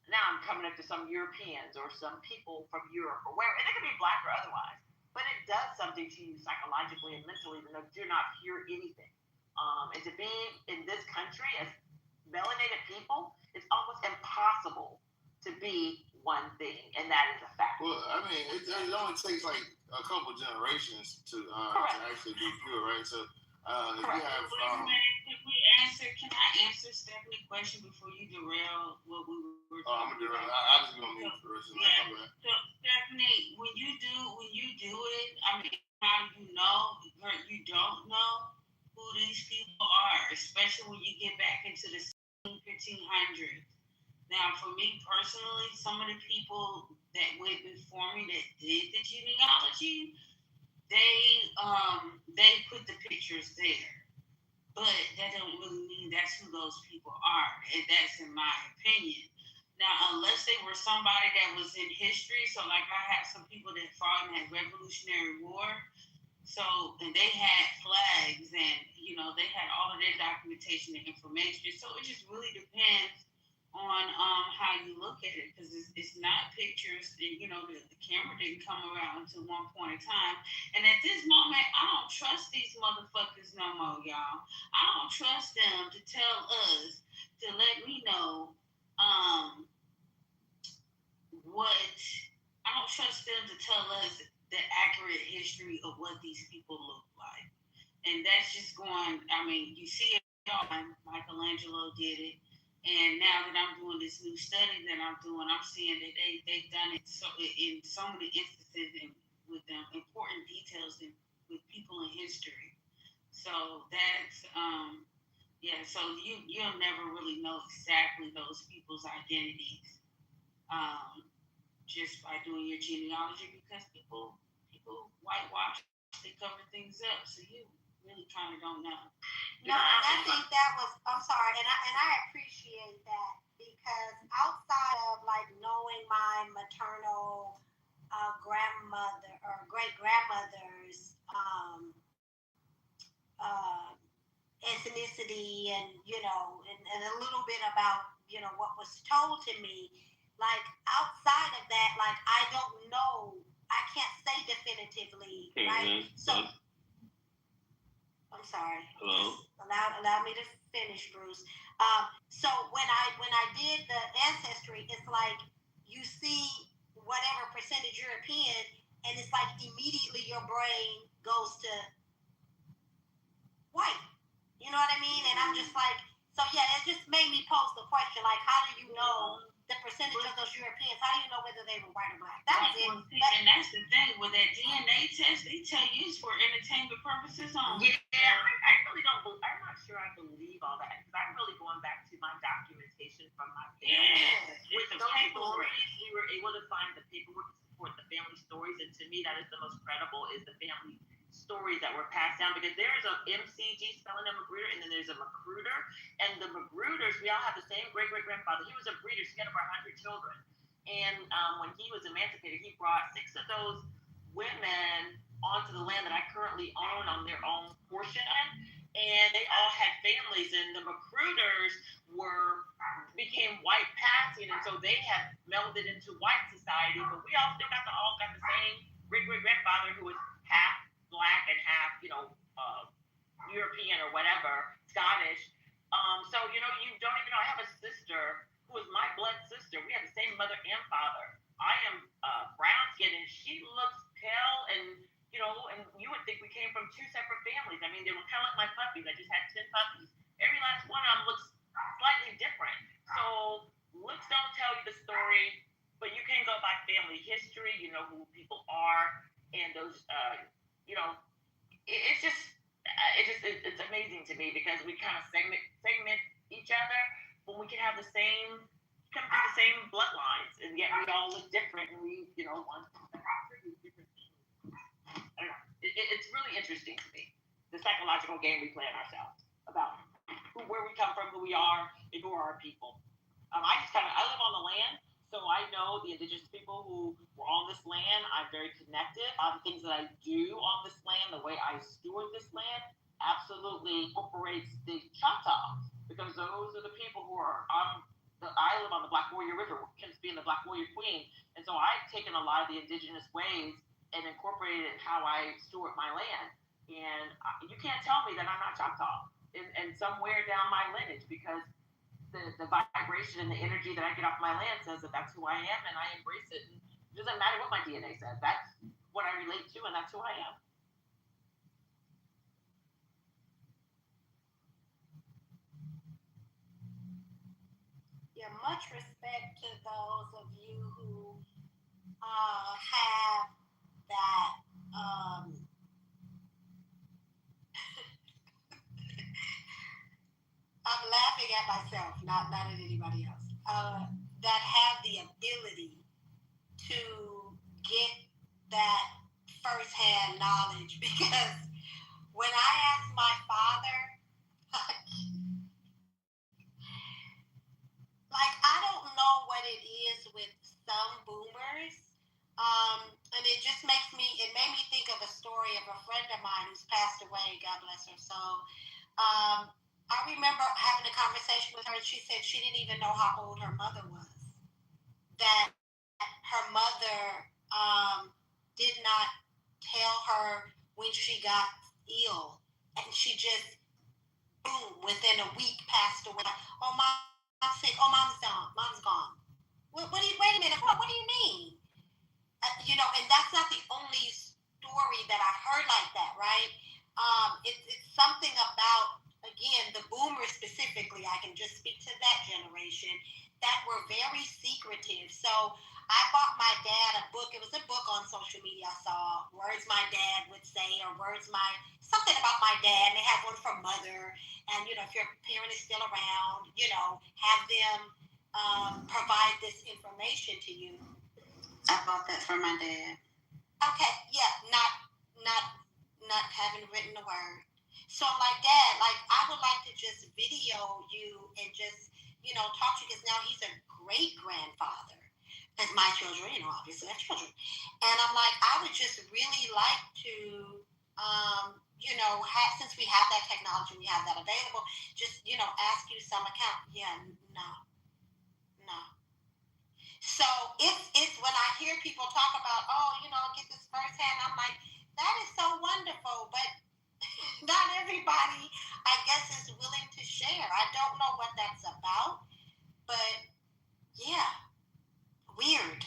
Speaker 8: Now I'm coming up to some Europeans or some people from Europe or wherever. And it could be black or otherwise. But it does something to you psychologically and mentally even though you're not hear anything. And to be in this country as melanated people, it's almost impossible to be one thing, and that is a fact.
Speaker 14: Well, I mean, it only takes like a couple generations to actually be pure, right? So, if you have,
Speaker 10: can I answer Stephanie's question before you derail what we were talking about?
Speaker 14: I'm gonna derail. I was gonna move first.
Speaker 10: Yeah. So, Stephanie, when you do it, I mean, how do you know? You don't know who these people are, especially when you get back into the 1500s. Now, for me personally, some of the people that went before me that did the genealogy, they put the pictures there, but that don't really mean that's who those people are, and that's in my opinion. Now, unless they were somebody that was in history, so like I have some people that fought in that Revolutionary War, so and they had flags and they had all of their documentation and information. So it just really depends on how you look at it, because it's not pictures. And the camera didn't come around until one point in time. And at this moment, I don't trust these motherfuckers no more, y'all. I don't trust them to tell us, to let me know what. I don't trust them to tell us the accurate history of what these people look like. And that's just going, I mean, you see it all. Michelangelo did it. And now that I'm doing this new study that I'm doing, I'm seeing that they've done it in so many instances and with important details with people in history. So that's, so you'll never really know exactly those people's identities just by doing your genealogy, because people whitewash, they cover things up. So you really kind of don't know.
Speaker 9: No, and I think that was, I'm sorry, and I appreciate that, because outside of like knowing my maternal grandmother or great grandmother's ethnicity and and a little bit about what was told to me. Like outside of that, like I don't know, I can't say definitively, right? So I'm sorry.
Speaker 7: Hello.
Speaker 9: Allow me to finish, Bruce. So when I did the ancestry, it's like you see whatever percentage European, and it's like immediately your brain goes to white. You know what I mean? And I'm just like, so yeah, it just made me pose the question, like, how do you know the percentage of those Europeans? How do you know whether they were white or black? That was it.
Speaker 12: And that's the thing with that DNA test. They tell you it's for entertainment purposes only.
Speaker 8: Yeah, I really don't. I'm not sure I believe all that because I'm really going back to my documentation from my family.
Speaker 12: Yeah,
Speaker 8: With those stories, we were able to find the paperwork to support the family stories, and to me, that is the most credible. Is the family stories that were passed down, because there is a MCG spelling of Magruder, and then there's a Magruder, and the Magruders, we all have the same great-great-grandfather. He was a breeder, so he had over 100 children, and when he was emancipated, he brought 6 of those women onto the land that I currently own on their own portion, and they all had families, and the Magruders became white passing, and so they had melded into white society, but we all still all got the same great-great-grandfather who was half black and half, European or whatever, Scottish. So, you don't even know. I have a sister who is my blood sister. We have the same mother and father. I am brown skinned and she looks pale and, and you would think we came from 2 separate families. I mean, they were kind of like my puppies. I just had 10 puppies. Every last one of them looks slightly different. So looks don't tell you the story, but you can go by family history. You know who people are, and those, it's amazing to me because we kind of segment each other, but we can have come through the same bloodlines, and yet we all look different, and we, want different things. I don't know. It's really interesting to me, the psychological game we play on ourselves about where we come from, who we are, and who are our people. I live on the land, so I know the indigenous people who were on this land. I'm very connected. The things that I do on this land, the way I steward this land, absolutely incorporates the Choctaw, because those are the people who are I live on the Black Warrior River, hence being the Black Warrior Queen, and so I've taken a lot of the indigenous ways and incorporated it in how I steward my land. And you can't tell me that I'm not Choctaw, and somewhere down my lineage, because the vibration and the energy that I get off my land says that that's who I am, and I embrace it. And it doesn't matter what my DNA says. That's what I relate to, and that's who I am.
Speaker 9: Yeah, much respect to those of you who have that. I'm laughing at myself, not at anybody else. That have the ability to get that firsthand knowledge, because when I asked my father, like, I don't know what it is with some boomers, and it made me think of a story of a friend of mine who's passed away, God bless her soul. I remember having a conversation with her, and she said she didn't even know how old her mother was. That her mother did not tell her when she got ill, and she just, boom, within a week passed away. Oh, mom's sick. Oh, mom's gone. Wait a minute. What do you mean? And that's not the only story that I've heard like that, right? It's something about, again, the boomers specifically, I can just speak to that generation, that were very secretive. So I bought my dad a book. It was a book on social media I saw, words my dad would say, or something about my dad. And they had one for mother. And, if your parent is still around, have them provide this information to you.
Speaker 12: I bought that for my dad.
Speaker 9: Okay, yeah, not having written a word. So I'm like, Dad, I would like to just video you and just, talk to you, because now he's a great grandfather. Because my children, obviously have children. And I'm like, I would just really like to, since we have that technology, we have that available, just, ask you some account. Yeah, no. So it's when I hear people talk about, get this firsthand, I'm like, that is so wonderful, but not everybody, I guess, is willing to share. I don't know what that's about, but yeah, weird.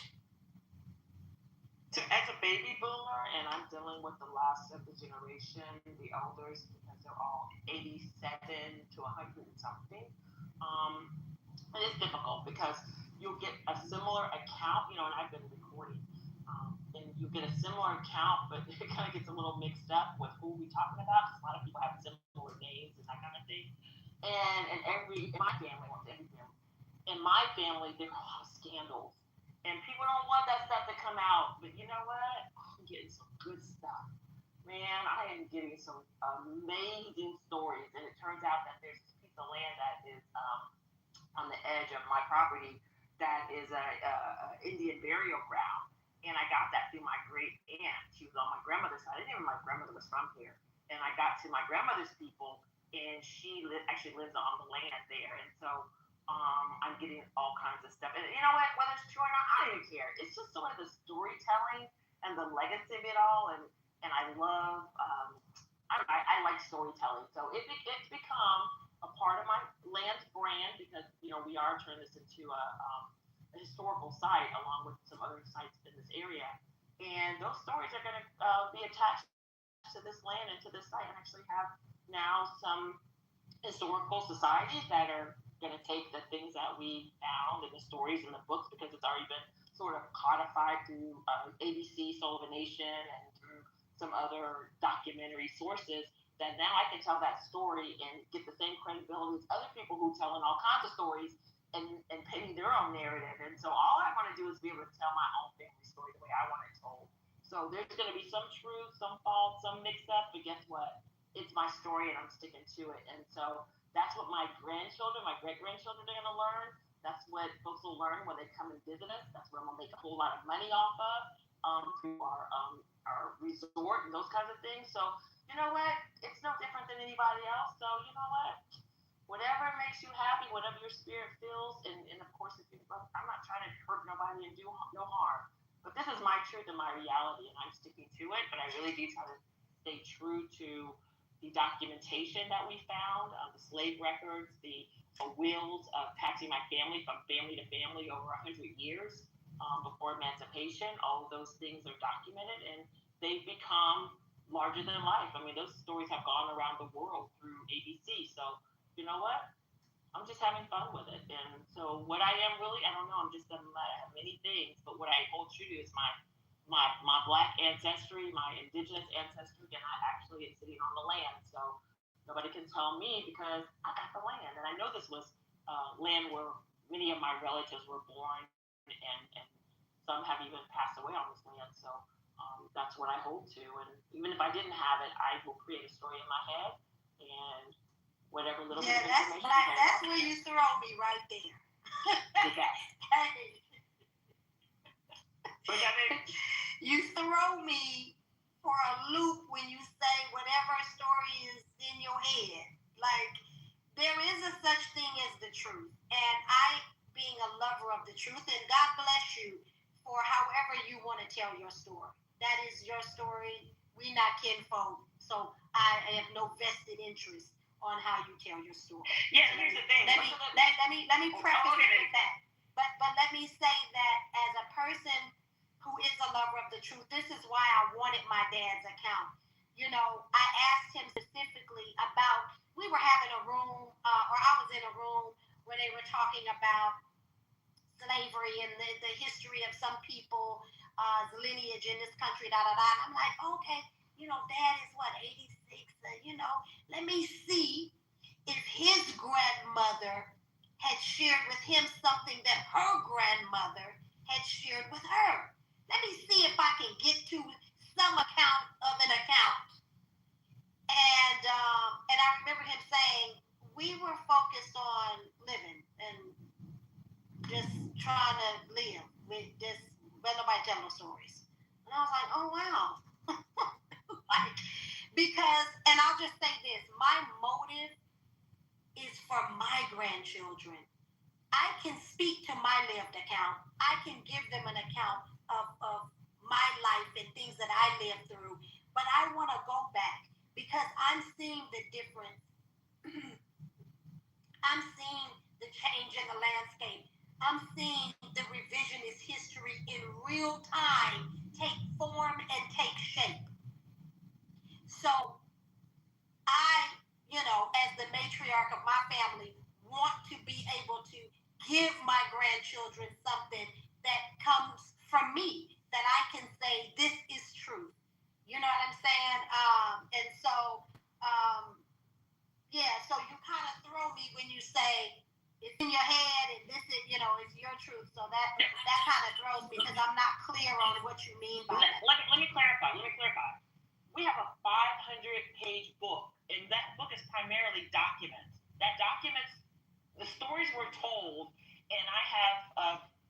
Speaker 11: So as a baby boomer, and I'm dealing with the last of the generation, the elders, because they're all 87 to 100 and something, it is difficult because you'll get a similar account, and I've been recording, and you get a similar account, but it kind of gets a little mixed up with who we're talking about, because a lot of people have similar names and that kind of thing. And in my family, there are a lot of scandals. And people don't want that stuff to come out. But you know what? I'm getting some good stuff. Man, I am getting some amazing stories. And it turns out that there's this piece of land that is on the edge of my property that is a Indian burial ground. And I got that through my great aunt. She was on my grandmother's side. I didn't even know my grandmother was from here. And I got to my grandmother's people, and she actually lives on the land there. And so I'm getting all kinds of stuff. And you know what? Whether it's true or not, I don't even care. It's just sort of the storytelling and the legacy of it all. And I love, I like storytelling. So it's become a part of my land's brand because, we are turning this into a historical site along with some other sites in this area. And those stories are going to be attached to this land and to this site. I actually have now some historical societies that are going to take the things that we found in the stories in the books, because it's already been sort of codified through ABC, Soul of a Nation, and through some other documentary sources, that now I can tell that story and get the same credibility as other people who telling all kinds of stories and painting their own narrative. And so all I want to do is be able to tell my own family story the way I want it told. So there's going to be some truth, some false, some mixed up, but guess what? It's my story and I'm sticking to it. And so that's what my grandchildren, my great-grandchildren are going to learn. That's what folks will learn when they come and visit us. That's what I'm going to make a whole lot of money off of through our resort and those kinds of things. So you know what? It's no different than anybody else. So you know what? Whatever makes you happy, whatever your spirit feels, and of course, I'm not trying to hurt nobody and do no harm. But this is my truth and my reality, and I'm sticking to it. But I really do try to stay true to the documentation that we found, the slave records, the wills of passing my family from family to family over 100 years before emancipation. All of those things are documented, and they've become larger than life. I mean, those stories have gone around the world through ABC. So, you know what? I'm just having fun with it. And so what I am really, I don't know, I have many things, but what I hold true to is my Black ancestry, my indigenous ancestry, and I actually am sitting on the land. So nobody can tell me because I got the land. And I know this was land where many of my relatives were born, and some have even passed away on this land. So that's what I hold to. And even if I didn't have it, I will create a story in my head, and whatever little bit of information.
Speaker 9: That's where you throw me right there. You throw me for a loop when you say whatever story is in your head. Like, there is a such thing as the truth. And I, being a lover of the truth, and God bless you for however you want to tell your story. That is your story. We not kinfolk. So I have no vested interest on how you tell your story.
Speaker 11: Yeah, here's the thing.
Speaker 9: Let me preface it with that. But let me say that as a person who is a lover of the truth, this is why I wanted my dad's account. I asked him specifically about, we were having a room, or I was in a room where they were talking about slavery and the history of some people, the lineage in this country, And I'm like, okay, Dad is what, 86? Let me see if his grandmother had shared with him something that her grandmother had shared with her. Let me see if I can get to some account of an account. And I remember him saying, we were focused on living and just trying to live with just, let nobody tell no stories. And I was like, oh wow. Like, Because, and I'll just say this, my motive is for my grandchildren. I can speak to my lived account. I can give them an account of my life and things that I lived through. But I want to go back because I'm seeing the difference. I'm seeing the change in the landscape. I'm seeing the revisionist history in real time take form and take shape. So I, as the matriarch of my family, want to be able to give my grandchildren something that comes from me that I can say this is truth. You know what I'm saying? And so, yeah. So you kind of throw me when you say it's in your head and this is, it's your truth. So that kind of throws me because I'm not clear on what you mean by that.
Speaker 11: Let me clarify. We have a 500-page book, and that book is primarily documents. That documents the stories were told, and I have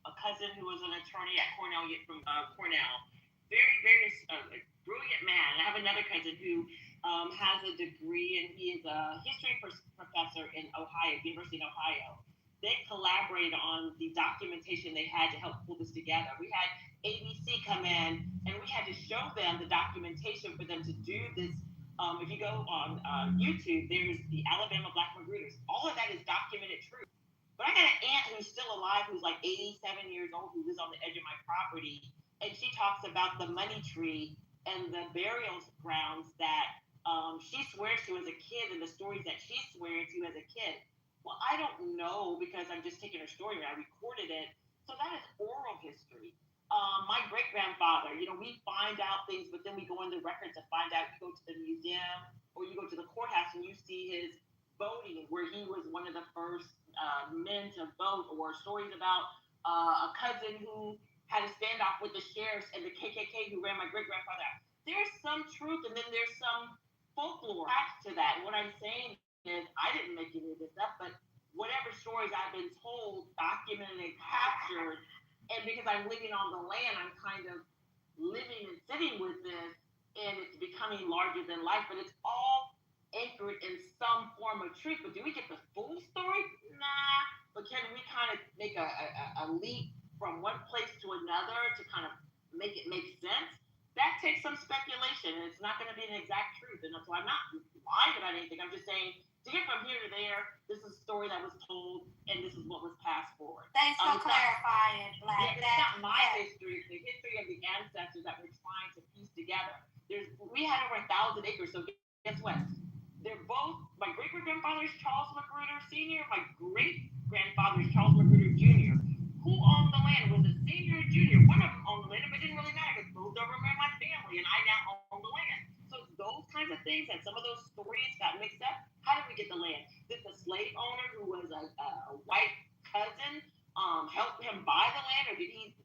Speaker 11: a cousin who was an attorney at Cornell, very, very brilliant man. I have another cousin who has a degree, and he is a history professor in Ohio, University of Ohio. They collaborated on the documentation they had to help pull this together. We had ABC come in, and we had to show them the documentation for them to do this. If you go on YouTube, there's the Alabama Black Magruder's. All of that is documented truth. But I got an aunt who's still alive, who's like 87 years old, who lives on the edge of my property, and she talks about the money tree and the burial grounds that she swears to as a kid and the stories that she swears to as a kid. Well, I don't know because I'm just taking her story and I recorded it. So that is oral history. My great-grandfather, we find out things, but then we go in the records to find out. You go to the museum or you go to the courthouse and you see his voting, where he was one of the first men to vote, or stories about a cousin who had a standoff with the sheriffs and the KKK who ran my great-grandfather out. There's some truth, and then there's some folklore attached to that. And what I'm saying is, I didn't make any of this up, but whatever stories I've been told, documented, and captured, and because I'm living on the land, I'm kind of living and sitting with this, and it's becoming larger than life, but it's all anchored in some form of truth. But do we get the full story? Nah. But can we kind of make a leap from one place to another to kind of make it make sense? That takes some speculation, and it's not going to be an exact truth. And so I'm not lying about anything. I'm just saying, to get from here to there, this is a story that was told, and this is what was passed forward.
Speaker 9: Thanks for clarifying, Black.
Speaker 11: Yeah, it's not my history. It's the history of the ancestors that we're trying to piece together. We had over 1,000 acres, so guess what? They're both, my great-great-grandfather is Charles Magruder Sr., my great-grandfather is Charles Magruder Jr. Who owned the land? Was it Sr. or Jr.? One of them owned the land, but it didn't really matter because both of them are my family, and I now own the land. So those kinds of things, and some of those stories got mixed up. How did we get the land? Did the slave owner, who was a white cousin, help him buy the land, or did he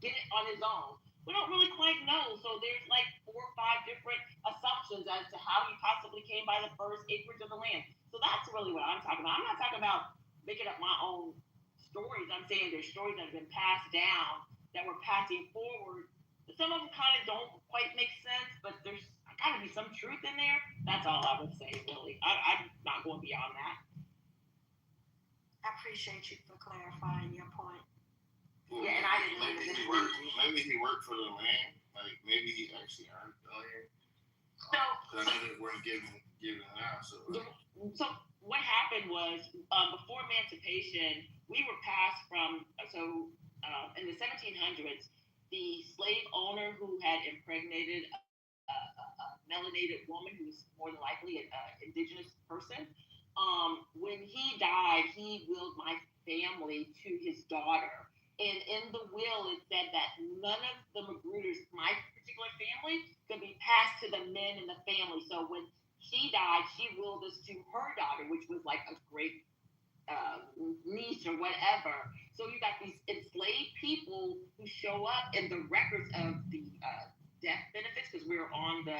Speaker 11: get it on his own? We don't really quite know. So there's like 4 or 5 different assumptions as to how he possibly came by the first acreage of the land. So that's really what I'm talking about. I'm not talking about making up my own stories. I'm saying there's stories that have been passed down that we're passing forward. Some of them kind of don't quite make sense, but there's got to be some truth in there. That's all I would say, really. I'm not going beyond that.
Speaker 9: I appreciate you for clarifying your point.
Speaker 11: Yeah, and I didn't know this.
Speaker 14: Maybe he worked for the land. Like, maybe he actually earned the land.
Speaker 11: So
Speaker 14: I know they weren't giving it out. So
Speaker 11: what happened was, before emancipation, we were passed from, in the 1700s, the slave owner who had impregnated a melanated woman, who was more than likely an indigenous person, when he died, he willed my family to his daughter. And in the will, it said that none of the Magruders, my particular family, could be passed to the men in the family. So when she died, she willed us to her daughter, which was like a great niece or whatever. So you got these enslaved people who show up in the records of the death benefits, because we're on the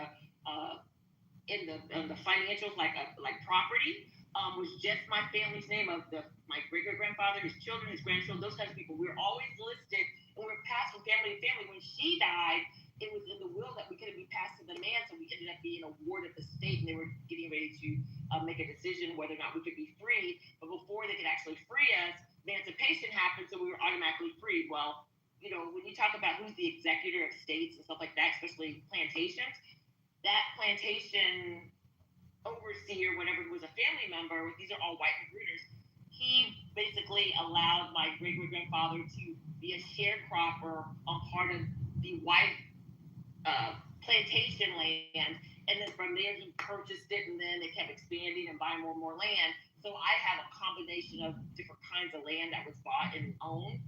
Speaker 11: in the financials, like property. Was just my family's name of my great-great-grandfather, his children, his grandchildren, those kinds of people. We were always listed, and we were passed from family to family. When she died,
Speaker 8: it was in the will that we couldn't be passed to the man, so we ended up being a ward of the state, and they were getting ready to make a decision whether or not we could be freed. But before they could actually free us, emancipation happened, so we were automatically freed. Well, you know, when you talk about who's the executor of states and stuff like that, especially plantations, that plantation overseer, whatever, who was a family member, these are all white Magrooters, he basically allowed my great-great-grandfather to be a sharecropper on part of the white plantation land, and then from there he purchased it, and then it kept expanding and buying more and more land. So I have a combination of different kinds of land that was bought and owned,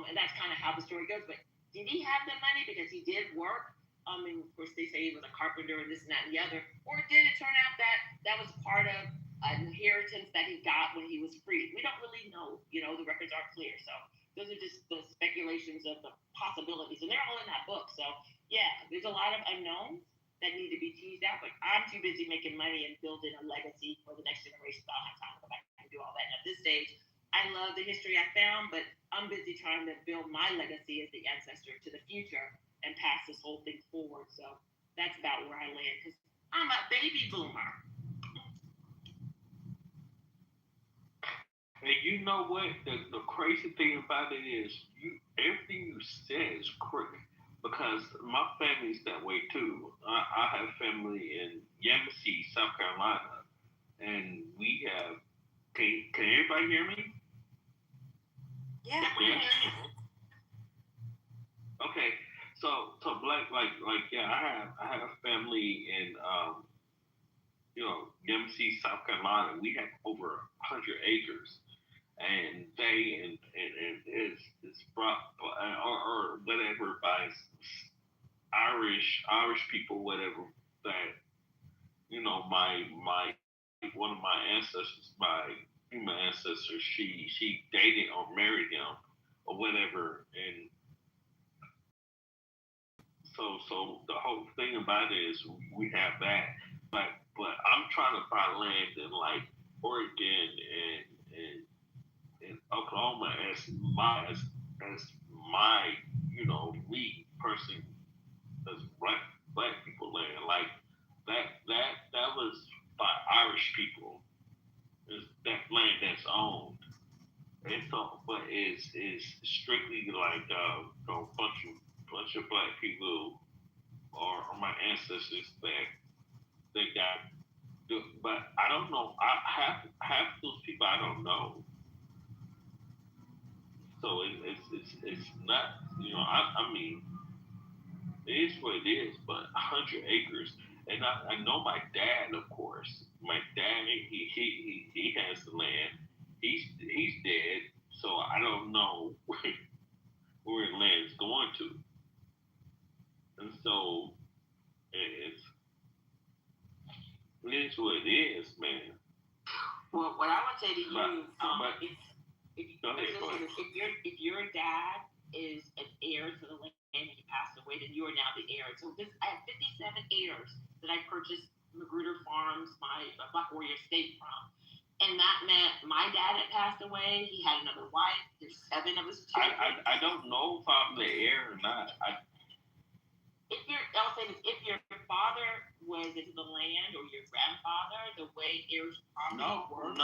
Speaker 8: and that's kind of how the story goes. But did he have the money because he did work? And of course they say he was a carpenter and this and that and the other, or did it turn out that that was part of an inheritance that he got when he was freed? We don't really know. You know, the records aren't clear, so those are just the speculations of the possibilities, and they're all in that book. So yeah, there's a lot of unknowns that need to be teased out, but I'm too busy making money and building a legacy for the next generation. I don't have time to go back and do all that. And at this stage, I love the history I found, but I'm busy trying to build my legacy as the ancestor to the future and pass this whole thing forward. So that's about where I land, because I'm a baby boomer.
Speaker 15: And you know what? The crazy thing about it is, everything you said is correct. Because my family's that way too. I have family in Yamasee, South Carolina, and we have. Can everybody hear me?
Speaker 9: Yeah.
Speaker 15: Okay, so like yeah, I have family in Yamasee, South Carolina. We have over 100 acres, and they and it's brought or whatever by Irish people, whatever, that my one of my ancestors, my human ancestor, she dated or married him or whatever, and so the whole thing about it is we have that, but I'm trying to buy land in like Oregon and Oklahoma as my we person as black people land, like that was by Irish people. Is that land that's owned, and so but is strictly like bunch of black people or my ancestors that they got. But I don't know. I half those people I don't know. So it's not, I mean, it is what it is, but 100 acres, and I know my dad, of course. My dad, he has the land. He's dead, so I don't know where the land is going to, and so it is what it is, man.
Speaker 8: Well, what I would say to you, if your dad is an heir to the land and he passed away, then you are now the heir. So I have 57 heirs that I purchased Magruder Farms, my Black Warrior State from. And that meant my dad had passed away. He had another wife. There's 7 of us children.
Speaker 15: I don't know if I'm the heir or not.
Speaker 8: I'll say this, if your father was into the land or your grandfather, the way heirs probably work.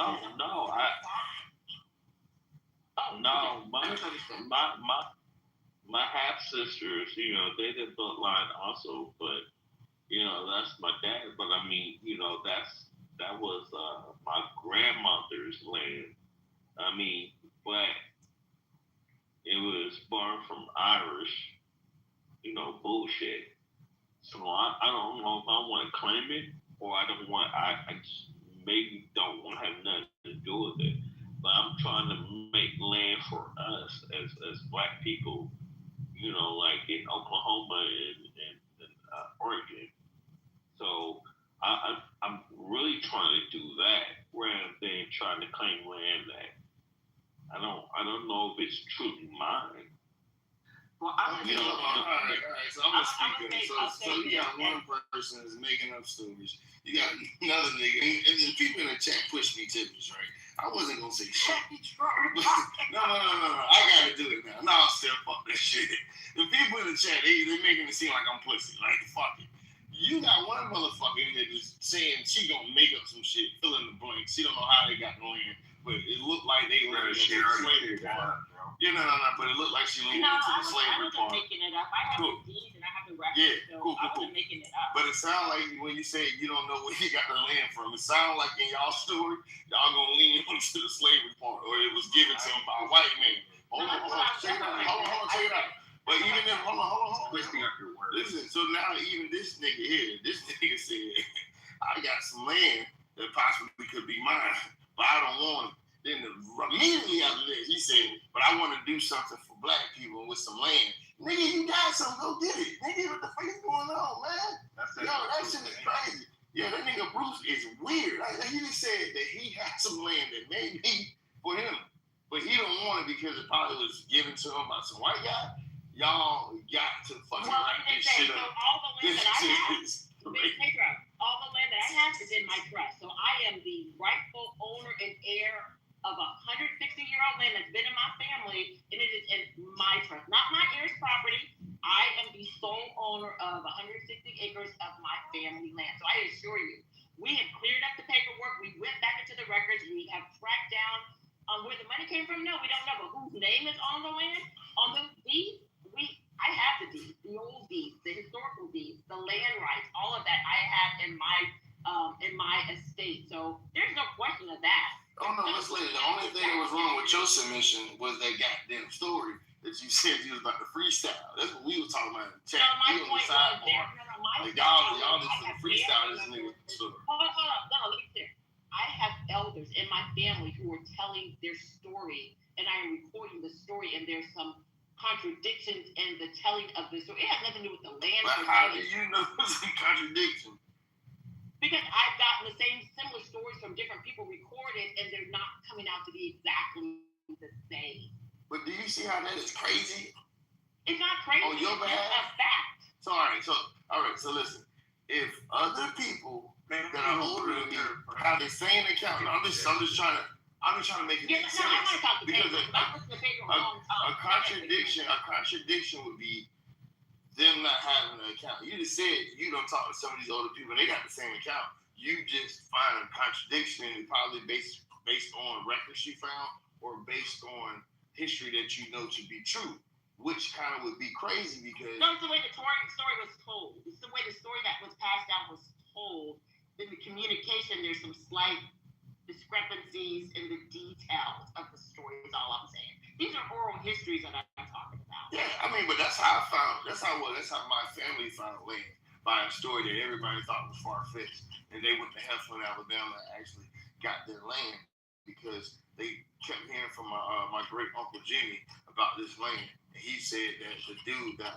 Speaker 15: My half sisters, they did bloodline also, but that's my dad. But I mean, that was my grandmother's land. I mean, but it was born from Irish, bullshit. So I don't know if I want to claim it or I don't want. I just maybe don't want to have nothing to do with it. But I'm trying to make land for us as black people, like in Oklahoma and Oregon. So I'm really trying to do that rather than trying to claim land that I don't know if it's truly mine.
Speaker 14: Well, all right. So I'm gonna speak up. So you got one person is making up stories. You got another nigga, and then people in the chat push me tips, right? I wasn't gonna say shit. No. I gotta do it now. No, I'll still fuck that shit. The people in the the chat, they making it seem like I'm pussy. Like, fuck it. You got one motherfucker in there just saying she gonna make up some shit, fill in the blanks. She don't know how they got no in, but it looked like they were into the slavery part. Yeah, no, but it looked like she leaned into the slavery part.
Speaker 8: I wasn't making it up. I have the deeds and I have the records.
Speaker 14: Yeah,
Speaker 8: so
Speaker 14: cool.
Speaker 8: I wasn't making it up.
Speaker 14: But it sounds like when you say you don't know where you got the land from, it sounds like in y'all story, y'all gonna lean into the slavery part, or it was given to them by a white man. Hold on, check it out. But even if, hold on.
Speaker 13: Twisting up your words.
Speaker 14: Listen, so now even this nigga said, I got some land that possibly could be mine, but I don't want it. Then immediately after that, he said, but I want to do something for black people with some land. Nigga, you got some, go get it. Nigga, what the fuck is going on, man? Yo, that shit is crazy. Yeah, that nigga Bruce is weird. Like, he just said that he had some land that may be for him, but he don't want it because it probably was given to him by some white guy. Y'all got to fucking write this shit up.
Speaker 8: So all the land that I have, all the land that I have is in my trust. So I am the rightful owner and heir of 160-year-old land that's been in my family, and it is in my trust, not my heir's property. I am the sole owner of 160 acres of my family land. So I assure you, we have cleared up the paperwork. We went back into the records. We have tracked down where the money came from. No, we don't know, but whose name is on the land, on those deeds. I have the deeds, the old deeds, the historical deeds, the land rights, all of that I have in my estate. So there's no question of that.
Speaker 14: Oh no, Miss Lady, the only thing that was wrong with your submission was that goddamn story that you said you was about to freestyle. That's what we was talking about in the chat.
Speaker 8: No, my point was
Speaker 14: y'all just freestyle this nigga story.
Speaker 8: Hold on, let me clear. I have elders in my family who are telling their story, and I am recording the story, and there's some contradictions in the telling of this story. It has nothing to do with the land.
Speaker 14: But how do you know there's a contradiction?
Speaker 8: Because I've gotten the same similar stories from different people recorded, and they're not coming out to be exactly the same.
Speaker 14: But do you see how that is crazy?
Speaker 8: It's not crazy.
Speaker 14: On your behalf?
Speaker 8: It's a fact.
Speaker 14: So all right. So listen, if other people that are older than me have the same account, I'm just trying to make it make sense.
Speaker 8: I want to talk to
Speaker 14: because
Speaker 8: a
Speaker 14: contradiction would be them not having an account. You just said you don't talk to some of these older people, they got the same account. You just find a contradiction, and probably based on records you found or based on history that you know to be true, which kind of would be crazy because...
Speaker 8: No, it's the way the story was told. It's the way the story that was passed down was told. In the communication, there's some slight discrepancies in the details of the story, is all I'm saying. These are oral histories that I'm talking about.
Speaker 14: Yeah, I mean, but that's how my family found land, by a story that everybody thought was far-fetched. And they went to Heflin, Alabama, and actually got their land because they kept hearing from my great uncle Jimmy about this land. And he said that the dude that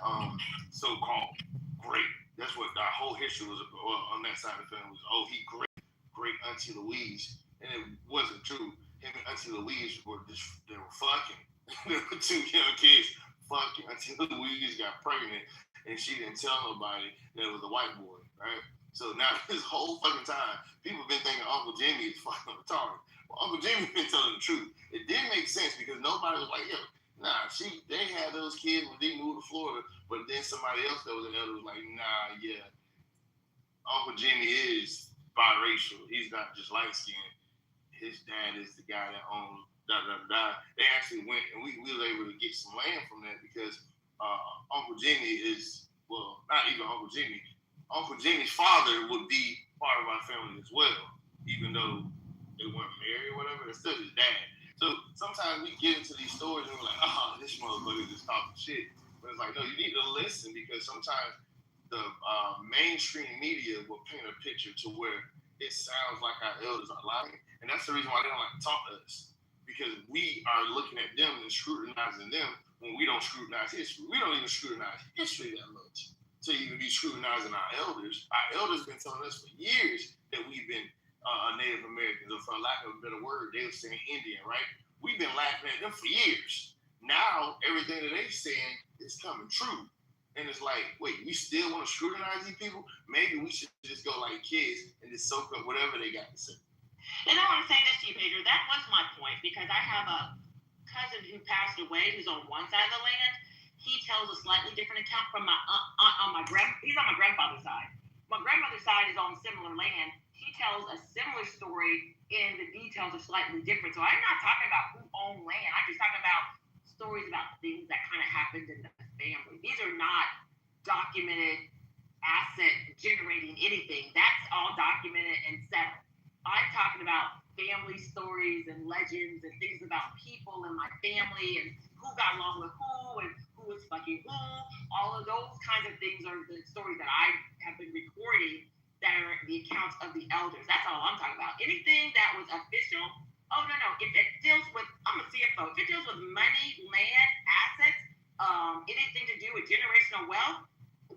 Speaker 14: so-called great, that's what our whole history was on that side of the family was, he great Auntie Louise. And it wasn't true. Him and Auntie Louise were fucking. There were two young kids fucking. Auntie Louise got pregnant and she didn't tell nobody that it was a white boy, right? So now this whole fucking time, people been thinking Uncle Jimmy is fucking retarded. Well, Uncle Jimmy been telling the truth. It didn't make sense because nobody was like, they had those kids when they moved to Florida, but then somebody else that was an elder was like, Uncle Jimmy is biracial. He's not just light skinned. His dad is the guy that owns They actually went and we was able to get some land from that because Uncle Jimmy is, well, not even Uncle Jimmy. Uncle Jimmy's father would be part of our family as well, even though they weren't married or whatever. It's still his dad. So sometimes we get into these stories and we're like, this motherfucker just talking shit. But it's like, no, you need to listen because sometimes the mainstream media will paint a picture to where it sounds like our elders are lying. And that's the reason why they don't like to talk to us. Because we are looking at them and scrutinizing them when we don't scrutinize history. We don't even scrutinize history that much to even be scrutinizing our elders. Our elders been telling us for years that we've been Native Americans, or for lack of a better word, they were saying Indian, right? We've been laughing at them for years. Now, everything that they're saying is coming true. And it's like, wait, we still want to scrutinize these people? Maybe we should just go like kids and just soak up whatever they got to say.
Speaker 8: And I want to say this to you, Pedro. That was my point because I have a cousin who passed away who's on one side of the land. he tells a slightly different account from my aunt on my he's on my grandfather's side. My grandmother's side is on similar land. She tells a similar story, and the details are slightly different. So I'm not talking about who owned land. I'm just talking about stories about things that kind of happened in the family. These are not documented asset generating anything. That's all documented and settled. I'm talking about family stories and legends and things about people in my family and who got along with who and who was fucking who. All of those kinds of things are the stories that I have been recording that are the accounts of the elders. That's all I'm talking about. Anything that was official, oh no. If it deals with, I'm a CFO, if it deals with money, land, assets, anything to do with generational wealth,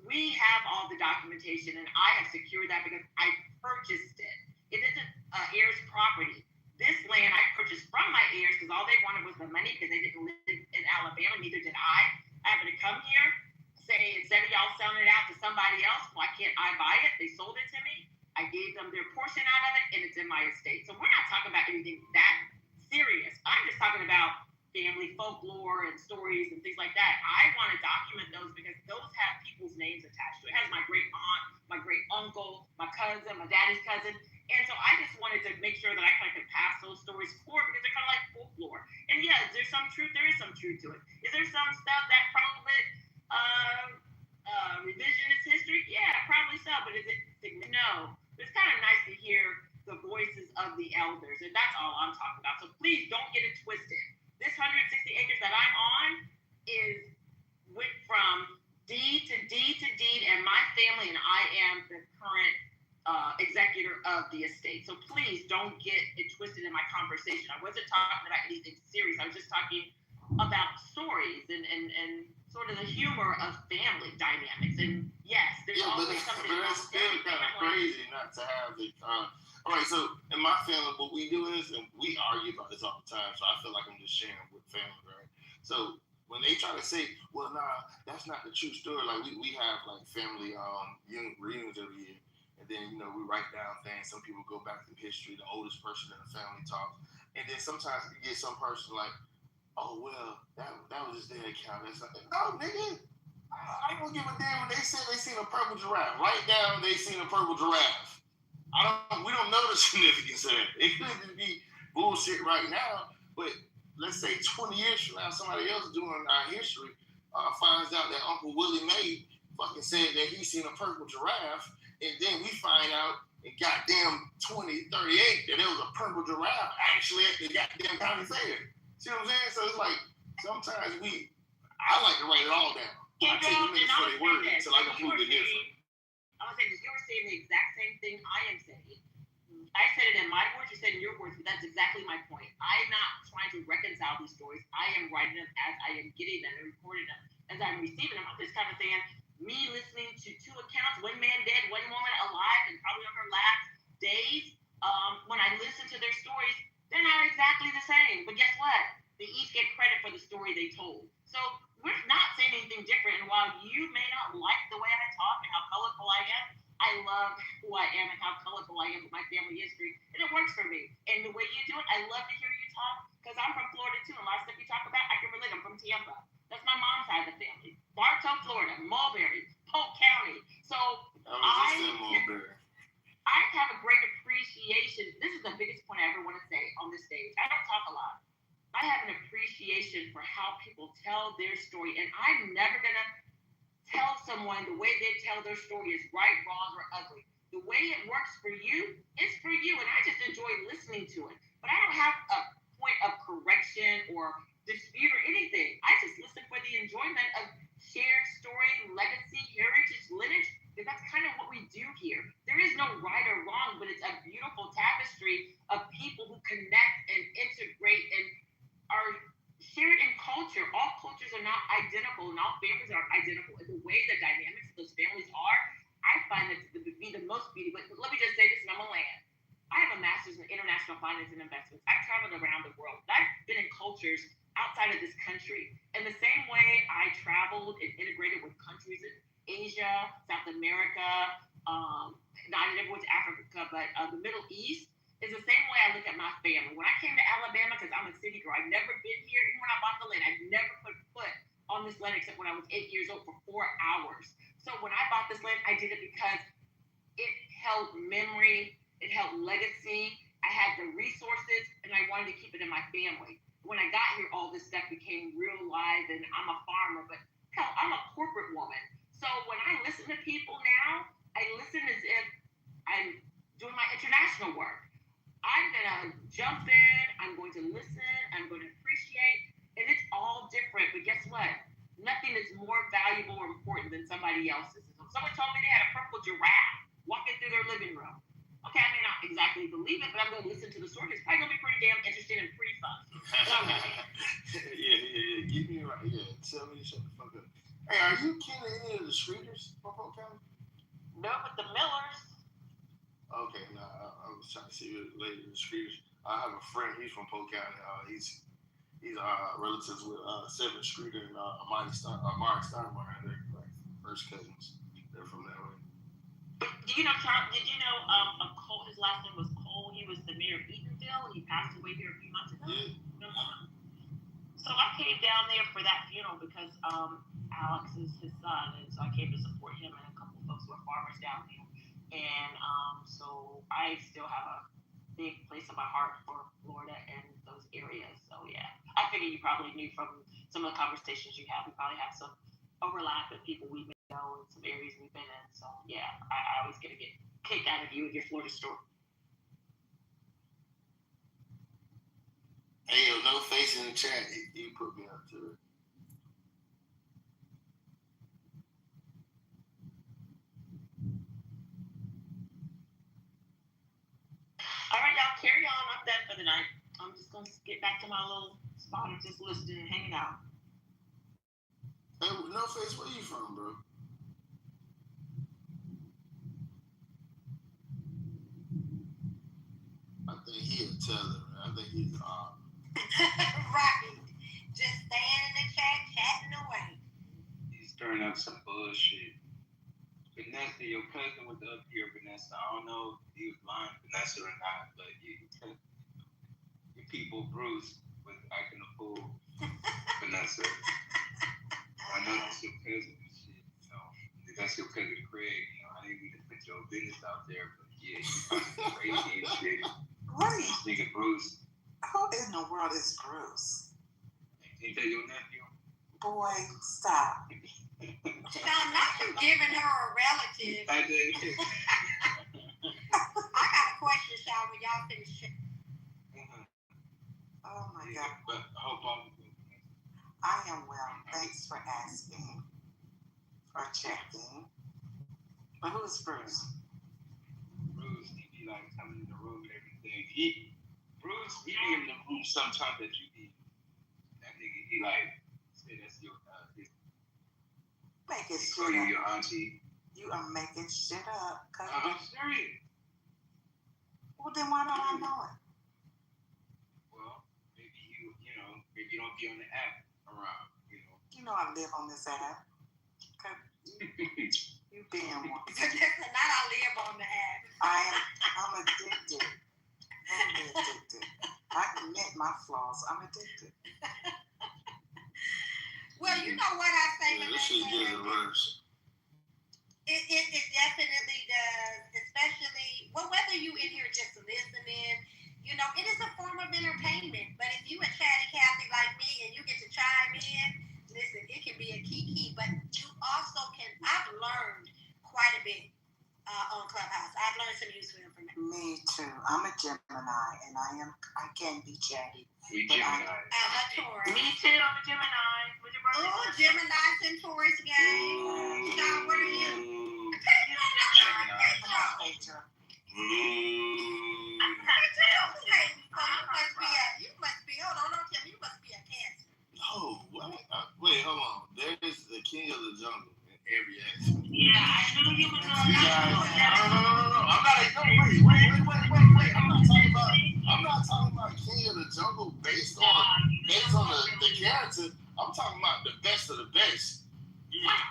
Speaker 8: we have all the documentation, and I have secured that because I purchased it. It isn't heirs' property. This land I purchased from my heirs because all they wanted was the money because they didn't live in Alabama, neither did I. I happened to come here, say, instead of y'all selling it out to somebody else, why can't I buy it? They sold it to me. I gave them their portion out of it, and it's in my estate. So we're not talking about anything that serious. I'm just talking about family folklore and stories and things like that. I want to document those because those have people's names attached to it. It has my great aunt, my great uncle, my cousin, my daddy's cousin. And so I just wanted to make sure that I kind of could pass those stories forward because they're kind of like folklore. And yeah, is there some truth? There is some truth to it. Is there some stuff that probably revisionist history? Yeah, probably so. But is it? No. It's kind of nice to hear the voices of the elders. And that's all I'm talking about. So please don't get it twisted. This 160 acres that I'm on went from deed to deed to deed, and my family and I am the current executor of the estate. So please don't get it twisted in my conversation. I wasn't talking about anything serious. I was just talking about stories and sort of the humor of family dynamics. And yes, there's always something.
Speaker 14: But it's still kind of crazy not to have it. All right, so in my family, what we do is, and we argue about this all the time, so I feel like I'm just sharing with family, right? So when they try to say, well, nah, that's not the true story, like we have like family reunions every year, and then, you know, we write down things. Some people go back through history, the oldest person in the family talks, and then sometimes you get some person like, oh, well, that was just their account. It's like, no, nigga, I don't give a damn when they said they seen a purple giraffe. Write down they seen a purple giraffe. We don't know the significance of it. It could just be bullshit right now, but let's say 20 years from now, somebody else doing our history finds out that Uncle Willie Mae fucking said that he seen a purple giraffe, and then we find out in goddamn 2038 that there was a purple giraffe actually at the goddamn county fair. See what I'm saying? So it's like, sometimes I like to write it all down. I take the minutes for their word until I can prove it different.
Speaker 8: I was saying, you were saying the exact same thing I am saying. I said it in my words, you said in your words, but that's exactly my point. I'm not trying to reconcile these stories. I am writing them as I am getting them and recording them as I'm receiving them. I'm just kind of saying, me listening to two accounts, one man dead, one woman alive, and probably on her last days, when I listen to their stories, they're not exactly the same. But guess what? They each get credit for the story they told. So we're not saying anything different. And while you may not like the way I talk and how colorful I am, I love who I am and how colorful I am with my family history. And it works for me. And the way you do it, I love to hear you talk because I'm from Florida too. And a lot of stuff you talk about, I can relate. I'm from Tampa. That's my mom's side of the family. Bartow, Florida, Mulberry, Polk County. So I have a great appreciation. This is the biggest point I ever want to say on this stage. I don't talk a lot. I have an appreciation for how people tell their story, and I'm never gonna tell someone the way they tell their story is right, wrong, or ugly. The way it works for you, it's for you, and I just enjoy listening to it. But I don't have a point of correction or dispute or anything. I just listen for the enjoyment of shared story, legacy, heritage, lineage, because that's kind of what we do here. There is no right or wrong, but it's a beautiful tapestry of people who connect and integrate and are shared in culture. All cultures are not identical, and all families are identical. And the way the dynamics of those families are, I find that to be the most beautiful. But let me just say this, and I'm gonna land. I have a master's in international finance and investments. I've traveled around the world. I've been in cultures outside of this country. In the same way I traveled and integrated with countries in Asia, South America, I never went to Africa, but the Middle East, is the same way I look at my family. When I came to Alabama, because I'm a city girl, I've never been here, even when I bought the land, I've never put foot on on this land except when I was 8 years old for 4 hours. So when I bought this land, I did it because it held memory, it held legacy. I had the resources, and I wanted to keep it in my family. When I got here, all this stuff became real live, and I'm a farmer, but hell, I'm a corporate woman. So when I listen to people now, I listen as if I'm doing my international work. I'm gonna jump in, I'm going to listen, I'm going to appreciate, and it's all different. But guess what? Nothing is more valuable or important than somebody else's. So someone told me they had a purple giraffe walking through their living room. Okay, I may not exactly believe it, but I'm going to listen to the story. It's probably going to be pretty damn interesting and pretty fun.
Speaker 14: yeah. Give me right. Yeah, tell me to shut the fuck up. Hey, are you kin to any of the Streeters from Polk County?
Speaker 8: No, but the Millers.
Speaker 14: Okay, I was trying to see you later. The Streeters. I have a friend. He's from Polk County. He's relatives with Seven Streeter and Mark Steinmeier. They're like first cousins. They're from that way.
Speaker 8: Do you know Charles? Did you know Cole? His last name was Cole. He was the mayor of Eatonville. He passed away here a few months ago.
Speaker 14: Yeah.
Speaker 8: So I came down there for that funeral because Alex is his son, and so I came to support him and a couple of folks who are farmers down there. And so I still have a big place in my heart for Florida and those areas. So yeah, I figure you probably knew from some of the conversations you have. We probably have some overlap with people we may know in some areas we've been in. So yeah, I always get a kick out of you with your Florida story.
Speaker 14: Hey, yo, no face in the chat. You put me up to it.
Speaker 8: All right, y'all, carry on. I'm done for the night. I'm just going to get back to my little spot of just listening and hanging out.
Speaker 14: Hey, no face, where you from, bro? I think he a teller. I think he's
Speaker 9: Right. Just staying in the chat, chatting away.
Speaker 13: He's stirring up some bullshit. Vanessa, your cousin was up here, Vanessa. I don't know if he was lying, Vanessa, or not, but your people, Bruce, was acting a fool. Vanessa. I know that's your cousin and shit. You know, that's your cousin Craig. You know, I didn't mean to put your business out there, but yeah, you crazy and shit.
Speaker 10: What is
Speaker 13: this nigga Bruce?
Speaker 10: Who in the world is Bruce?
Speaker 13: Ain't that your nephew?
Speaker 10: Boy, stop.
Speaker 9: Not you giving her a relative.
Speaker 13: I did.
Speaker 9: I got a question, Sean, when y'all finish.
Speaker 10: Oh my
Speaker 13: Yeah,
Speaker 10: God.
Speaker 13: but I hope all is good.
Speaker 10: I am well. Thanks for asking or checking. But who's Bruce?
Speaker 13: Bruce, he be like coming in the room and everything. Bruce, he be in the room sometimes that you be. That nigga, he like, say that's your
Speaker 10: Make it
Speaker 13: call
Speaker 10: shit
Speaker 13: you
Speaker 10: up.
Speaker 13: your auntie.
Speaker 10: You are making shit up.
Speaker 13: I'm serious.
Speaker 10: Well, then why don't I know it?
Speaker 13: Well, maybe you don't be on the app around,
Speaker 10: You know I live on this app. You being one.
Speaker 9: Not I live on the app.
Speaker 10: I'm addicted. I admit my flaws. I'm addicted.
Speaker 9: Well, you know what I say.
Speaker 14: Yeah, this shit getting reversed.
Speaker 9: It definitely does, especially, well, whether you in here just listening, you know, it is a form of entertainment. But if you a chatty Cathy like me and you get to chime in, listen, it can be a kiki, but you also can, I've learned quite a bit on Clubhouse. I've learned some useful information.
Speaker 10: Me too. I'm a Gemini, and I can be chatty.
Speaker 13: We Gemini.
Speaker 9: I'm a Taurus.
Speaker 8: Me too, I'm a Gemini. What's your birthday?
Speaker 9: Oh, Gemini and Taurus gang. Sean, what are you? You must be, hold on, don't tell me, you must be a Cancer.
Speaker 14: No, what? Wait, hold on. There is the king of the jungle in every aspect.
Speaker 8: Yeah, I knew you was
Speaker 14: You guys, no. I'm wait. I'm not talking about king of the jungle based on the character. I'm talking about the best of the best.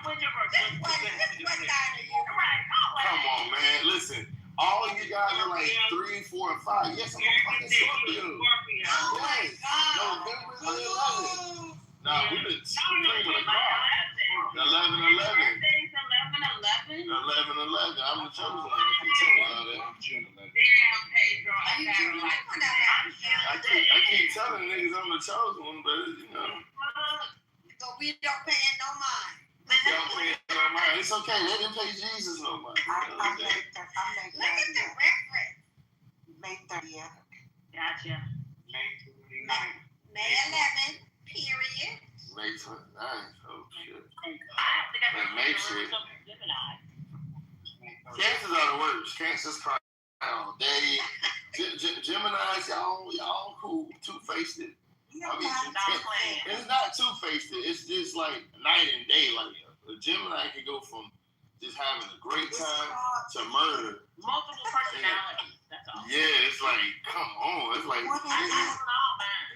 Speaker 8: When's your birthday?
Speaker 9: What side are you?
Speaker 14: Come on, man. Listen, all of you guys are like 3, 4, and 5. Yes, I'm a fucking Scorpio.
Speaker 9: Oh my God.
Speaker 14: November 11th. No, Nah, we did
Speaker 8: No, it's
Speaker 14: the
Speaker 8: like
Speaker 14: car. 11-11.
Speaker 8: Birthday's 11-11.
Speaker 14: 11-11. I'm the chosen one. I can tell y'all that.
Speaker 8: Damn, Pedro. I
Speaker 9: You
Speaker 8: gotta
Speaker 9: choose
Speaker 8: like.
Speaker 9: one of them.
Speaker 14: I keep telling niggas I'm the chosen one, but you know.
Speaker 9: But we don't pay it no mind.
Speaker 14: Y'all pay it no mind. It's okay. They didn't pay Jesus no mind.
Speaker 12: I'm May
Speaker 9: Look at the
Speaker 12: 30th.
Speaker 9: reference.
Speaker 12: May 30th.
Speaker 8: Gotcha.
Speaker 9: May 11th, period.
Speaker 14: May 29th. Oh shit.
Speaker 8: I think I
Speaker 14: That
Speaker 8: can
Speaker 14: makes
Speaker 8: remember
Speaker 14: it.
Speaker 8: some Gemini.
Speaker 14: Cancers are the worst. Cancers cry all day. Geminis, y'all cool. Two-faced it. I mean, it's not two-faced it. It's just like night and day. Like a Gemini can go from just having a great time to murder.
Speaker 8: Multiple personalities. That's all.
Speaker 14: Yeah, it's like, come on. It's like,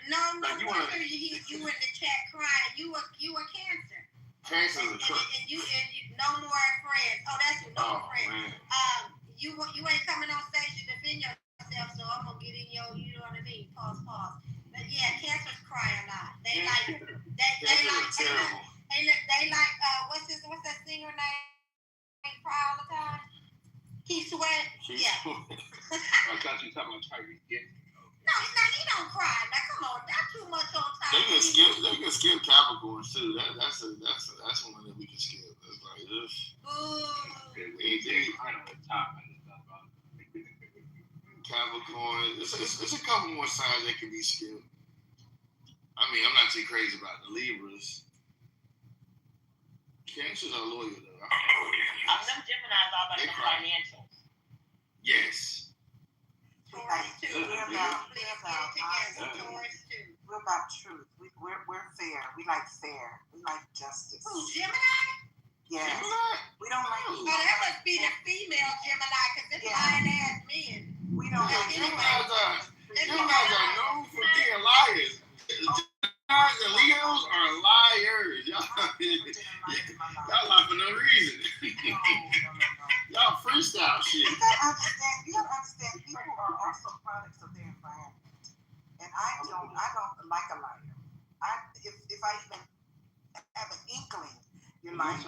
Speaker 9: No,
Speaker 14: Like, you wanna-
Speaker 9: you in the chat crying. You a Cancer.
Speaker 14: Cancer's a
Speaker 9: And
Speaker 14: trip.
Speaker 9: you no more friends. Oh, that's you, no more friends.
Speaker 14: Man.
Speaker 9: You ain't coming on stage to defend yourself, so I'm gonna get in your, you know what I mean? Pause. But yeah, Cancers cry a lot. They like
Speaker 14: Terrible.
Speaker 9: they like what's that singer name? Cry all the time. Keith Sweat. Yeah.
Speaker 13: I thought you were talking about Tyrese Gibson.
Speaker 9: No, it's not. He don't cry. Now come on, not too much on time.
Speaker 14: They can skip Capricorn too. That's one that we can skip. It's like this.
Speaker 13: They kind of on top. I just thought about it.
Speaker 14: Capricorn. It's a couple more signs that can be skipped. I mean, I'm not too crazy about the Libras. Cancers are loyal though.
Speaker 8: Them Gemini's all about
Speaker 14: They
Speaker 8: the
Speaker 14: cry.
Speaker 8: financials.
Speaker 14: Yes.
Speaker 9: Taurus too.
Speaker 12: We're about truth. We're fair. We like fair. We like justice.
Speaker 9: Who, Gemini?
Speaker 12: Yes.
Speaker 14: Gemini?
Speaker 12: We don't like
Speaker 9: Oh, that must be the female Gemini, because it's lying ass men.
Speaker 12: We don't
Speaker 14: Yeah,
Speaker 12: like
Speaker 14: Geminis are known for being liars. Geminis and Leos are liars. Y'all lie for no reason. Y'all freestyle shit.
Speaker 12: You gotta understand, people are also products of their environment. And I don't like a liar. If I even have an inkling, you're lying,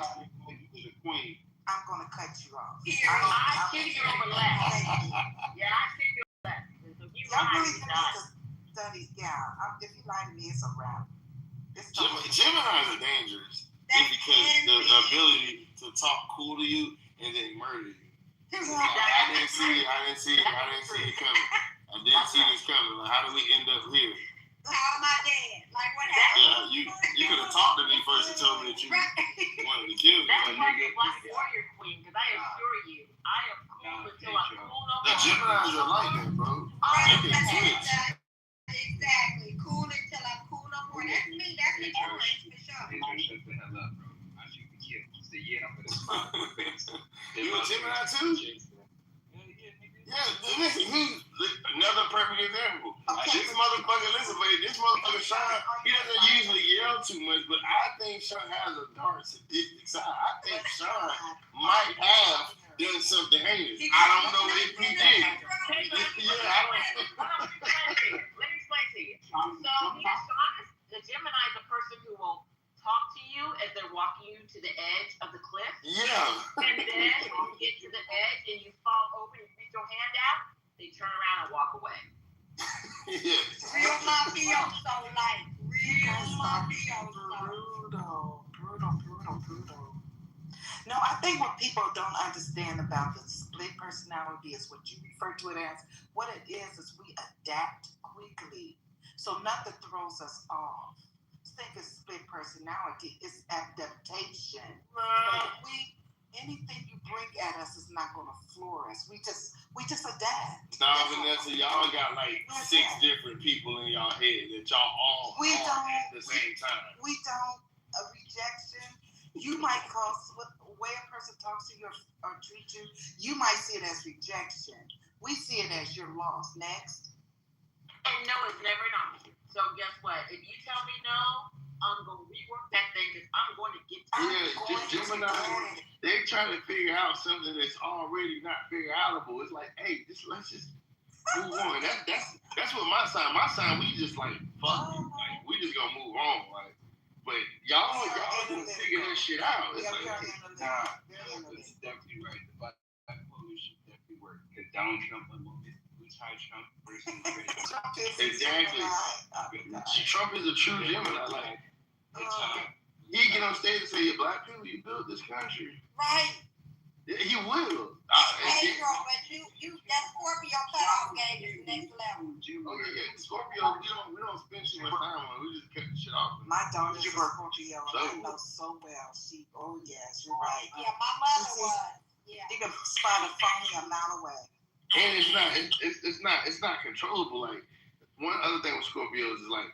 Speaker 13: The queen.
Speaker 12: I'm gonna cut you off.
Speaker 8: I see you over left. Yeah, I see you over left. So if you
Speaker 12: Y'all
Speaker 8: lie,
Speaker 12: really
Speaker 8: you
Speaker 12: need
Speaker 8: die.
Speaker 12: to study, if you lie to me, it's a wrap.
Speaker 14: Geminis are dangerous. Just because the ability to talk cool to you and then murder you. I didn't see it coming. I didn't see this coming. Like, how do we end up here?
Speaker 9: How am I dead? Like, what happened?
Speaker 14: Yeah, you could have talked to me first and told me that you wanted to kill me.
Speaker 8: That's why you're Black Warrior Queen, because I assure you, I am cool until I'm cool no more.
Speaker 14: The Geminis are like that, bro. They can switch.
Speaker 9: Exactly. Cool until I'm cool no more. That's me. That's the Taurus for sure.
Speaker 13: Shut the hell up, bro. I shoot the kid. He said, yeah, I'm gonna smile in your face.
Speaker 14: You a Gemini too? Yeah, listen, he's another perfect example. This motherfucker Sean, he doesn't usually yell too much, but I think Sean has a dark sadistic side. I think Sean might have done something heinous. I don't know if he did.
Speaker 8: Let me explain to you. So, the Gemini is a person who will talk to you as they're walking you to the edge of the cliff.
Speaker 14: Yeah.
Speaker 8: And then when you get to the edge and you fall over and you reach your hand out, they turn around and walk away.
Speaker 14: Yeah.
Speaker 9: Real mafioso, like real mafioso.
Speaker 12: Brutal. No, I think what people don't understand about the split personality is what you refer to it as. What it is we adapt quickly. So nothing throws us off. Think it's split personality, it's adaptation. Anything you bring at us is not gonna floor us. We just adapt.
Speaker 14: Nah, Vanessa, y'all got like 6 different people in y'all head that y'all all at the same time.
Speaker 12: We don't. A rejection, you might cause the way a person talks to you or treat you, you might see it as rejection. We see it as your loss. Next.
Speaker 8: And no is never an option. So guess what? If you tell me no, I'm going to rework that thing because I'm going to get to
Speaker 14: it. Gemini, they trying to figure out something that's already not figure outable. It's like, hey, let's just move on. That's what my sign. My sign, we just like, fuck it. Like, we just going to move on. Like, that shit out. It's
Speaker 12: Yeah,
Speaker 14: like,
Speaker 12: we are handling it.
Speaker 13: Nah,
Speaker 12: We're handling
Speaker 13: it's
Speaker 12: it.
Speaker 13: definitely right. The bipolar should definitely work. Because Donald Trump, who's high Trump versus
Speaker 12: Trump is
Speaker 14: Exactly.
Speaker 12: Gemini.
Speaker 14: Trump is a true Gemini. Like, he get on stage and say, "Black people, you built this country."
Speaker 9: Right.
Speaker 14: Yeah, he will.
Speaker 9: Hey, girl, but that Scorpio cutoff game is next level.
Speaker 14: Scorpio, we don't spend too much time on it. We just cut the shit off.
Speaker 12: My daughter's a Scorpio, and I know so well. Yes, you're right.
Speaker 9: Yeah, my mother was. Yeah.
Speaker 12: You can spot a phony a mile away.
Speaker 14: And it's not controllable. Like, one other thing with Scorpios is like,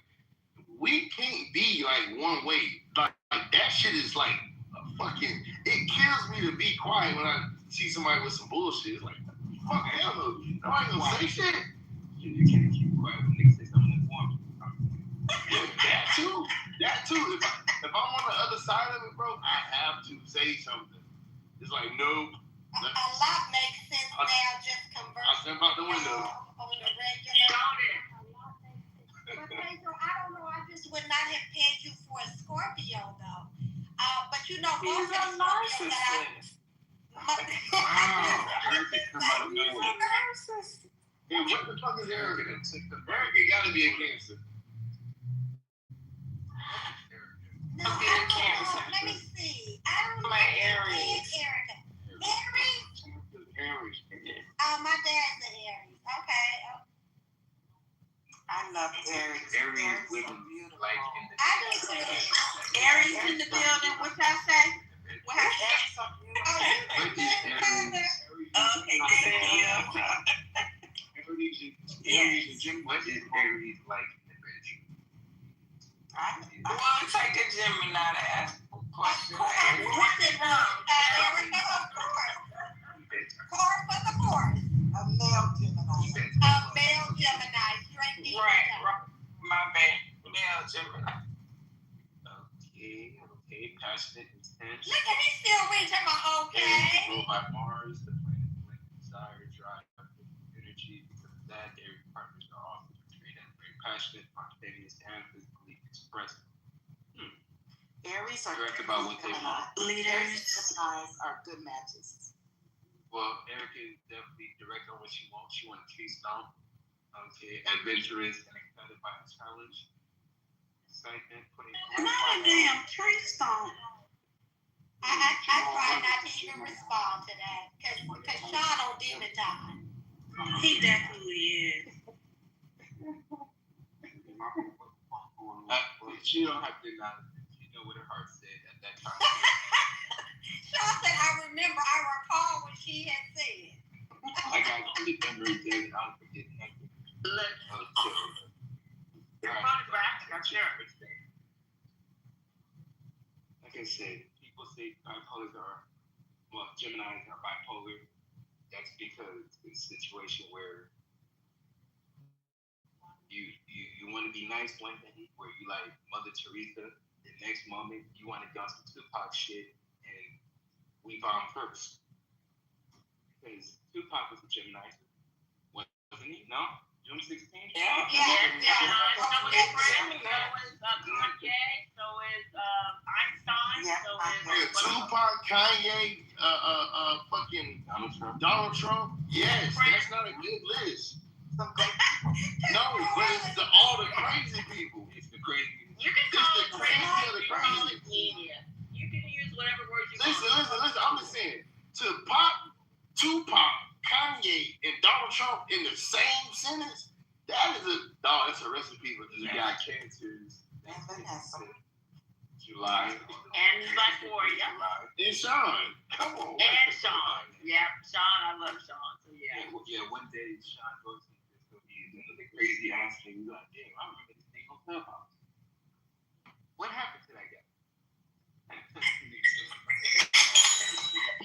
Speaker 14: we can't be like one way. Like that shit is like a fucking. It kills me to be quiet when I see somebody with some bullshit. It's like, fuck, hell no. Nobody gonna say shit.
Speaker 13: You can't keep quiet when niggas say something informed.
Speaker 14: Yeah, that too. If I'm on the other side of it, bro, I have to say something. It's like, nope.
Speaker 9: A lot makes sense now. Just conversing.
Speaker 14: I'll jump out the window.
Speaker 9: On the regular. But Pedro, I don't know. I just would not have paid you for a Scorpio though. But you know, most of the Scorpios that
Speaker 14: Hey, what the fuck is Erica? Erica gotta be a Cancer.
Speaker 9: Let me see. I don't know.
Speaker 11: My Aries.
Speaker 9: Erica. Aries? Oh, my dad's an Aries. Okay.
Speaker 12: I love Aries.
Speaker 13: Aries women like in the
Speaker 9: I do too.
Speaker 10: Aries in the building. What y'all say? What happened? Okay, thank you.
Speaker 13: Aries and Jim, what is Aries like in the bedroom?
Speaker 11: I want to take a Gemini to ask a question.
Speaker 9: Erica, of course. Car for the course.
Speaker 12: A male Gemini.
Speaker 9: Straight D.
Speaker 11: Right. My bad. Male Gemini.
Speaker 13: Okay, passionate, intense.
Speaker 9: Look at me still reaching my okay.
Speaker 13: Ruled by Mars, the planet with desire, drive, energy. Because of that, Aries partners are often portrayed as very passionate, spontaneous, and physically expressive.
Speaker 12: Aries are
Speaker 13: Direct about what they want.
Speaker 12: Leaders. Geminis are good matches.
Speaker 13: Well, Erica is definitely direct on what she wants. She wants a tree stomp. Okay, adventurous and excited by a challenge. Excitement, putting.
Speaker 10: Not a damn tree stomp.
Speaker 9: I try not to even respond to that because Sean on demon time.
Speaker 10: He definitely is.
Speaker 13: She don't have to acknowledge it. She know what her heart said at that time.
Speaker 9: Sean said, I recall what she had said.
Speaker 13: I got good memory, David. I don't forget nothing.
Speaker 8: Look,
Speaker 13: Okay.
Speaker 8: your photograph, I'm sure.
Speaker 13: Like I said, people say bipolars Geminis are bipolar. That's because it's a situation where you want to be nice one day, where you like Mother Teresa. The next moment, you want to do some Tupac shit, and we bomb first. Because Tupac was a Gemini, wasn't he? No? June 16th?
Speaker 8: Yeah. So is Einstein.
Speaker 12: Yeah,
Speaker 8: So is
Speaker 14: Tupac, Kanye, fucking Donald Trump. Yes, that's not a good list. No, but it's all the crazy people.
Speaker 13: It's the crazy.
Speaker 8: You can
Speaker 14: It's
Speaker 8: call
Speaker 14: the
Speaker 8: it
Speaker 14: crazy
Speaker 8: crazy.
Speaker 14: of the
Speaker 8: You can call
Speaker 14: crazy.
Speaker 8: it genius. You can use whatever words you
Speaker 14: Listen.
Speaker 8: want.
Speaker 14: I'm just saying, Tupac, Kanye, and Donald Trump in the same sentence. That's a recipe for
Speaker 13: You
Speaker 14: just
Speaker 13: got cancers.
Speaker 12: And Vanessa.
Speaker 13: July.
Speaker 8: And Victoria.
Speaker 14: And Sean. Come on.
Speaker 8: And Sean. Yep, Sean. I love Sean. So yeah.
Speaker 13: Yeah, one day Sean goes to be the crazy ass thing. You're like, damn, I remember this thing on Clubhouse. What happened to that guy?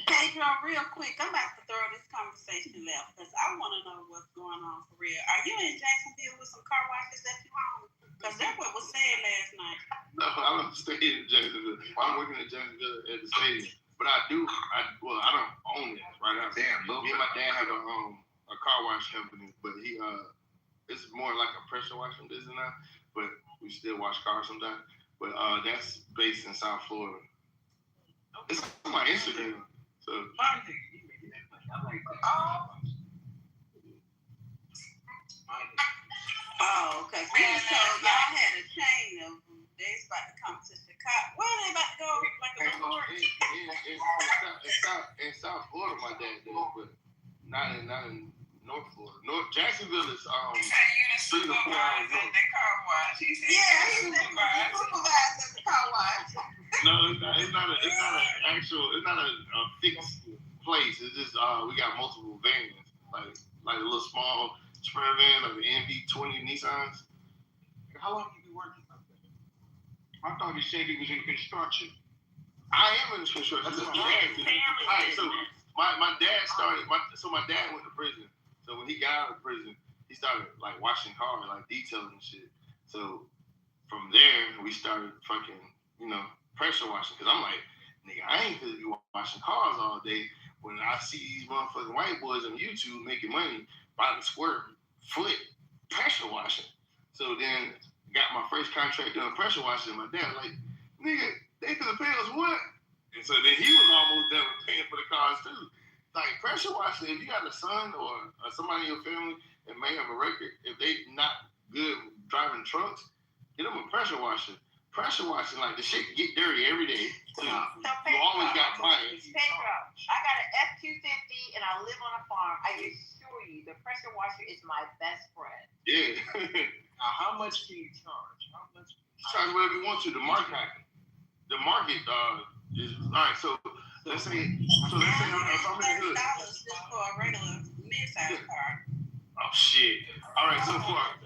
Speaker 10: Pedro, real quick, I'm about to throw this conversation left because I want to know what's going on for real. Are you in Jacksonville with some car washes that you own? Because that's what was said last night.
Speaker 14: No, I don't stay in Jacksonville. I'm working in Jacksonville at the stadium. But I don't own it right now.
Speaker 13: Damn,
Speaker 14: Me and my dad have a car wash company, but it's more like a pressure washing business now. But we still wash cars sometimes. But that's based in South Florida. It's on my Instagram. So.
Speaker 13: My nigga, you making that money. I like that.
Speaker 10: Oh, okay. So y'all had a chain of them. They's about to come to Chicago. Where are they about to go? Like a resort?
Speaker 14: In South Florida, my dad did, but not in North Florida. Jacksonville is 3 to 4 hours north.
Speaker 10: The car wash. He said, yeah, he was supervised at the car wash.
Speaker 14: No, it's not a fixed place. It's just we got multiple vans, like a little small sprinter van, like the NV20 Nissans.
Speaker 13: How long have you been working like that? I thought you said he was in construction.
Speaker 14: I am in construction. That's my dad. All right, so my dad started. My dad went to prison. So when he got out of prison, he started like washing cars, like detailing and shit. So from there, we started fucking, pressure washing. Cause I'm like, nigga, I ain't gonna be washing cars all day. When I see these motherfucking white boys on YouTube making money by the square foot pressure washing. So then got my first contract doing pressure washing. And my dad like, nigga, they could have paid us what? And so then he was almost done paying for the cars too. Like pressure washing, if you got a son or somebody in your family that may have a record, if they not good driving trucks, get them a pressure washer. Pressure washing, like the shit get dirty every day. So you always got clients.
Speaker 11: Pedro, I got an F-250 and I live on a farm. I assure you, the pressure washer is my best friend.
Speaker 14: Yeah.
Speaker 13: Now, how much can you charge?
Speaker 14: Charge whatever you want to. The market is all right. So let's say if I'm in the hood.
Speaker 10: $30 just for a regular mid-size car.
Speaker 14: Oh shit! All right, so far,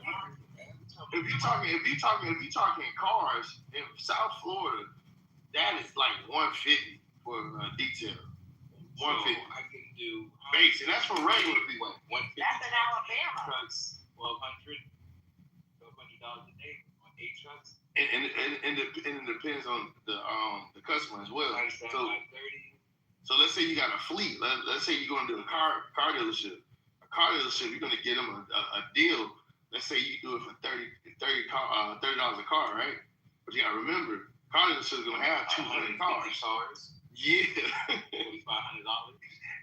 Speaker 14: if you're talking cars in South Florida, that is like $150 for a detail. $150.
Speaker 13: I can do
Speaker 14: base, and that's for regular people.
Speaker 11: $150. That's in Alabama.
Speaker 13: Trucks, $1,200 a day on 8 trucks.
Speaker 14: And it depends on the customer as well. So let's say you got a fleet. Let's say you're going to do a car dealership. A car dealership, you're going to get them a deal. Let's say you do it for $30 a car, right? But you got to remember, car dealership is going to have 200 cars. Yeah.
Speaker 13: $500.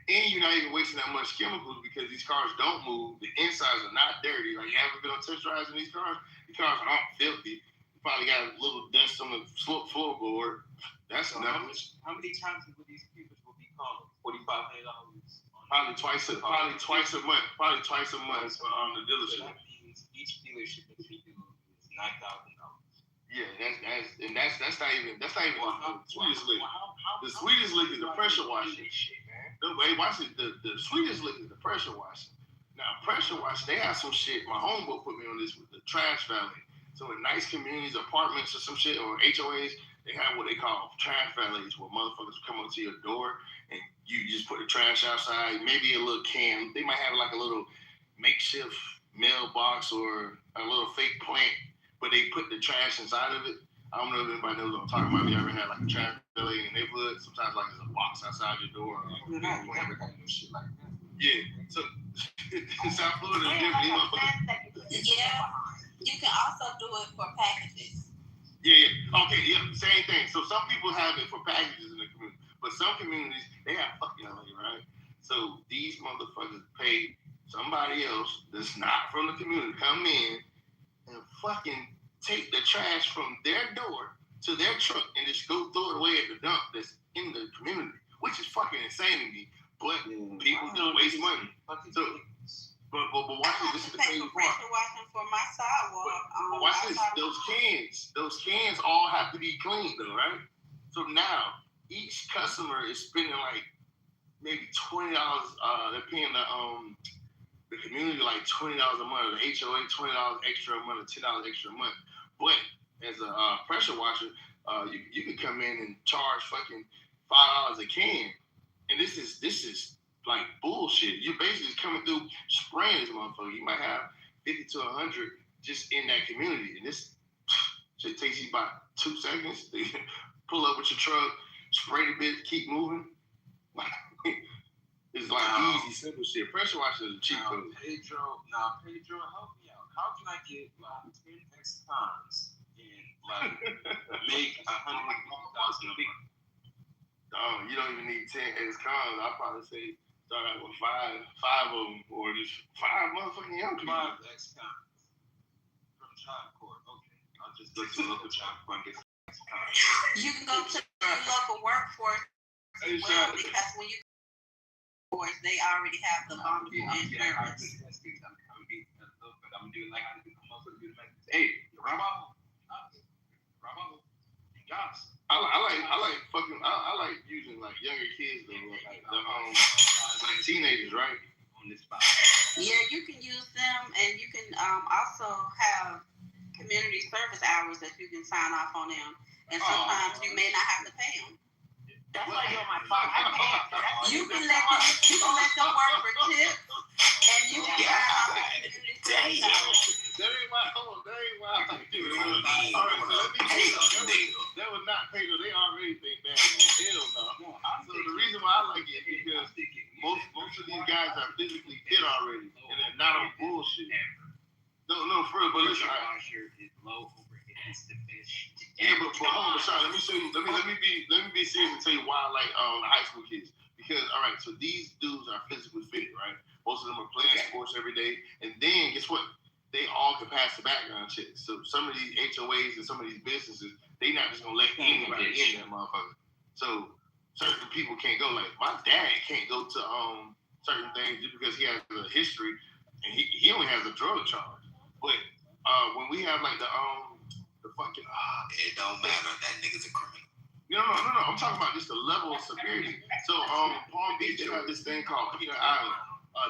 Speaker 14: And you're not even wasting that much chemicals because these cars don't move. The insides are not dirty. Like, you ever been on test drives in these cars? The cars aren't filthy. You probably got a little dust on the floorboard. That's enough.
Speaker 13: How many times will these people be called? $4,500.
Speaker 14: Probably twice a month. Probably twice a month on the dealership.
Speaker 13: That means each dealership that we do is $9,000.
Speaker 14: Yeah, that's not even the sweetest lick. The sweetest lick is the pressure washing. The sweetest lick is the pressure washing. Now pressure washing, they have some shit. My homeboy put me on this with the trash valet. So in nice communities, apartments or some shit, or HOAs, they have what they call trash valets, where motherfuckers come up to your door and you just put the trash outside, maybe a little can. They might have like a little makeshift mailbox or a little fake plant, but they put the trash inside of it. I don't know if anybody knows what I'm talking about. You ever had like a trash valet in the neighborhood? Sometimes like there's a box outside your door.
Speaker 13: Shit like that.
Speaker 14: Yeah. So in South Florida,
Speaker 10: yeah. You can also do it for packages.
Speaker 14: Yeah. Okay. Yeah. Same thing. So some people have it for packages in the community, but some communities they have fucking LA, right? So these motherfuckers pay somebody else that's not from the community come in and fucking take the trash from their door to their truck and just go throw it away at the dump that's in the community, which is fucking insane to me. But people do waste money. So, but watch this. This is the crazy part.
Speaker 10: Pressure washing for my sidewalk.
Speaker 14: But watch this. Those cans all have to be cleaned though, right? So now each customer is spending like maybe $20. They're paying the community like $20 a month. The HOA $20 extra a month, or $10 extra a month. But as a pressure washer, you can come in and charge fucking $5 a can, and this is like bullshit. You're basically coming through spraying this motherfucker. You might have 50 to 100 just in that community, and this shit takes you about 2 seconds. Pull up with your truck, spray the bit, keep moving. It's like easy, simple shit. Pressure washer is a cheap code.
Speaker 13: Pedro, help me out. How can I get like 10x times and like make $100,000 a month?
Speaker 14: You don't even need 10 ex-cons. I'd probably say start out with five of them, or just 5 motherfucking young people.
Speaker 13: 5 ex-cons from Child Court. Okay, I'll just go to the local Child Court and get some ex-cons.
Speaker 10: You can go to the local workforce as well, because when you boys, they already have the bond insurance.
Speaker 13: I'm gonna do it like I do. I'm also do the message. Hey, Rambo, Johnson.
Speaker 14: I like using like younger kids though, like the teenagers, right?
Speaker 13: On this spot.
Speaker 10: Yeah, you can use them, and you can also have community service hours that you can sign off on them, and sometimes you may not have to pay them.
Speaker 11: That's why you're on my phone. I can't.
Speaker 10: You can let them work for tips, and you can sign off on community service hours.
Speaker 14: That ain't my home. That ain't why I do it. All right, so let me tell you, that was not paid. They already think bad. Hell no. So the reason why I like it is because most of these guys are physically fit already, and they're not on bullshit. No, for real. But listen,
Speaker 13: is low over against the fish.
Speaker 14: Yeah, but hold on, Rashad. Let me show you. Let me be serious and tell you why I like the high school kids. Because all right, so these dudes are physically fit, right? Most of them are playing sports every day, and then guess what? They all can pass the background checks. So some of these HOAs and some of these businesses, they not just gonna let anybody in that motherfucker. So certain people can't go. Like my dad can't go to certain things just because he has a history, and he only has a drug charge. But when we have like the fucking
Speaker 1: it don't matter. That nigga's a criminal.
Speaker 14: No. I'm talking about just the level of severity. So Palm Beach, they have this thing called Peter Island.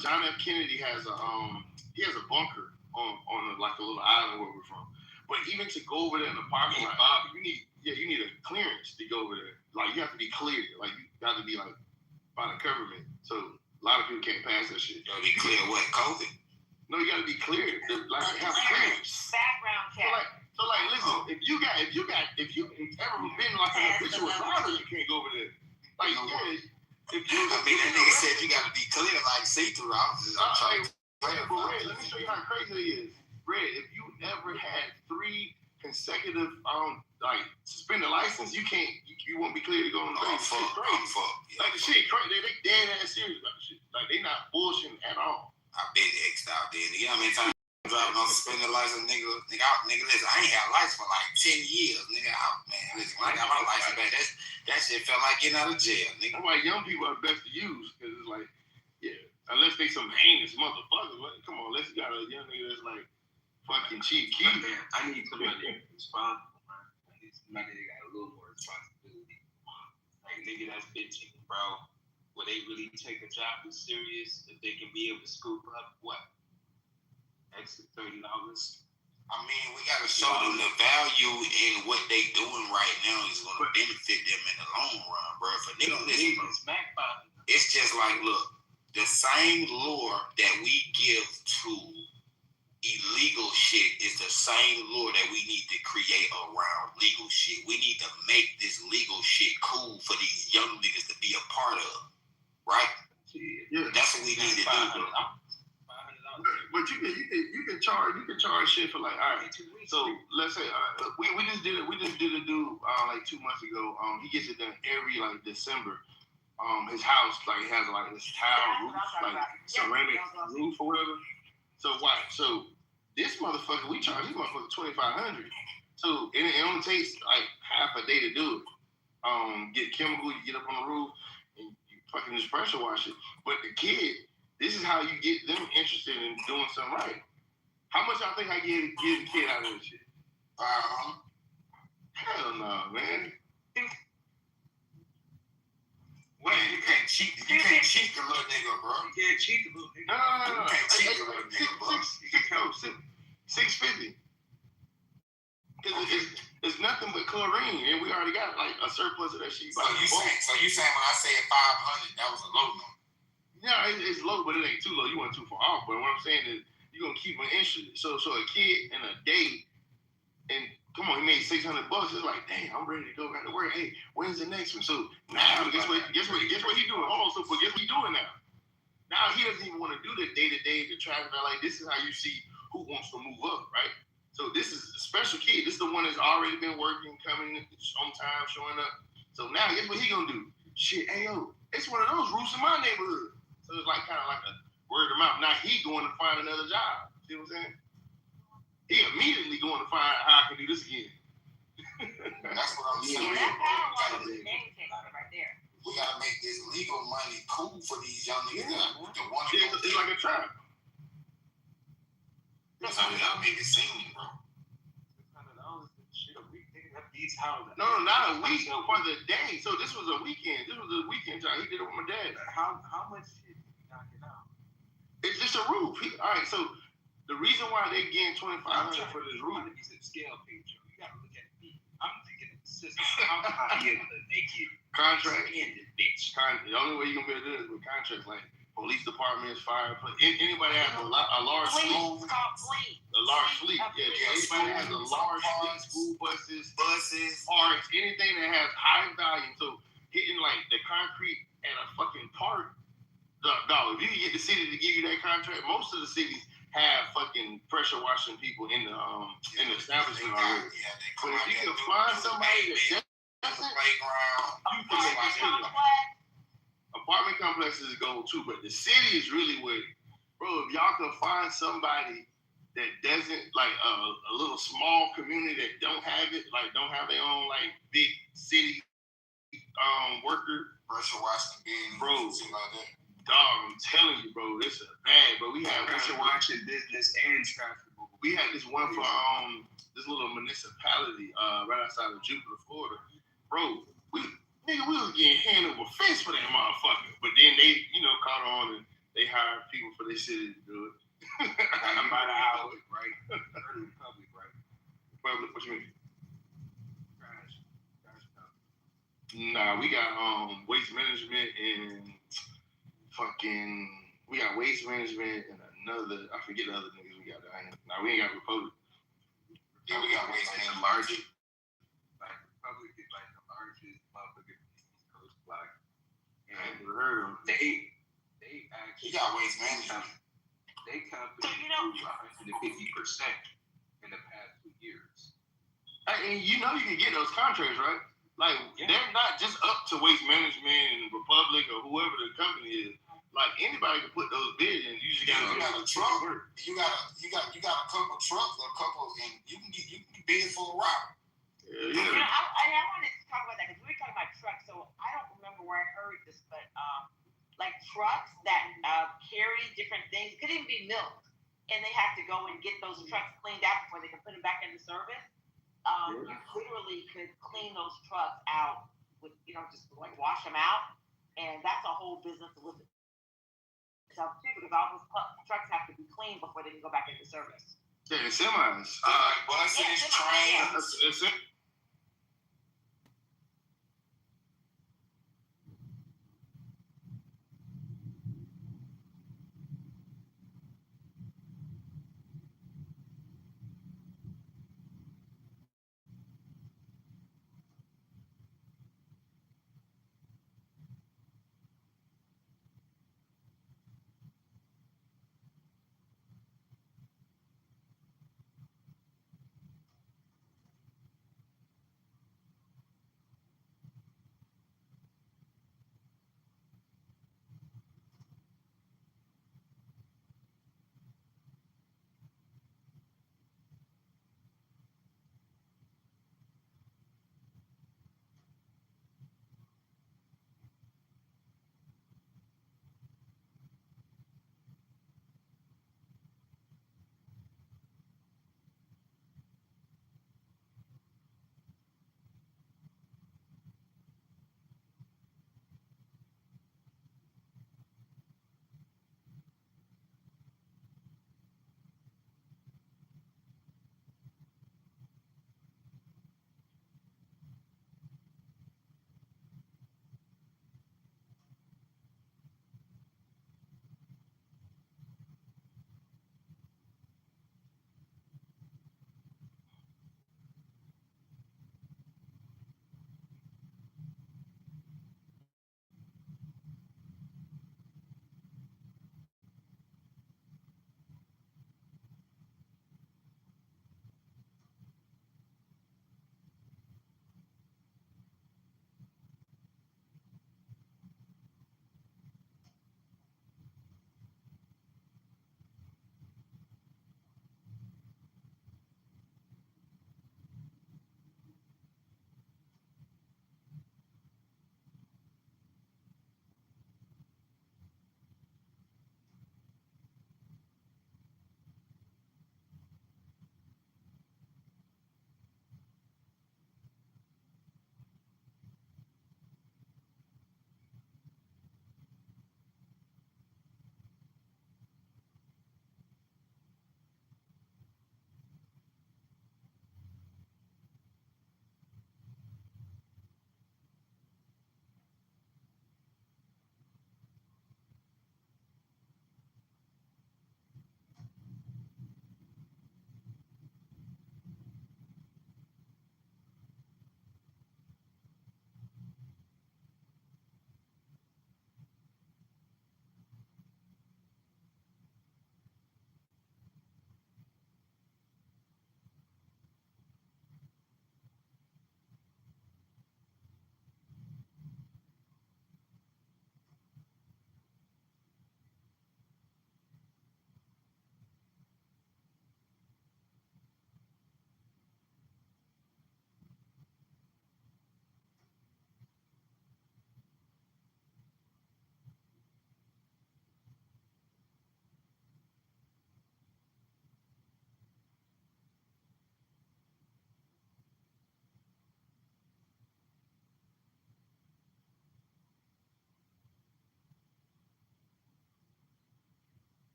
Speaker 14: John F. Kennedy has a bunker on like a little island where we're from. But even to go over there in the parking lot, you need a clearance to go over there. Like you have to be cleared. Like you got to be like by the government. So a lot of people can't pass that shit.
Speaker 1: You gotta be clear what? COVID?
Speaker 14: No, you got to be cleared. Like have clearance.
Speaker 11: Background check.
Speaker 14: So listen, if you ever been like an habitual driver, you can't go over there. Like if you,
Speaker 1: that nigga said you got to be clear, like see-through officers. I'm trying to.
Speaker 14: Red, let me show you how crazy it is. Red, if you ever had 3 consecutive suspended license, you won't be clear to go on the base.
Speaker 1: I'm fucked.
Speaker 14: Like the shit crazy. They dead ass serious about the shit. Like they not bullshitting at all.
Speaker 1: I been X'd out there. You know how many times I'm driving on suspended license, nigga, listen, I ain't had a license for like 10 years, nigga. Listen, when I got my license back, that shit felt like getting out of jail, nigga.
Speaker 14: That's why young people are best to use, because it's like, unless they some heinous motherfuckers. Come on, unless you got a young nigga that's like fucking cheap key.
Speaker 13: Man, I need somebody responsible, man. I need somebody that got a little more responsibility. Like a nigga that's 15, bro. Will they really take a job as serious if they can be able to scoop up what? Extra $30?
Speaker 1: I mean, we gotta show them the value in what they doing right now is gonna benefit them in the long run, bro. For niggas, it's just like, look, the same lure that we give to illegal shit is the same lure that we need to create around legal shit. We need to make this legal shit cool for these young niggas to be a part of, right?
Speaker 14: Yeah.
Speaker 1: That's what we need to do, bro.
Speaker 14: But you can charge shit for like, all right. So let's say we just did a dude like 2 months ago. He gets it done every like December. His house like has like this tile roof, like ceramic roof or whatever. So this motherfucker, we charge this motherfucker $2,500. So it only takes like half a day to do it. Get chemical, you get up on the roof and you fucking just pressure wash it. But the kid, this is how you get them interested in doing something right. How much y'all think I give the kid out of this shit? Hell no, man.
Speaker 1: Well, you can't cheat the little nigga, bro. You can't cheat the little nigga.
Speaker 14: No.
Speaker 1: You can't cheat the little nigga, bro.
Speaker 14: $650. It's nothing but chlorine, and we already got like a surplus of that shit.
Speaker 1: So you saying when I said 500, that was a low number?
Speaker 14: Yeah, it's low, but it ain't too low. You weren't too far off. But what I'm saying is, you're gonna keep them interested. So a kid in a day, and come on, he made $600. It's like, damn, I'm ready to go back to work. Hey, when's the next one? So now, guess what he doing? Hold on, so guess what he doing now? Now he doesn't even want to do the day-to-day, the traffic. Like, this is how you see who wants to move up, right? So this is a special kid. This is the one that's already been working, coming on time, showing up. So now, guess what he gonna do? shit, hey yo, it's one of those roofs in my neighborhood. So it's like kind of like a word of mouth. Now he going to find another job. See what I'm saying? He immediately going to find how I can do this again.
Speaker 1: That's what I'm saying.
Speaker 3: Yeah, that power line is a game changer right there.
Speaker 1: We gotta make this legal money cool for these young niggas that want to go.
Speaker 14: It's like a trap.
Speaker 1: That's how we gotta make it seem, bro.
Speaker 14: No, not a week, for the day. So this was a weekend. This was a weekend job. He did it with my dad.
Speaker 13: How much shit did you knock it out?
Speaker 14: It's just a roof. All right, so the reason why they getting $2,500 for this roof.
Speaker 13: It's a scale picture. You gotta look at me. I'm thinking of the system. How can I be able to make it
Speaker 14: contract?
Speaker 13: Ended, bitch.
Speaker 14: The only way you're gonna be able to do it is with contracts, like police departments, fire, anybody has a large school. A large fleet, yeah. Anybody has a large fleet, school buses, parks, anything that has high volume. So hitting like the concrete at a fucking park, dog. If you can get the city to give you that contract, most of the cities have fucking pressure washing people in the establishment already. But if you can find somebody that doesn't, you can make it. Apartment complexes go too, but the city is really where, bro. If y'all can find somebody that doesn't like a little small community that don't have it, like don't have their own like big city worker
Speaker 1: pressure washing being
Speaker 14: bro,
Speaker 1: something like that.
Speaker 14: Dog, I'm telling you, bro, this is bad. But we have
Speaker 13: pressure washing business and traffic.
Speaker 14: We had this one for this little municipality right outside of Jupiter, Florida, bro. We was getting hand over fist for that motherfucker. But then they, caught on and they hired people for their city to do it.
Speaker 13: By the hour, right? Public, right?
Speaker 14: Public, what you mean?
Speaker 13: Trash.
Speaker 14: Nah, we got waste management and we got waste management and another, I forget the other niggas we got down here. Nah, we ain't got Republic.
Speaker 1: Yeah, we got waste management.
Speaker 13: The largest, like Republic is like the largest motherfucker East Coast block. And they actually
Speaker 1: got waste management.
Speaker 13: They company grew 150% in the past 2 years.
Speaker 14: And you can get those contracts, right? Like, they're not just up to Waste Management and Republic or whoever the company is. Like, anybody can put those bids in. You just got
Speaker 1: a truck. You got a couple trucks, and you can bid for a route.
Speaker 14: Yeah.
Speaker 3: I wanted to talk about that because we were talking about trucks. So I don't remember where I heard this, but like trucks that carry different things, it could even be milk, and they have to go and get those trucks cleaned out before they can put them back into service. You literally could clean those trucks out with, just like wash them out, and that's a whole business with it. So too, because all those trucks have to be cleaned before they can go back into service.
Speaker 14: Yeah, the semis.
Speaker 1: Buses, trains.